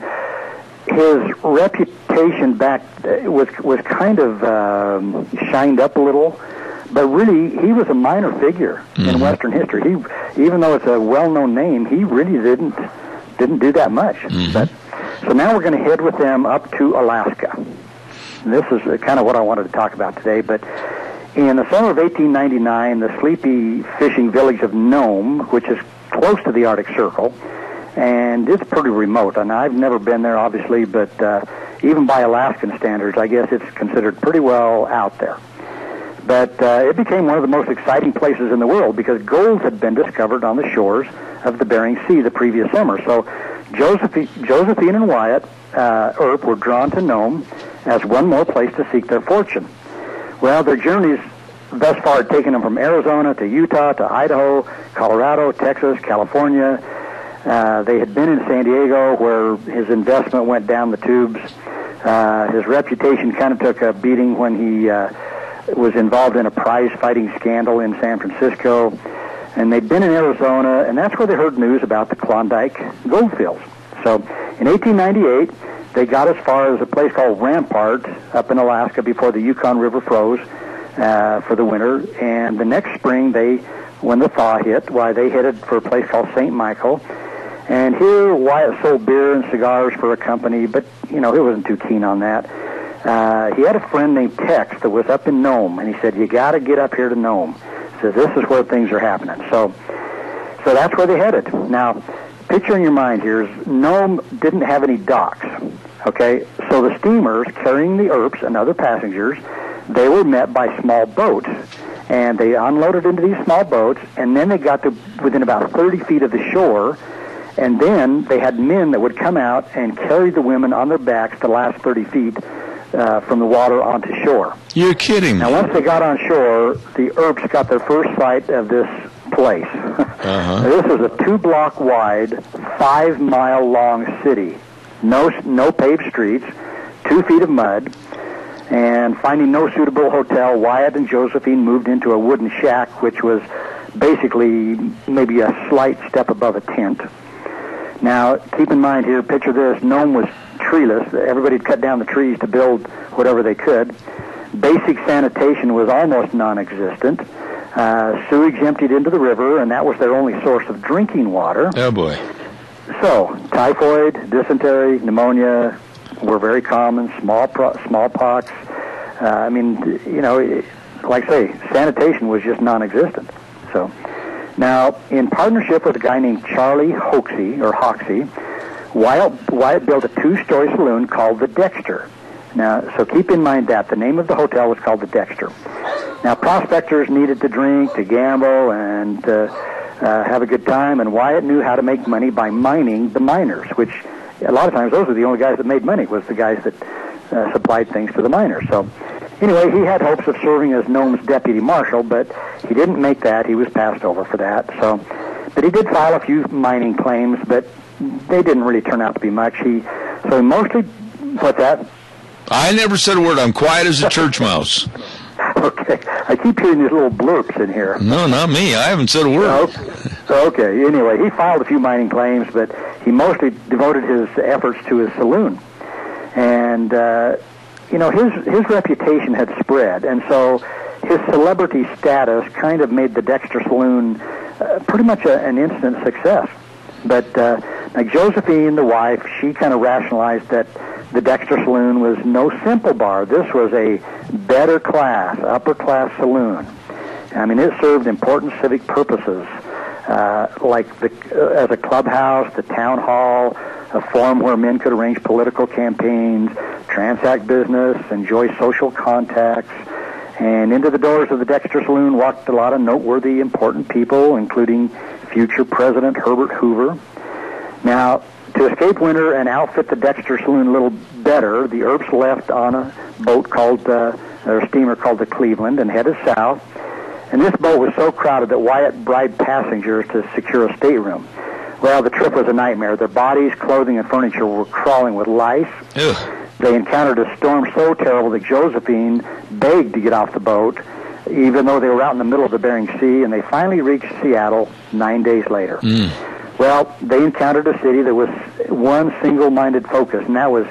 his reputation back was kind of shined up a little, but really he was a minor figure in Western history. Even though it's a well-known name, he really didn't do that much. But so now we're going to head with them up to Alaska. And this is kind of what I wanted to talk about today, but in the summer of 1899, the sleepy fishing village of Nome, which is close to the Arctic Circle, and it's pretty remote. And I've never been there, obviously, but even by Alaskan standards, I guess it's considered pretty well out there. But it became one of the most exciting places in the world because gold had been discovered on the shores of the Bering Sea the previous summer. So Josephine and Wyatt Earp were drawn to Nome as one more place to seek their fortune. Well, their journeys thus far had taken them from Arizona to Utah to Idaho, Colorado, Texas, California. They had been in San Diego where his investment went down the tubes. His reputation kind of took a beating when he was involved in a prize-fighting scandal in San Francisco. And they'd been in Arizona, and that's where they heard news about the Klondike goldfields. So in 1898, they got as far as a place called Rampart up in Alaska before the Yukon River froze for the winter. And the next spring, when the thaw hit, they headed for a place called St. Michael. And here, Wyatt sold beer and cigars for a company, but, he wasn't too keen on that. He had a friend named Tex that was up in Nome, and he said, you got to get up here to Nome. He says, this is where things are happening. So that's where they headed. Now, picture in your mind here is Nome didn't have any docks. Okay, so the steamers carrying the Earps and other passengers, they were met by small boats, and they unloaded into these small boats, and then they got to within about 30 feet of the shore, and then they had men that would come out and carry the women on their backs the last 30 feet from the water onto shore. You're kidding me. Now, once they got on shore, the Earps got their first sight of this place. This is a 2-block wide, 5-mile-long city. No paved streets, 2 feet of mud, and finding no suitable hotel, Wyatt and Josephine moved into a wooden shack, which was basically maybe a slight step above a tent. Now, keep in mind here, picture this, Nome was treeless. Everybody had cut down the trees to build whatever they could. Basic sanitation was almost non-existent. Sewage emptied into the river, and that was their only source of drinking water. Oh, boy. So, typhoid, dysentery, pneumonia were very common, smallpox. Like I say, sanitation was just non-existent. So, now, in partnership with a guy named Charlie Hoxie, Wyatt built a 2-story saloon called the Dexter. Now, so keep in mind that the name of the hotel was called the Dexter. Now, prospectors needed to drink, to gamble, and have a good time, and Wyatt knew how to make money by mining the miners, which a lot of times those were the only guys that made money, was the guys that supplied things to the miners. So anyway, he had hopes of serving as Nome's deputy marshal, but he didn't make that. He was passed over for that. So But he did file a few mining claims, but they didn't really turn out to be much. So he mostly, what's that? I never said a word. I'm quiet as a church mouse. Okay. I keep hearing these little blurps in here. No, not me. I haven't said a word. Okay. Anyway, he filed a few mining claims, but he mostly devoted his efforts to his saloon. And, his reputation had spread, and so his celebrity status kind of made the Dexter Saloon pretty much an instant success. But like Josephine, the wife, she kind of rationalized that the Dexter Saloon was no simple bar. This was a better class, upper class saloon. I mean, it served important civic purposes, like as a clubhouse, the town hall, a forum where men could arrange political campaigns, transact business, enjoy social contacts. And into the doors of the Dexter Saloon walked a lot of noteworthy, important people, including future President Herbert Hoover. Now, to escape winter and outfit the Dexter Saloon a little better, the Earps left on a boat or steamer called the Cleveland and headed south. And this boat was so crowded that Wyatt bribed passengers to secure a stateroom. Well, the trip was a nightmare. Their bodies, clothing, and furniture were crawling with lice. Ugh. They encountered a storm so terrible that Josephine begged to get off the boat, even though they were out in the middle of the Bering Sea, and they finally reached Seattle 9 days later. Well, they encountered a city that was one single-minded focus, and that was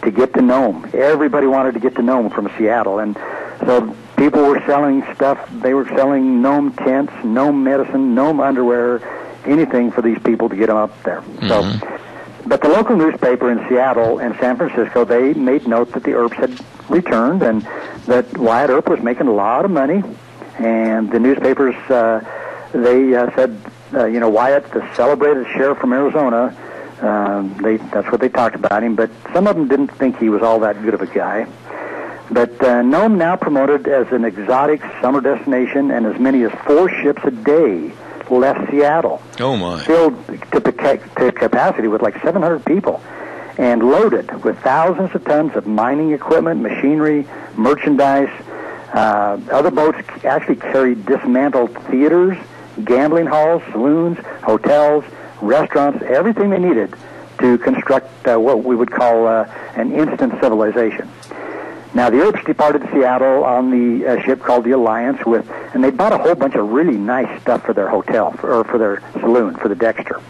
to get to Nome. Everybody wanted to get to Nome from Seattle, and so people were selling stuff. They were selling Nome tents, Nome medicine, Nome underwear, anything for these people to get them up there. So, but the local newspaper in Seattle and San Francisco, they made note that the Earps had returned and that Wyatt Earp was making a lot of money. And the newspapers, they said, Wyatt, the celebrated sheriff from Arizona, that's what they talked about him, but some of them didn't think he was all that good of a guy. But Nome now promoted as an exotic summer destination, and as many as 4 ships a day left Seattle. Oh, my. Filled to capacity with like 700 people, and loaded with thousands of tons of mining equipment, machinery, merchandise. Other boats actually carried dismantled theaters, gambling halls, saloons, hotels, restaurants, everything they needed to construct what we would call an instant civilization. Now, the Earps departed Seattle on the ship called the Alliance and they bought a whole bunch of really nice stuff for their hotel, or for their saloon, for the Dexter.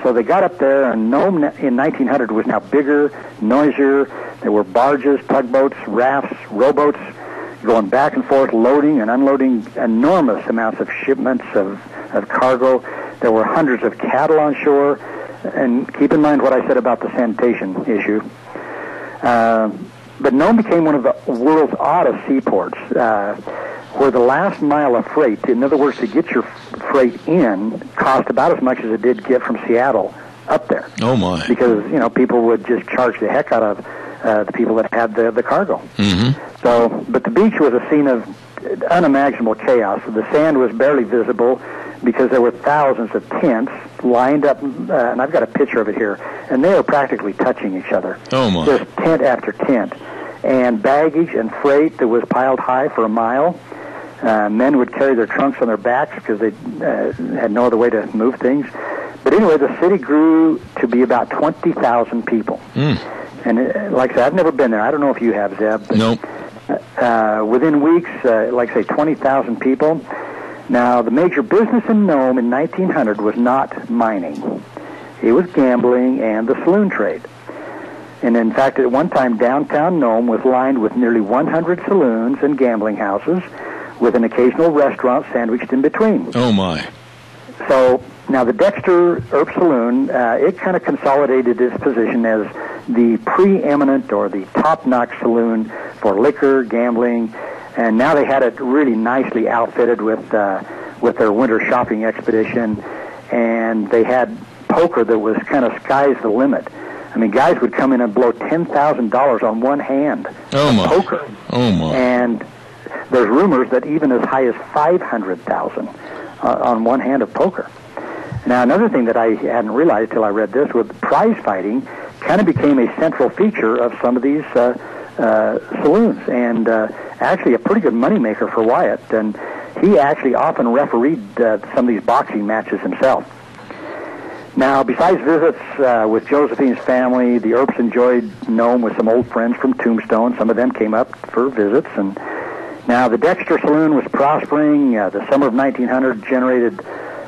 So they got up there, and Nome in 1900 was now bigger, noisier. There were barges, tugboats, rafts, rowboats going back and forth, loading and unloading enormous amounts of shipments of cargo. There were hundreds of cattle on shore. And keep in mind what I said about the sanitation issue. But Nome became one of the world's oddest seaports, where the last mile of freight, in other words, to get your freight in, cost about as much as it did get from Seattle up there. Oh, my. Because, people would just charge the heck out of the people that had the cargo. Mm-hmm. So, but the beach was a scene of unimaginable chaos. The sand was barely visible because there were thousands of tents lined up, and I've got a picture of it here, and they were practically touching each other. Oh, my. Just tent after tent. And baggage and freight that was piled high for a mile. Men would carry their trunks on their backs because they had no other way to move things. But anyway, the city grew to be about 20,000 people. And like I said, I've never been there. I don't know if you have, Zeb. But, nope. Within weeks, like say 20,000 people. Now, the major business in Nome in 1900 was not mining. It was gambling and the saloon trade. And in fact, at one time, downtown Nome was lined with nearly 100 saloons and gambling houses, with an occasional restaurant sandwiched in between. Oh, my. So, now the Dexter Earp Saloon, it kind of consolidated its position as the preeminent or the top-notch saloon for liquor, gambling, and now they had it really nicely outfitted with their winter shopping expedition, and they had poker that was kind of sky's the limit. I mean, guys would come in and blow $10,000 on one hand. Oh, my. Poker. Oh, my. And there's rumors that even as high as $500,000 on one hand of poker. Now, another thing that I hadn't realized till I read this was prize fighting kind of became a central feature of some of these saloons, and actually a pretty good moneymaker for Wyatt. And he actually often refereed some of these boxing matches himself. Now, besides visits with Josephine's family, the Earps enjoyed Nome with some old friends from Tombstone. Some of them came up for visits. And now the Dexter Saloon was prospering. The summer of 1900 generated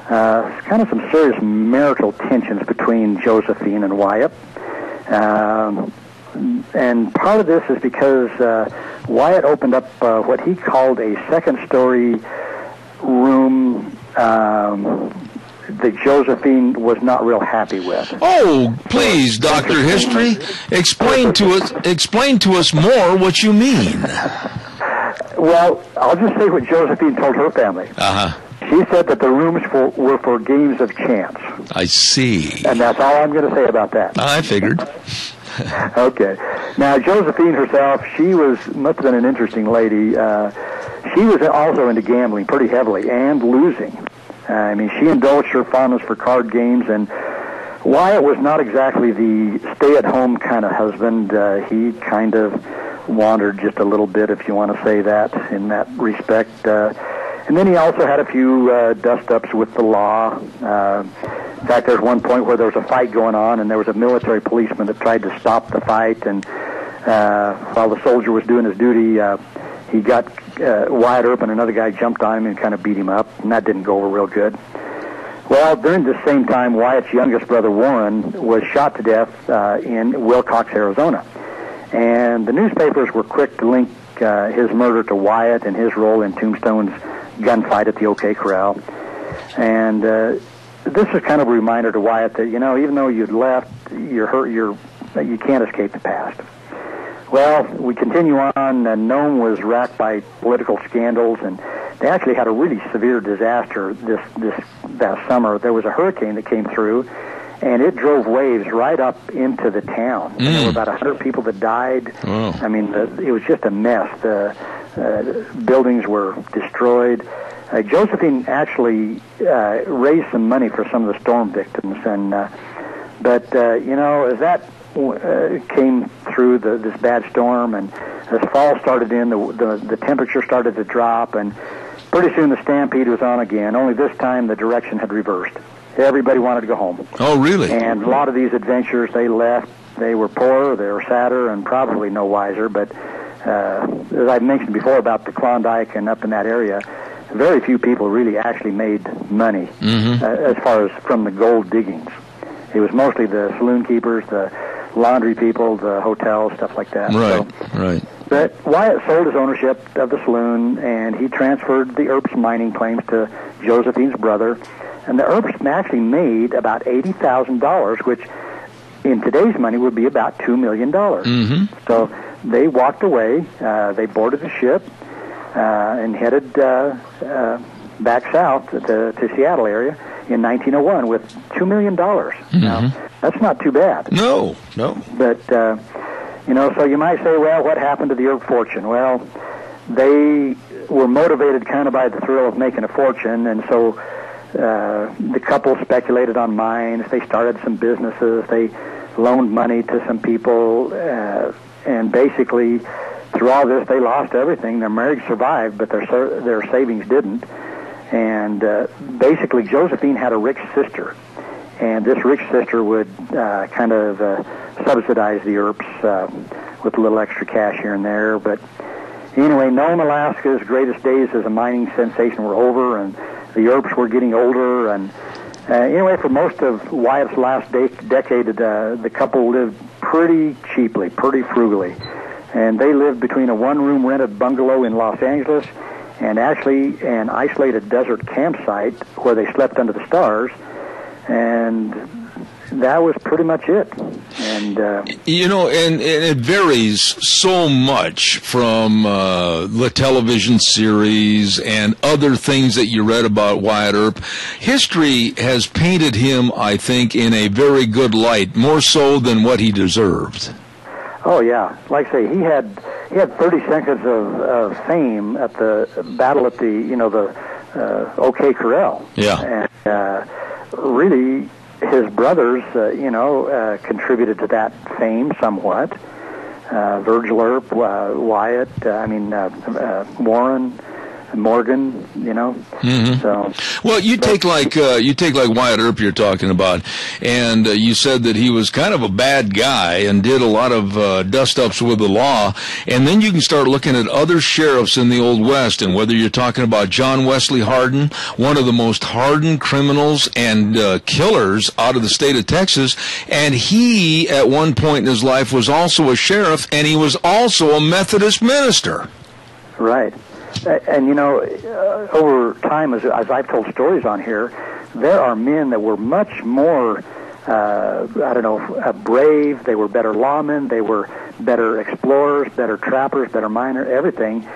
kind of some serious marital tensions between Josephine and Wyatt. And part of this is because Wyatt opened up what he called a second-story room that Josephine was not real happy with. Oh, please, Dr. History, explain to us more what you mean. Well, I'll just say what Josephine told her family. Uh-huh. She said that the rooms were for games of chance. I see. And that's all I'm going to say about that. I figured. Okay. Now, Josephine herself, must have been an interesting lady. She was also into gambling pretty heavily and losing. I mean, she indulged her fondness for card games, and Wyatt was not exactly the stay-at-home kind of husband. He kind of wandered just a little bit, if you want to say that, in that respect. And then he also had a few dust-ups with the law. In fact, there's one point where there was a fight going on, and there was a military policeman that tried to stop the fight, and while the soldier was doing his duty, he got Wyatt Earp and another guy jumped on him and kind of beat him up, and that didn't go over real good. Well, during this same time, Wyatt's youngest brother, Warren, was shot to death in Wilcox, Arizona. And the newspapers were quick to link his murder to Wyatt and his role in Tombstone's gunfight at the OK Corral. And this is kind of a reminder to Wyatt that, even though you'd left, you're hurt, you can't escape the past. Well, we continue on, and Nome was racked by political scandals, and they actually had a really severe disaster that summer. There was a hurricane that came through, and it drove waves right up into the town. And there were about 100 people that died. Oh. I mean, it was just a mess. The buildings were destroyed. Josephine actually raised some money for some of the storm victims, and but as that came through this bad storm, and as fall started in, the temperature started to drop, and pretty soon the stampede was on again. Only this time the direction had reversed. Everybody wanted to go home. Oh, really? And a lot of these adventurers, they left. They were poorer, they were sadder, and probably no wiser. But as I've mentioned before about the Klondike and up in that area, very few people really actually made money as far as from the gold diggings. It was mostly the saloon keepers, the laundry people, the hotels, stuff like that. Right. But Wyatt sold his ownership of the saloon, and he transferred the Earps mining claims to Josephine's brother. And the Earps actually made about $80,000, which in today's money would be about $2 million. So they walked away. They boarded the ship and headed back south to Seattle area in 1901 with $2 million. Now, that's not too bad. No. But, so you might say, well, what happened to the Earp fortune? Well, they were motivated kind of by the thrill of making a fortune, and so the couple speculated on mines. They started some businesses. They loaned money to some people, and basically, through all this, they lost everything. Their marriage survived, but their savings didn't. And basically, Josephine had a rich sister, and this rich sister would kind of subsidize the Earps with a little extra cash here and there. But anyway, Nome, Alaska's greatest days as a mining sensation were over, and the Earps were getting older. And anyway, for most of Wyatt's last decade, the couple lived pretty cheaply, pretty frugally. And they lived between a one-room rented bungalow in Los Angeles and actually an isolated desert campsite where they slept under the stars. And that was pretty much it. And and it varies so much from the television series and other things that you read about Wyatt Earp. History has painted him, I think, in a very good light, more so than what he deserved. Oh yeah, like I say, he had 30 seconds of fame at the battle at the OK Corral. Yeah, and really, his brothers, contributed to that fame somewhat. Virgil Earp, Wyatt, Warren, Morgan, you know. Mm-hmm. So, well, you take like Wyatt Earp you're talking about, and you said that he was kind of a bad guy and did a lot of dust-ups with the law, and then you can start looking at other sheriffs in the Old West, and whether you're talking about John Wesley Hardin, one of the most hardened criminals and killers out of the state of Texas, and he, at one point in his life, was also a sheriff, and he was also a Methodist minister. Right. And, you know, over time, as I've told stories on here, there are men that were much more, brave. They were better lawmen. They were better explorers, better trappers, better miners, everything.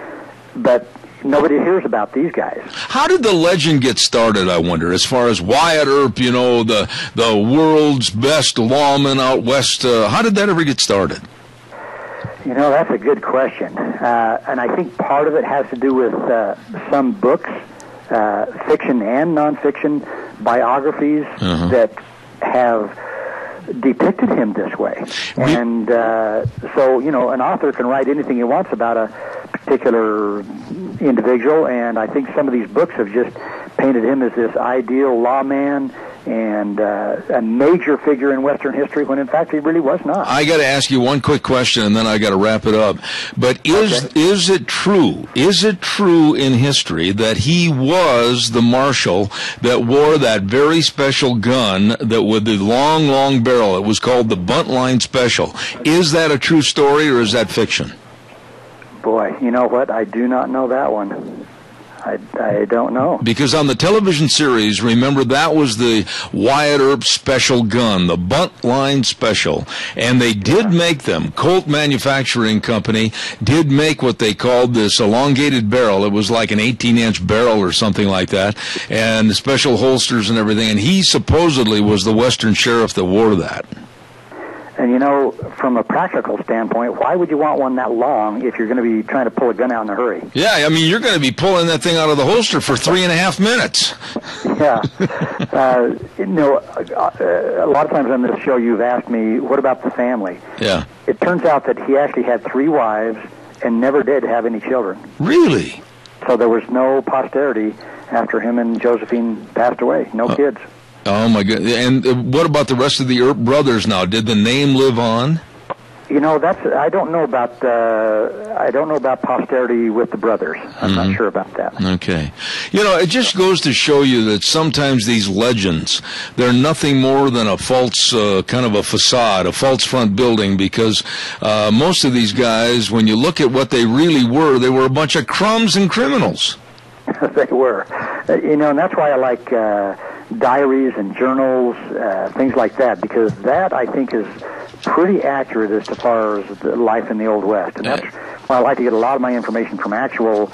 But nobody hears about these guys. How did the legend get started, I wonder, as far as Wyatt Earp, you know, the world's best lawman out west? How did that ever get started? You know, that's a good question. And I think part of it has to do with some books, fiction and nonfiction, biographies that have depicted him this way. And so, you know, an author can write anything he wants about a particular individual, and I think some of these books have just painted him as this ideal lawman and a major figure in Western history, when in fact he really was not. I got to ask you one quick question, and then I got to wrap it up. But is it true? Is it true in history that he was the marshal that wore that very special gun that with the long, long barrel? It was called the Buntline Special. Is that a true story, or is that fiction? Boy, you know what? I do not know that one. I don't know. Because on the television series, remember, that was the Wyatt Earp special gun, the Buntline Special. And they did make them. Colt Manufacturing Company did make what they called this elongated barrel. It was like an 18-inch barrel or something like that, and special holsters and everything. And he supposedly was the Western sheriff that wore that. And, you know, from a practical standpoint, why would you want one that long if you're going to be trying to pull a gun out in a hurry? Yeah, I mean, you're going to be pulling that thing out of the holster for 3.5 minutes. Yeah. You know, a lot of times on this show you've asked me, what about the family? Yeah. It turns out that he actually had 3 wives and never did have any children. Really? So there was no posterity after him and Josephine passed away. No kids. Oh, my God. And what about the rest of the Earp brothers now? Did the name live on? You know, I don't know about posterity with the brothers. I'm not sure about that. Okay. You know, it just goes to show you that sometimes these legends, they're nothing more than a false kind of a facade, a false front building, because most of these guys, when you look at what they really were, they were a bunch of crumbs and criminals. They were. You know, and that's why I like diaries and journals, things like that, because that, I think, is pretty accurate as far as the life in the Old West. And that's why I like to get a lot of my information from actual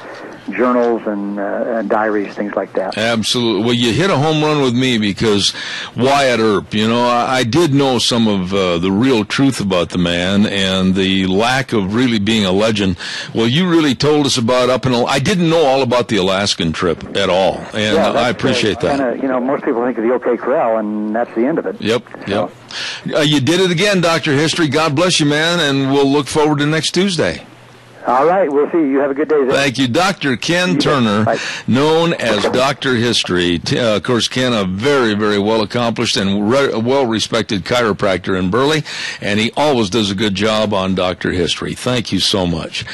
journals and diaries, things like that. Absolutely. Well, you hit a home run with me, because Wyatt Earp, you know, I did know some of the real truth about the man and the lack of really being a legend. Well, you really told us about I didn't know all about the Alaskan trip at all, and yeah, I appreciate that. Kinda, you know, most people think of the OK Corral, and that's the end of it. Yep. You did it again, Dr. History. God bless you, man, and we'll look forward to next Tuesday. All right, we'll see you. You have a good day, Zach. Thank you. Dr. Ken Turner, known as Dr. History. Of course, Ken, a very, very well-accomplished and well-respected chiropractor in Burley, and he always does a good job on Dr. History. Thank you so much.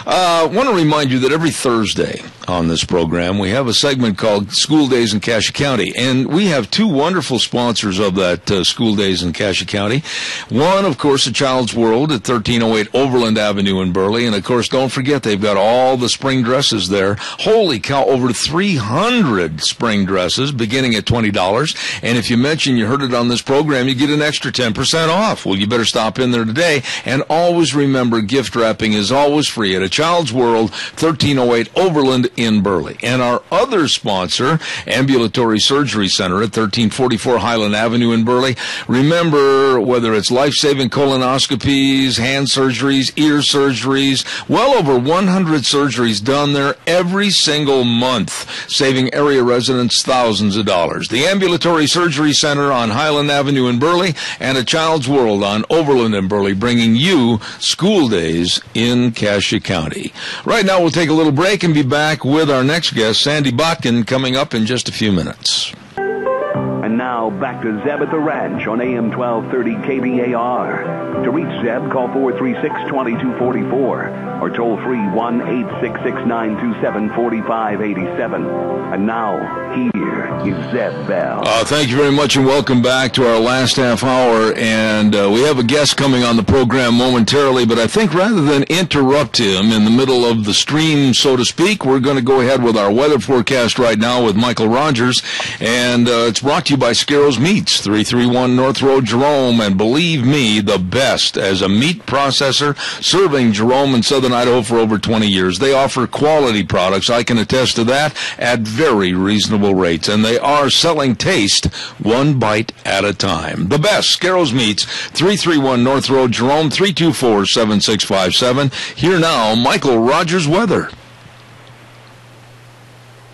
I want to remind you that every Thursday on this program, we have a segment called School Days in Cassia County, and we have 2 wonderful sponsors of that School Days in Cassia County. One, of course, A Child's World at 1308 Overland Avenue in Burley, and, of course, don't forget, they've got all the spring dresses there. Holy cow, over 300 spring dresses beginning at $20. And if you mention you heard it on this program, you get an extra 10% off. Well, you better stop in there today. And always remember, gift wrapping is always free at A Child's World, 1308 Overland in Burley. And our other sponsor, Ambulatory Surgery Center at 1344 Highland Avenue in Burley. Remember, whether it's life-saving colonoscopies, hand surgeries, ear surgeries, well over 100 surgeries done there every single month, saving area residents thousands of dollars. The Ambulatory Surgery Center on Highland Avenue in Burley, and A Child's World on Overland in Burley, bringing you School Days in Cassia County. Right now, we'll take a little break and be back with our next guest, Sandy Botkin, coming up in just a few minutes. And now, back to Zeb at the Ranch on AM 1230 KBAR. To reach Zeb, call 436-2244 or toll free 1-866-927-4587. And now, here is Zeb Bell. Thank you very much and welcome back to our last half hour. And we have a guest coming on the program momentarily, but I think rather than interrupt him in the middle of the stream, so to speak, we're going to go ahead with our weather forecast right now with Michael Rogers. And it's brought to you by Scarrows Meats, 331 North Road, Jerome. And believe me, the best as a meat processor, serving Jerome and Southern Idaho for over 20 years. They offer quality products, I can attest to that, at very reasonable rates. And they are selling taste one bite at a time. The best, Scarrows Meats, 331 North Road, Jerome, 324-7657. Here now, Michael Rogers weather.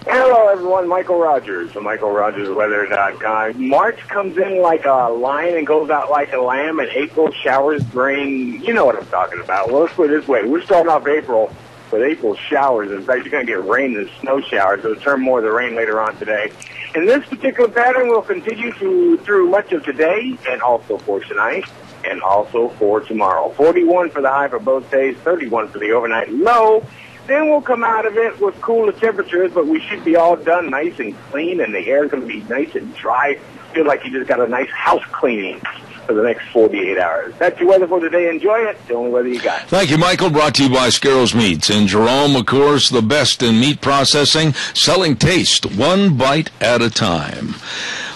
Hello, everyone. Michael Rogers from MichaelRogersWeather.com. March comes in like a lion and goes out like a lamb, and April showers bring, you know what I'm talking about. Well, let's put it this way. We're starting off April with April showers. In fact, you're going to get rain and snow showers. It'll turn more of the rain later on today. And this particular pattern will continue through much of today and also for tonight and also for tomorrow. 41 for the high for both days, 31 for the overnight low. Then we'll come out of it with cooler temperatures, but we should be all done nice and clean, and the air is going to be nice and dry. Feel like you just got a nice house cleaning for the next 48 hours. That's your weather for today. Enjoy it. The only weather you got. Thank you, Michael. Brought to you by Scarrows Meats. In Jerome, of course, the best in meat processing, selling taste one bite at a time.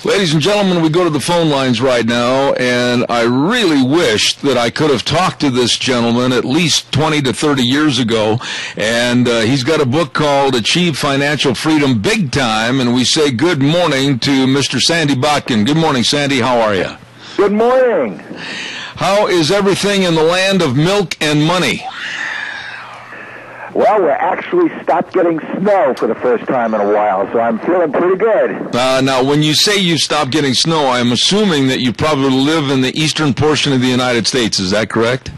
Ladies and gentlemen, we go to the phone lines right now, and I really wish that I could have talked to this gentleman at least 20 to 30 years ago, and he's got a book called Achieve Financial Freedom Big Time, and we say good morning to Mr. Sandy Botkin. Good morning, Sandy. How are you? Good morning. How is everything in the land of milk and money? Well, we're actually stopped getting snow for the first time in a while, so I'm feeling pretty good. Now, when you say you stopped getting snow, I'm assuming that you probably live in the eastern portion of the United States. Is that correct?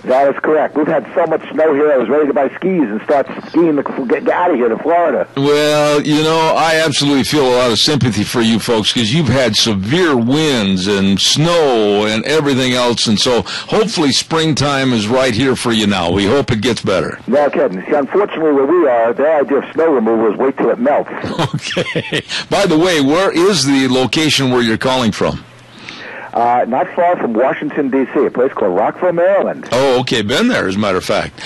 That is correct. We've had so much snow here, I was ready to buy skis and start skiing to get out of here to Florida. Well, you know, I absolutely feel a lot of sympathy for you folks because you've had severe winds and snow and everything else, and so hopefully springtime is right here for you now. We hope it gets better. No kidding. See, unfortunately, where we are, the idea of snow removal is wait till it melts. Okay. By the way, where is the location where you're calling from? Not far from Washington, D.C., a place called Rockville, Maryland. Oh, okay. Been there, as a matter of fact.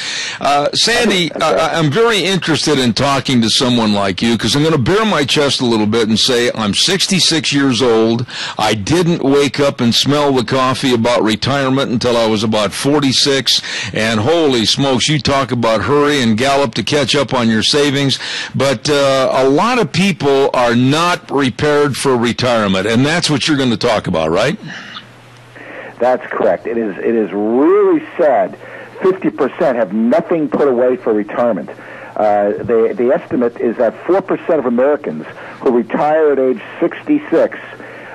Sandy, I'm very interested in talking to someone like you because I'm going to bare my chest a little bit and say I'm 66 years old. I didn't wake up and smell the coffee about retirement until I was about 46. And holy smokes, you talk about hurry and gallop to catch up on your savings. But a lot of people are not prepared for retirement, and that's what you're going to talk about, right? That's correct. It is really sad. 50% have nothing put away for retirement. The estimate is that 4% of Americans who retire at age 66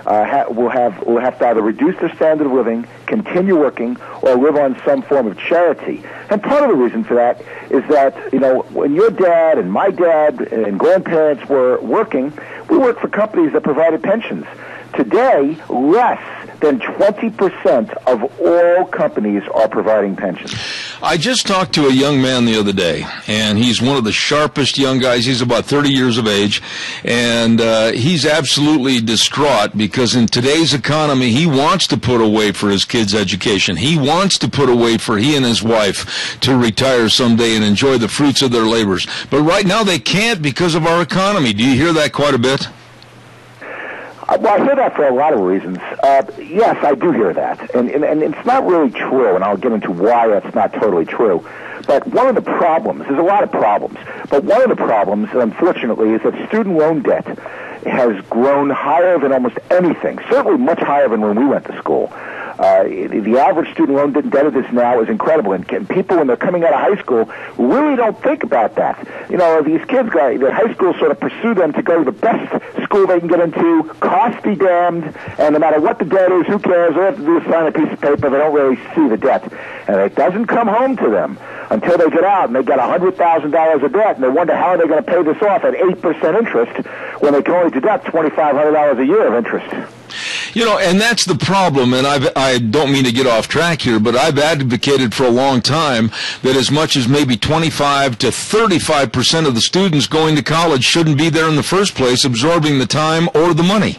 will have to either reduce their standard of living, continue working, or live on some form of charity. And part of the reason for that is that, you know, when your dad and my dad and grandparents were working, we worked for companies that provided pensions. Today, less than 20% of all companies are providing pensions. I just talked to a young man the other day, and he's one of the sharpest young guys. He's about 30 years of age, and he's absolutely distraught because in today's economy, he wants to put away for his kids' education. He wants to put away for he and his wife to retire someday and enjoy the fruits of their labors. But right now, they can't because of our economy. Do you hear that quite a bit? Well, I hear that for a lot of reasons. Yes, I do hear that. And it's not really true, and I'll get into why that's not totally true. But one of the problems, there's a lot of problems, but one of the problems, unfortunately, is that student loan debt has grown higher than almost anything, certainly much higher than when we went to school. The average student loan debt now is incredible, and people, when they're coming out of high school, really don't think about that. You know, these kids, their high school sort of pursue them to go to the best school they can get into, cost be damned, and no matter what the debt is, who cares? All they have to do is sign a piece of paper. They don't really see the debt, and it doesn't come home to them. until they get out and they got $100,000 of debt, and they wonder how they're going to pay this off at 8% interest when they can only deduct $2,500 a year of interest. You know, and that's the problem, and I don't mean to get off track here, but I've advocated for a long time that as much as maybe 25 to 35% of the students going to college shouldn't be there in the first place, absorbing the time or the money.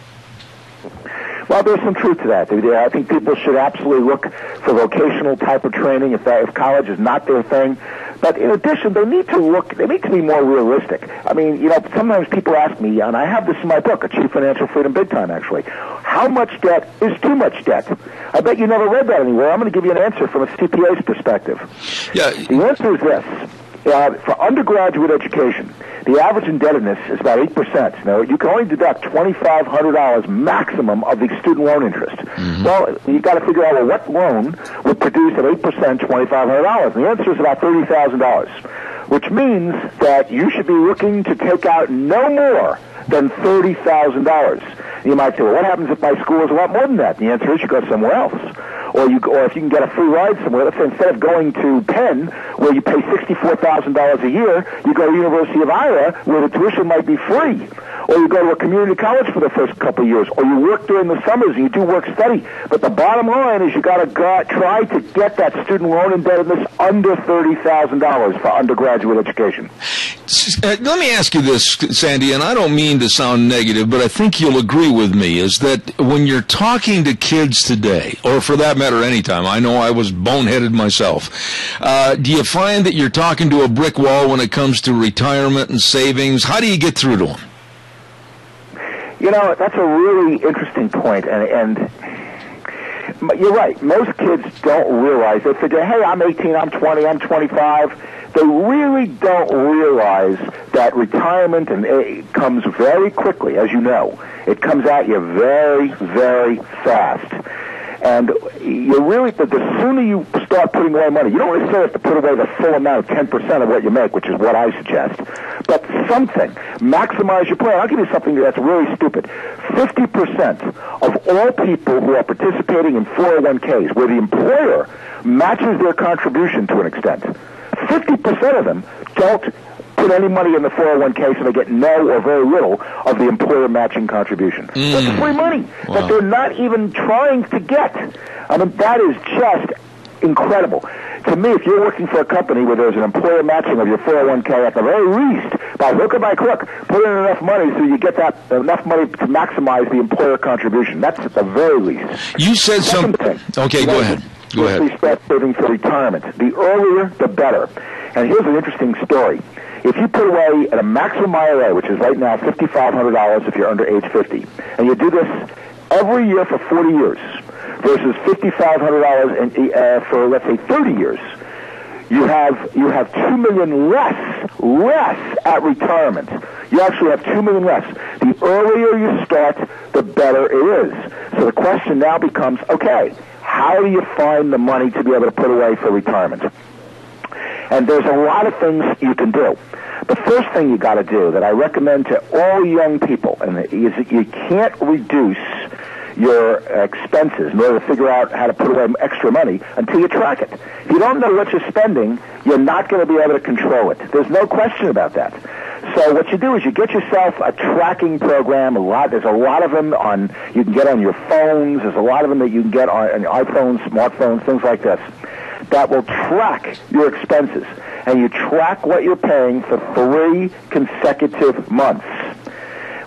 Well, there's some truth to that. I think people should absolutely look for vocational type of training if college is not their thing. But in addition, they need to be more realistic. I mean, you know, sometimes people ask me, and I have this in my book, Achieve Financial Freedom Big Time, actually, how much debt is too much debt? I bet you never read that anywhere. I'm going to give you an answer from a CPA's perspective. Yeah. The answer is this. For undergraduate education, the average indebtedness is about 8%. Now, you can only deduct $2,500 maximum of the student loan interest. Mm-hmm. Well, you got to figure out, well, what loan would produce at 8% $2,500? And the answer is about $30,000, which means that you should be looking to take out no more than $30,000. You might say, well, what happens if my school is a lot more than that? And the answer is you go somewhere else. Or if you can get a free ride somewhere, let's say instead of going to Penn, where you pay $64,000 a year, you go to University of Iowa, where the tuition might be free. Or you go to a community college for the first couple of years. Or you work during the summers and you do work study. But the bottom line is you got to try to get that student loan indebtedness under $30,000 for undergraduate education. Let me ask you this, Sandy, and I don't mean to sound negative, but I think you'll agree with me, is that when you're talking to kids today, or for that matter anytime, I know I was boneheaded myself, do you find that you're talking to a brick wall when it comes to retirement and savings? How do you get through to them? You know, that's a really interesting point, and you're right. Most kids don't realize. They figure, hey, I'm 18, I'm 20, I'm 25. They really don't realize that retirement comes very quickly, as you know. It comes at you very, very fast. And you really, the sooner you start putting away money, you don't necessarily have to put away the full amount of 10% of what you make, which is what I suggest, but something. Maximize your plan. I'll give you something that's really stupid. 50% of all people who are participating in 401ks, where the employer matches their contribution to an extent, 50% of them don't put any money in the 401k, so they get no or very little of the employer matching contribution. That's free money that they're not even trying to get. I mean, that is just incredible. To me, if you're working for a company where there's an employer matching of your 401k, at the very least, by hook or by crook, put in enough money so you get that enough money to maximize the employer contribution. That's at the very least. You said something. Okay, go ahead. Go ahead. We start saving for retirement. The earlier, the better. And here's an interesting story. If you put away at a maximum IRA, which is right now $5,500 if you're under age 50, and you do this every year for 40 years versus $5,500 for, let's say, 30 years, you have $2 million less at retirement. You actually have $2 million less. The earlier you start, the better it is. So the question now becomes, okay, how do you find the money to be able to put away for retirement? And there's a lot of things you can do. The first thing you got to do that I recommend to all young people is that you can't reduce your expenses in order to figure out how to put away extra money until you track it. If you don't know what you're spending, you're not going to be able to control it. There's no question about that. So what you do is you get yourself a tracking program. There's a lot of them you can get on your phones. There's a lot of them that you can get on iPhones, smartphones, things like this, that will track your expenses. And you track what you're paying for 3 consecutive months.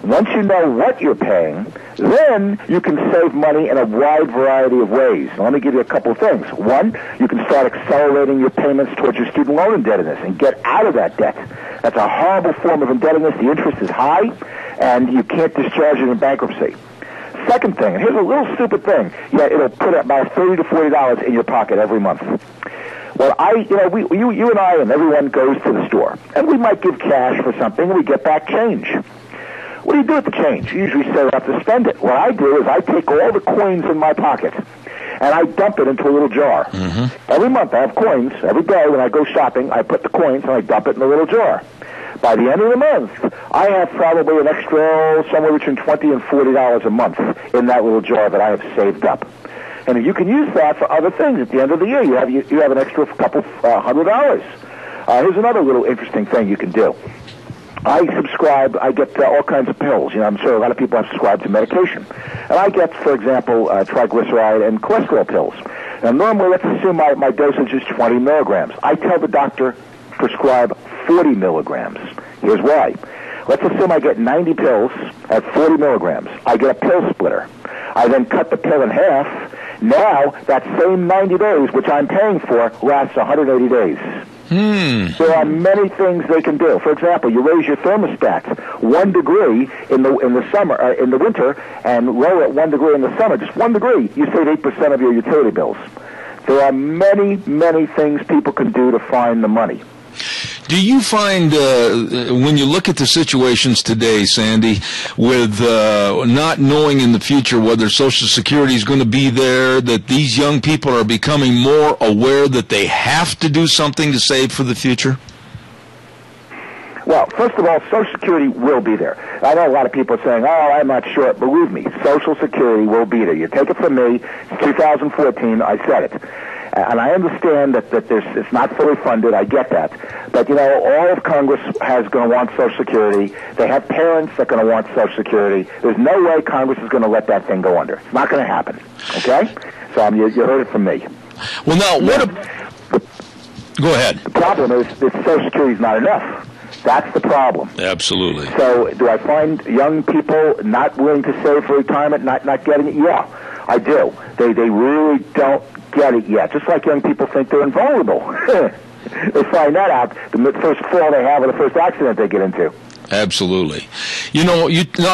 Once you know what you're paying, then you can save money in a wide variety of ways. Now, let me give you a couple of things. One, you can start accelerating your payments towards your student loan indebtedness and get out of that debt. That's a horrible form of indebtedness. The interest is high, and you can't discharge it in bankruptcy. Second thing, and here's a little stupid thing. Yeah, it'll put about $30 to $40 in your pocket every month. Well, you and I and everyone goes to the store, and we might give cash for something, and we get back change. What do you do with the change? You usually say, I have to spend it. What I do is I take all the coins in my pocket, and I dump it into a little jar. Mm-hmm. Every month I have coins. Every day when I go shopping, I put the coins, and I dump it in a little jar. By the end of the month, I have probably an extra somewhere between $20 and $40 a month in that little jar that I have saved up. And you can use that for other things. At the end of the year, you have an extra couple $100. Here's another little interesting thing you can do. I get all kinds of pills. I'm sure a lot of people have subscribed to medication. And I get, for example, triglyceride and cholesterol pills. Now, normally, let's assume my dosage is 20 milligrams. I tell the doctor, prescribe 40 milligrams. Here's why. Let's assume I get 90 pills at 40 milligrams. I get a pill splitter. I then cut the pill in half. Now, that same 90 days, which I'm paying for, lasts 180 days. There are many things they can do. For example, you raise your thermostat 1 degree in the summer, in the winter, and lower it 1 degree in the summer. Just 1 degree, you save 8% of your utility bills. There are many, many things people can do to find the money. Do you find, when you look at the situations today, Sandy, with not knowing in the future whether Social Security is going to be there, that these young people are becoming more aware that they have to do something to save for the future? Well, first of all, Social Security will be there. I know a lot of people are saying, I'm not sure. Believe me, Social Security will be there. You take it from me, it's 2014, I said it. And I understand that it's not fully funded. I get that. But, all of Congress is going to want Social Security. They have parents that are going to want Social Security. There's no way Congress is going to let that thing go under. It's not going to happen. Okay? So you heard it from me. Well, now, go ahead. The problem is that Social Security is not enough. That's the problem. Absolutely. So do I find young people not willing to save for retirement, not getting it? Yeah, I do. They really don't get it yet. Just like young people think they're invulnerable. They find that out the first fall they have or the first accident they get into. Absolutely. Now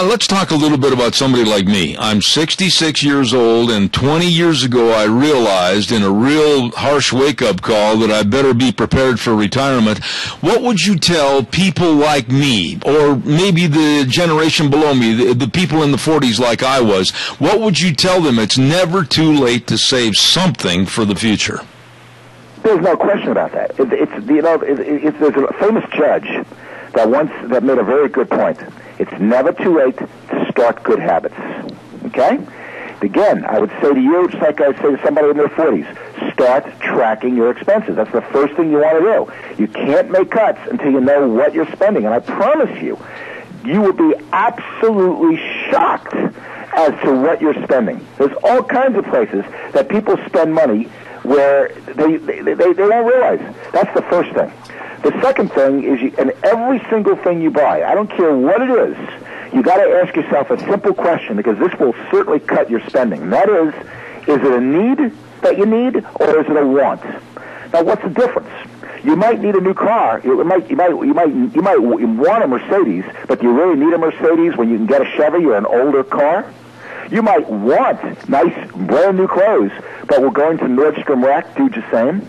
let's talk a little bit about somebody like me. I'm 66 years old, and 20 years ago I realized in a real harsh wake-up call that I better be prepared for retirement. What would you tell people like me, or maybe the generation below me, the people in the 40s like I was, what would you tell them? It's never too late to save something for the future. There's no question about that. There's a famous judge that made a very good point. It's never too late to start good habits. Okay? Again, I would say to you, just like I would say to somebody in their 40s, start tracking your expenses. That's the first thing you want to do. You can't make cuts until you know what you're spending. And I promise you, you will be absolutely shocked as to what you're spending. There's all kinds of places that people spend money where they don't realize. That's the first thing. The second thing is, in every single thing you buy, I don't care what it is, you got to ask yourself a simple question, because this will certainly cut your spending. And that is it a need that you need, or is it a want? Now, what's the difference? You might need a new car. You might want a Mercedes, but do you really need a Mercedes when you can get a Chevy or an older car? You might want nice, brand new clothes, but we're going to Nordstrom Rack, do the same.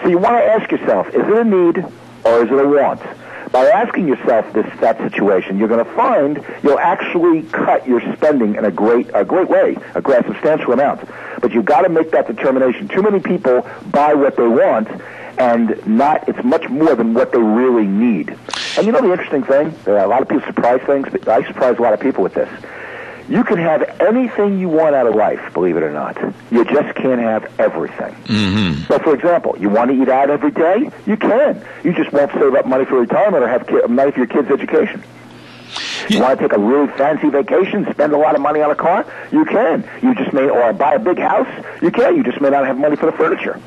So you want to ask yourself, is it a need or is it a want? By asking yourself that situation, you're going to find you'll actually cut your spending in a great way, a substantial amount. But you've got to make that determination. Too many people buy what they want, and it's much more than what they really need. And the interesting thing, a lot of people surprise things, but I surprise a lot of people with this. You can have anything you want out of life, believe it or not. You just can't have everything. Mm-hmm. So, for example, you want to eat out every day? You can. You just won't save up money for retirement or have money for your kids' education. You want to take a really fancy vacation, spend a lot of money on a car? You can. Or buy a big house? You can. You just may not have money for the furniture.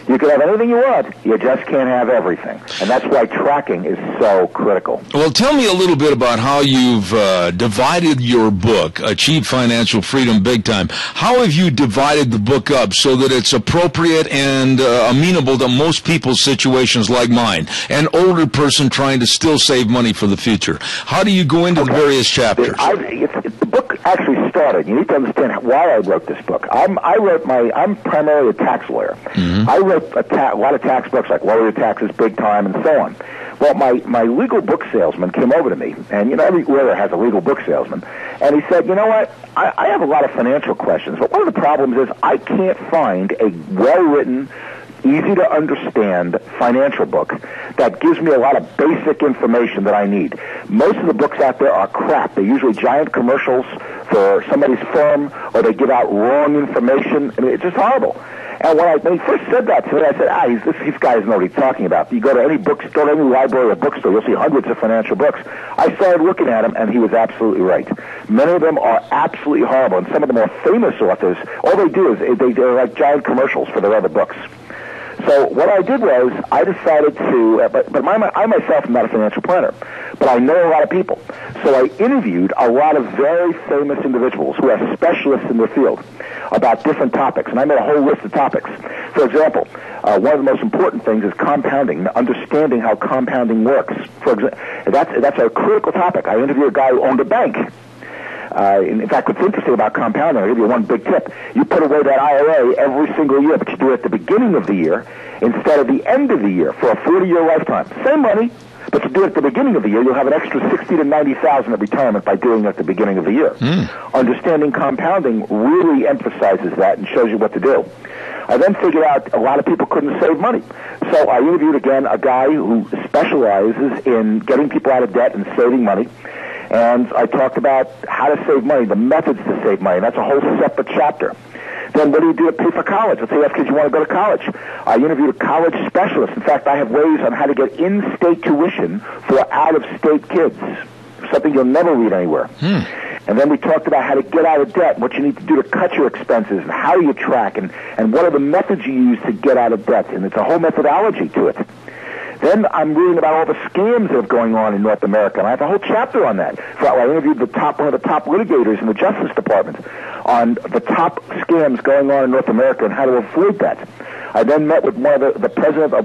You can have anything you want. You just can't have everything. And that's why tracking is so critical. Well, tell me a little bit about how you've divided your book, Achieve Financial Freedom Big Time. How have you divided the book up so that it's appropriate and amenable to most people's situations like mine, an older person trying to still save money for the future? How do you go into the various chapters? The book actually started. You need to understand why I wrote this book. I'm primarily a tax lawyer. Mm-hmm. I wrote a lot of tax books like Lower Your Taxes Big Time and so on. Well, my legal book salesman came over to me, and every lawyer has a legal book salesman, and he said, you know what, I have a lot of financial questions, but one of the problems is I can't find a well-written, easy to understand financial book that gives me a lot of basic information that I need. Most of the books out there are crap. They're usually giant commercials for somebody's firm, or they give out wrong information. I mean, it's just horrible. And when he first said that to me, I said, these guys know what he's talking about. You go to any bookstore, any library or bookstore, you'll see hundreds of financial books. I started looking at them, and he was absolutely right. Many of them are absolutely horrible, and some of the more famous authors, all they do is they're like giant commercials for their other books. So what I did was I decided to, I myself am not a financial planner, but I know a lot of people. So I interviewed a lot of very famous individuals who are specialists in their field about different topics, and I made a whole list of topics. For example, one of the most important things is compounding, understanding how compounding works. For example, that's a critical topic. I interviewed a guy who owned a bank. In fact, what's interesting about compounding, I'll give you one big tip. You put away that IRA every single year, but you do it at the beginning of the year instead of the end of the year for a 40-year lifetime. Same money, but you do it at the beginning of the year, you'll have an extra $60,000 to $90,000 of retirement by doing it at the beginning of the year. Understanding compounding really emphasizes that and shows you what to do. I then figured out a lot of people couldn't save money. So I interviewed, again, a guy who specializes in getting people out of debt and saving money. And I talked about how to save money, the methods to save money. That's a whole separate chapter. Then what do you do to pay for college? Let's say you have kids you want to go to college. I interviewed a college specialist. In fact, I have ways on how to get in-state tuition for out-of-state kids, something you'll never read anywhere. And then we talked about how to get out of debt, what you need to do to cut your expenses, and how do you track, and what are the methods you use to get out of debt. And it's a whole methodology to it. Then I'm reading about all the scams that are going on in North America, and I have a whole chapter on that. So I interviewed one of the top litigators in the Justice Department on the top scams going on in North America and how to avoid that. I then met with one of the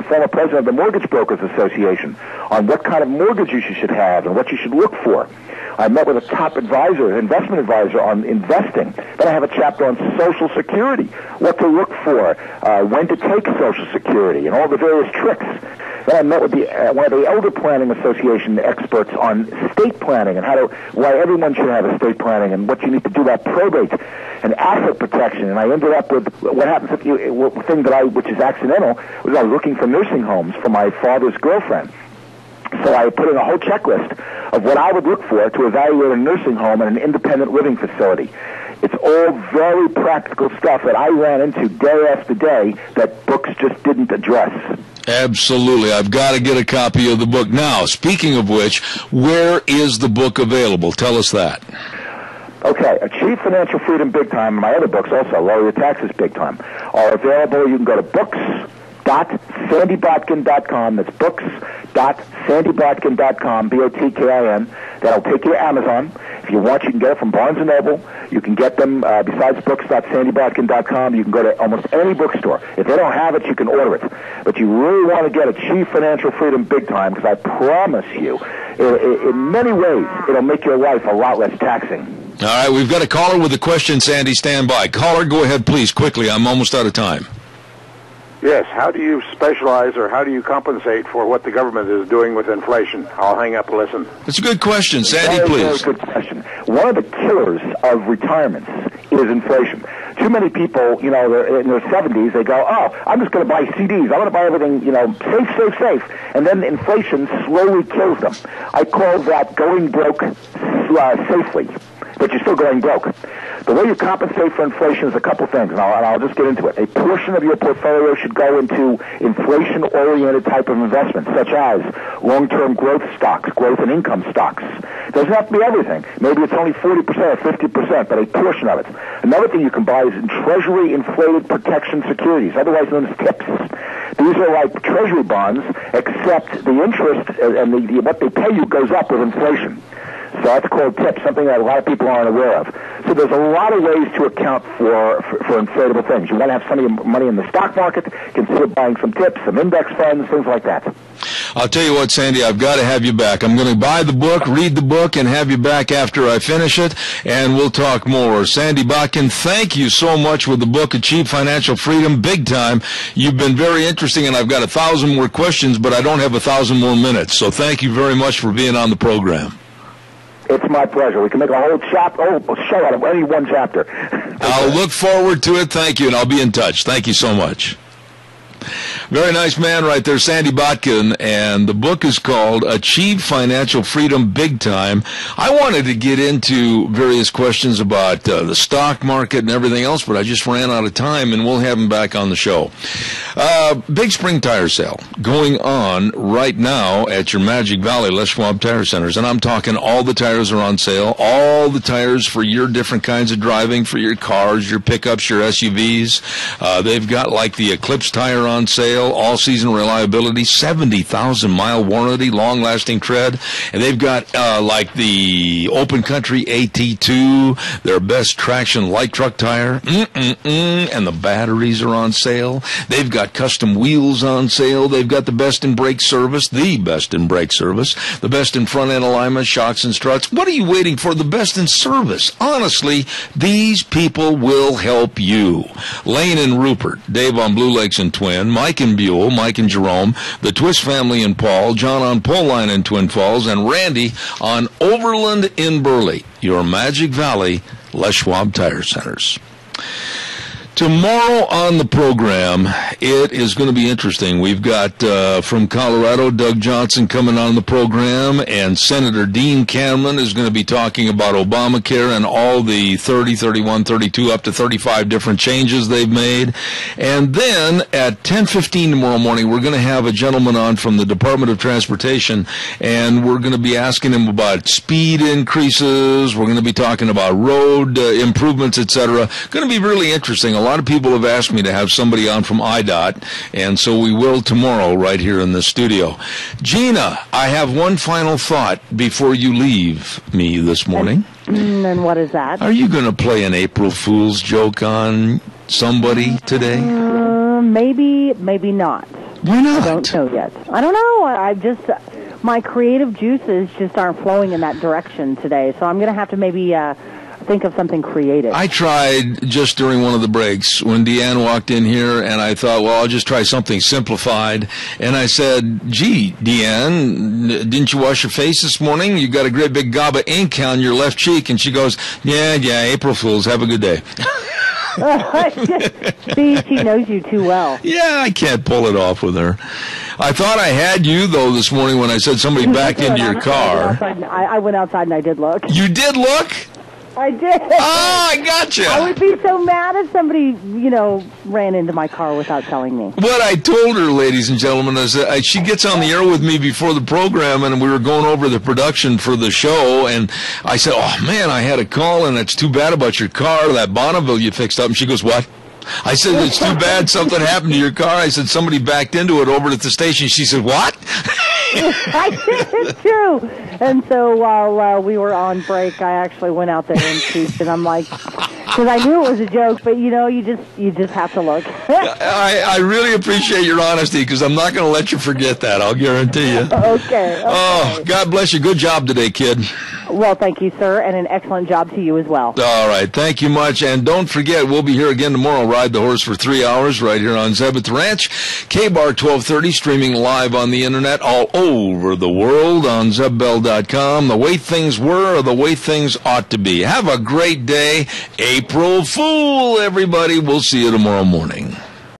former president of the Mortgage Brokers Association on what kind of mortgages you should have and what you should look for. I met with a top investment advisor on investing. Then I have a chapter on Social Security, what to look for, when to take Social Security, and all the various tricks. Then I met with one of the Elder Planning Association experts on estate planning and why everyone should have estate planning and what you need to do about probate and asset protection. And I ended up with what happens if which is accidental, was I was looking for nursing homes for my father's girlfriend. So I put in a whole checklist of what I would look for to evaluate a nursing home and an independent living facility. It's all very practical stuff that I ran into day after day that books just didn't address. Absolutely. I've got to get a copy of the book. Now, speaking of which, where is the book available? Tell us that. Okay, Achieve Financial Freedom Big Time, and my other books also, Lower Your Taxes Big Time, are available. You can go to books.sandybotkin.com. That's books.sandybotkin.com, B-O-T-K-I-N. That'll take you to Amazon. If you want, you can get it from Barnes & Noble. You can get them, besides books.sandybotkin.com, you can go to almost any bookstore. If they don't have it, you can order it. But you really want to get Achieve Financial Freedom Big Time, because I promise you, in many ways, it'll make your life a lot less taxing. All right, we've got a caller with a question, Sandy. Stand by. Caller, go ahead, please, quickly. I'm almost out of time. Yes, how do you specialize or how do you compensate for what the government is doing with inflation? I'll hang up and listen. That's a good question. Sandy, please. Very good question. One of the killers of retirements is inflation. Too many people, they're in their 70s, they go, I'm just going to buy CDs. I want to buy everything, safe. And then inflation slowly kills them. I call that going broke safely, but you're still going broke. The way you compensate for inflation is a couple things, and I'll just get into it. A portion of your portfolio should go into inflation-oriented type of investments, such as long-term growth stocks, growth and income stocks. It doesn't have to be everything. Maybe it's only 40% or 50%, but a portion of it. Another thing you can buy is in Treasury-inflated protection securities, otherwise known as TIPS. These are like Treasury bonds, except the interest and what they pay you goes up with inflation. So that's called TIPS, something that a lot of people aren't aware of. So there's a lot of ways to account for inflatable things. You want to have some of your money in the stock market, consider buying some TIPS, some index funds, things like that. I'll tell you what, Sandy, I've got to have you back. I'm going to buy the book, read the book, and have you back after I finish it, and we'll talk more. Sandy Botkin, thank you so much with the book, Achieve Financial Freedom Big Time. You've been very interesting, and I've got 1,000 more questions, but I don't have 1,000 more minutes. So thank you very much for being on the program. It's my pleasure. We can make a whole show out of any one chapter. I'll look forward to it. Thank you, and I'll be in touch. Thank you so much. Very nice man right there, Sandy Botkin, and the book is called Achieve Financial Freedom Big Time. I wanted to get into various questions about the stock market and everything else, but I just ran out of time, and we'll have him back on the show. Big spring tire sale going on right now at your Magic Valley Les Schwab Tire Centers, and I'm talking all the tires are on sale, all the tires for your different kinds of driving, for your cars, your pickups, your SUVs. They've got like the Eclipse tire on sale, all-season reliability, 70,000-mile warranty, long-lasting tread, and they've got like the Open Country AT2, their best traction light truck tire, and the batteries are on sale. They've got custom wheels on sale. They've got the best in brake service, the best in brake service, the best in front-end alignment, shocks and struts. What are you waiting for? The best in service. Honestly, these people will help you. Lane and Rupert, Dave on Blue Lakes and Twin, Mike and Buell, Mike and Jerome, the Twist family in Paul, John on Pole Line in Twin Falls, and Randy on Overland in Burley. Your Magic Valley Les Schwab Tire Centers. Tomorrow on the program, it is going to be interesting. We've got from Colorado, Doug Johnson coming on the program, and Senator Dean Cameron is going to be talking about Obamacare and all the 30, 31, 32, up to 35 different changes they've made. And then at 10:15 tomorrow morning, we're going to have a gentleman on from the Department of Transportation, and we're going to be asking him about speed increases. We're going to be talking about road improvements, etc. Going to be really interesting. A lot of people have asked me to have somebody on from IDOT, and so we will tomorrow right here in the studio. Gina, I have one final thought before you leave me this morning. And what is that? Are you going to play an April Fool's joke on somebody today? Maybe, maybe not. Why not? I don't know yet. I don't know. I just, my creative juices just aren't flowing in that direction today, so I'm going to have to maybe think of something creative. I tried just during one of the breaks when Deanne walked in here, and I thought, well, I'll just try something simplified. And I said, gee, Deanne, didn't you wash your face this morning? You got a great big gob of ink on your left cheek. And she goes, yeah, April Fools, have a good day. See, she knows you too well. Yeah, I can't pull it off with her. I thought I had you, though, this morning when I said somebody backed into your car. I went outside and I did look. You did look? I did. Oh, I gotcha. I would be so mad if somebody, ran into my car without telling me. What I told her, ladies and gentlemen, is that she gets on the air with me before the program, and we were going over the production for the show, and I said, oh, man, I had a call, and it's too bad about your car, that Bonneville you fixed up. And she goes, what? I said, it's too bad something happened to your car. I said, somebody backed into it over at the station. She said, what? I did, it's true. And so while we were on break, I actually went out there and teased, and I'm like, because I knew it was a joke, but you just have to look. I really appreciate your honesty, because I'm not going to let you forget that. I'll guarantee you. Okay. Oh, God bless you. Good job today, kid. Well, thank you, sir, and an excellent job to you as well. All right. Thank you much. And don't forget, we'll be here again tomorrow. Ride the horse for 3 hours right here on Zebeth Ranch. K-Bar 1230, streaming live on the internet all over the world on ZebBell.com. The way things were or the way things ought to be. Have a great day. April Fool, everybody. We'll see you tomorrow morning.